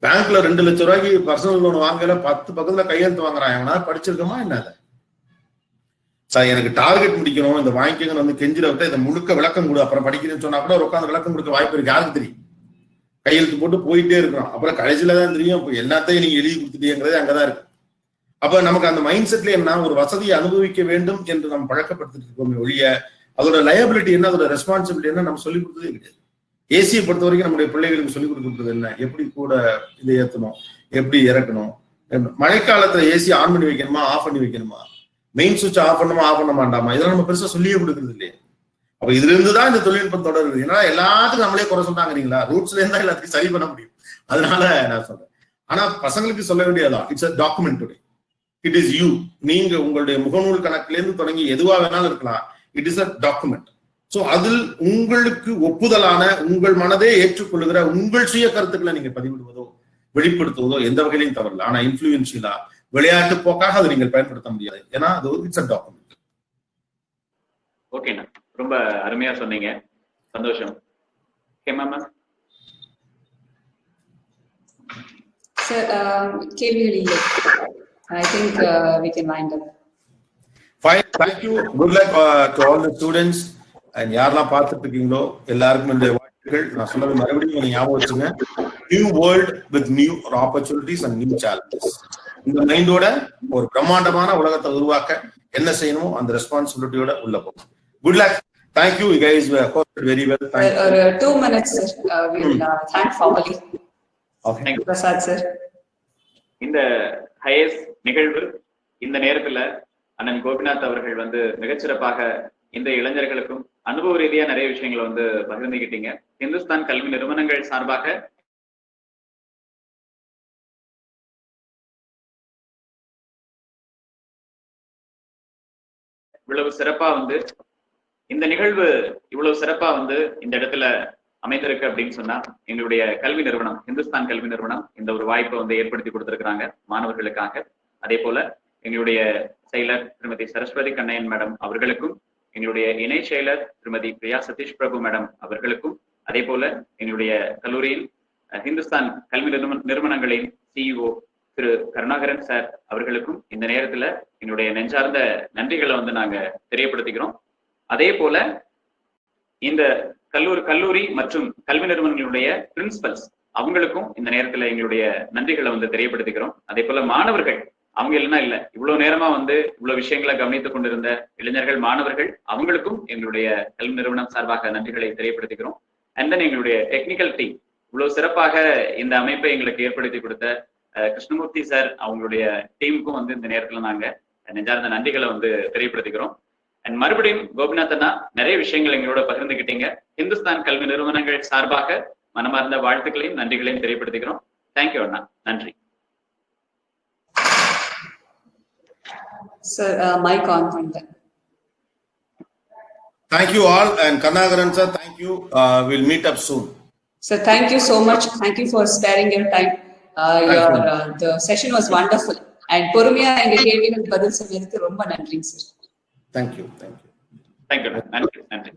பேங்க்ல 2 லட்சம் ரூபாய்க்கு பர்சனல் லோன் வாங்கல 10 பக்கத்துல கையெழுத்து வாங்குறான். எவனா படிச்சிருக்கமா? என்ன சார் எனக்கு டார்கெட் முடிக்கணும், இந்த வாங்கிக்கங்க வந்து கெஞ்சில விட்டு இதை முழுக்க விளக்கம் கொடு, அப்புறம் படிக்கிறேன்னு சொன்னா கூட உட்காந்து விளக்கம் கொடுக்க வாய்ப்பு இருக்கு. யாருக்கு தெரியும்? கையெழுத்து போட்டு போயிட்டே இருக்கிறோம். அப்புறம் கடைசியில தான் தெரியும் இப்போ எல்லாத்தையும் நீங்க எழுதி கொடுத்துட்டீங்கிறது அங்கதான் இருக்கு. அப்ப நமக்கு அந்த மைண்ட் செட்ல என்ன, ஒரு வசதியை அனுபவிக்க வேண்டும் என்று நம்ம பழக்கப்படுத்திட்டு இருக்கோமே ஒழிய அதோட லயபிலிட்டி என்ன, அதோட ரெஸ்பான்சிபிலிட்டி என்ன நம்ம சொல்லிக் கொடுத்ததே கிடையாது. ஏசியை பொறுத்த வரைக்கும் நம்முடைய பிள்ளைகளுக்கு சொல்லிக் கொடுக்கிறது என்ன, எப்படி கூட இதை ஏற்றணும், எப்படி இறக்கணும். மழைக்காலத்துல ஏசி ஆன் பண்ணி வைக்கணுமா, ஆஃப் பண்ணி வைக்கணுமா, மெயின் சுவிட்ச் ஆஃப் பண்ணுமா, ஆஃப் பண்ண மாட்டாமா, இதெல்லாம் நம்ம பெருசா சொல்லியே கொடுக்கறது இல்லையே. அப்ப இதுல இருந்துதான் இந்த தொழில்நுட்பம் தொடருது. ஏன்னா எல்லாத்துக்கும் நம்மளே குறை சொல்றாங்கிறீங்களா, ரூட்ஸ்ல இருந்தா எல்லாத்தையும் சரி பண்ண முடியும். அதனால நான் சொல்றேன். ஆனா பசங்களுக்கு சொல்ல வேண்டியதான், it's a document today. It is you. நீங்க உங்களுடைய முகநூல் கணக்குல இருந்து தொடங்கி எதுவா வேணாலும் இருக்கலாம். It is a document. So அதில் உங்களுக்கு ஒப்புதலான, உங்கள் மனதே ஏற்றுக்கொள்ளுகிற உங்கள் சுய கருத்துக்களை நீங்க பதிவிடுவதோ வெளிப்படுத்துவதோ எந்த வகையிலையும் தவறில்லை. ஆனா இன்ஃபுளுன்ஷியலா விளையாட்டு போக்காக அதை நீங்கள் பயன்படுத்த முடியாது. ஏன்னா அது ஒரு இட்ஸ் அ டாக்குமெண்ட். ஓகேண்ணா, ரொம்ப அருமையா சொன்னீங்க, சந்தோஷம். சார் கேள்விகள் இல்லை. I think we can wind up. Fine, thank you. Good luck to all the students. And யாரெல்லாம் பார்த்துட்டு இருக்கீங்களோ எல்லாருக்கும் இந்த வாழ்த்துக்கள். நான் சொன்னது மறுபடியும் ஞாபகம் வச்சுங்க. New world with new opportunities and new challenges. இந்த மைண்டோட ஒரு பிரம்மாண்டமான உலகத்தை உருவாக்க என்ன செய்யணுமோ அந்த ரெஸ்பான்சிபிலிட்டியோட உள்ள போகும். Good luck. Thank you, you guys were hosted very well. Thank you. 2 minutes, sir. We'll thank formally. Okay. Thank you, Prasad, sir. இந்த ஹையஸ் நிகழ்வு இந்த நேரத்துல அண்ணன் கோபிநாத் அவர்கள் வந்து மிகச்சிறப்பாக இந்த இளைஞர்களுக்கும் அனுபவ ரீதியா நிறைய விஷயங்களை வந்து பகிர்ந்துகிட்டீங்க. இந்துஸ்தான் கல்வி நிறுவனங்கள் சார்பாக இவ்வளவு சிறப்பா வந்து இந்த நிகழ்வு இவ்வளவு சிறப்பா வந்து இந்த இடத்துல அமைந்திருக்கு அப்படின்னு சொன்னா எங்களுடைய கல்வி நிறுவனம், இந்துஸ்தான் கல்வி நிறுவனம் இந்த ஒரு வாய்ப்பை வந்து ஏற்படுத்தி கொடுத்திருக்கிறாங்க மாணவர்களுக்காக. அதே போல எங்களுடைய செயலர் திருமதி சரஸ்வதி கண்ணையன் மேடம் அவர்களுக்கும், எங்களுடைய இணை செயலர் திருமதி பிரியா சதீஷ் பிரபு மேடம் அவர்களுக்கும், அதே போல எங்களுடைய கல்லூரியின் இந்துஸ்தான் கல்வி நிறுவனங்களின் சிஇஓ திரு கருணாகரன் சார் அவர்களுக்கும் இந்த நேரத்துல எங்களுடைய நெஞ்சார்ந்த நன்றிகளை வந்து நாங்க தெரியப்படுத்திக்கிறோம். அதே போல இந்த கல்லூரி மற்றும் கல்வி நிறுவனங்களுடைய பிரின்சிபல்ஸ் அவங்களுக்கும் இந்த நேரத்துல எங்களுடைய நன்றிகளை வந்து தெரியப்படுத்திக்கிறோம். அதே போல மாணவர்கள், அவங்க இல்லைன்னா இல்ல, இவ்வளவு நேரமா வந்து இவ்வளவு விஷயங்களை கவனித்துக் கொண்டிருந்த இளைஞர்கள், மாணவர்கள் அவங்களுக்கும் எங்களுடைய கல்வி நிறுவனம் சார்பாக நன்றிகளை தெரியப்படுத்திக்கிறோம். அண்ட் தென் எங்களுடைய டெக்னிக்கல் டீம் இவ்வளவு சிறப்பாக இந்த அமைப்பை எங்களுக்கு ஏற்படுத்தி கொடுத்த கிருஷ்ணமூர்த்தி சார் அவங்களுடைய டீமுக்கும் வந்து இந்த நேரத்துல நாங்க நெஞ்சார்ந்த நன்றிகளை வந்து தெரியப்படுத்திக்கிறோம். அண்ட் மறுபடியும் கோபிநாத் அண்ணா நிறைய விஷயங்கள் எங்களோட பகிர்ந்துகிட்டீங்க. இந்துஸ்தான் கல்வி நிறுவனங்கள் சார்பாக மனமார்ந்த வாழ்த்துக்களையும் நன்றிகளையும் தெரியப்படுத்திக்கிறோம். தேங்க்யூ அண்ணா, நன்றி. Sir, mic on point then. Thank you all, and Karnagaran sir, thank you. We'll meet up soon. Sir, thank you so much. Thank you for sparing your time. The session was wonderful. And பொறுமையா எங்க கேள்விகளுக்கு பதில் சொல்லியதுக்கு ரொம்ப நன்றிங்க sir. Thank you. Thank you. நன்றி.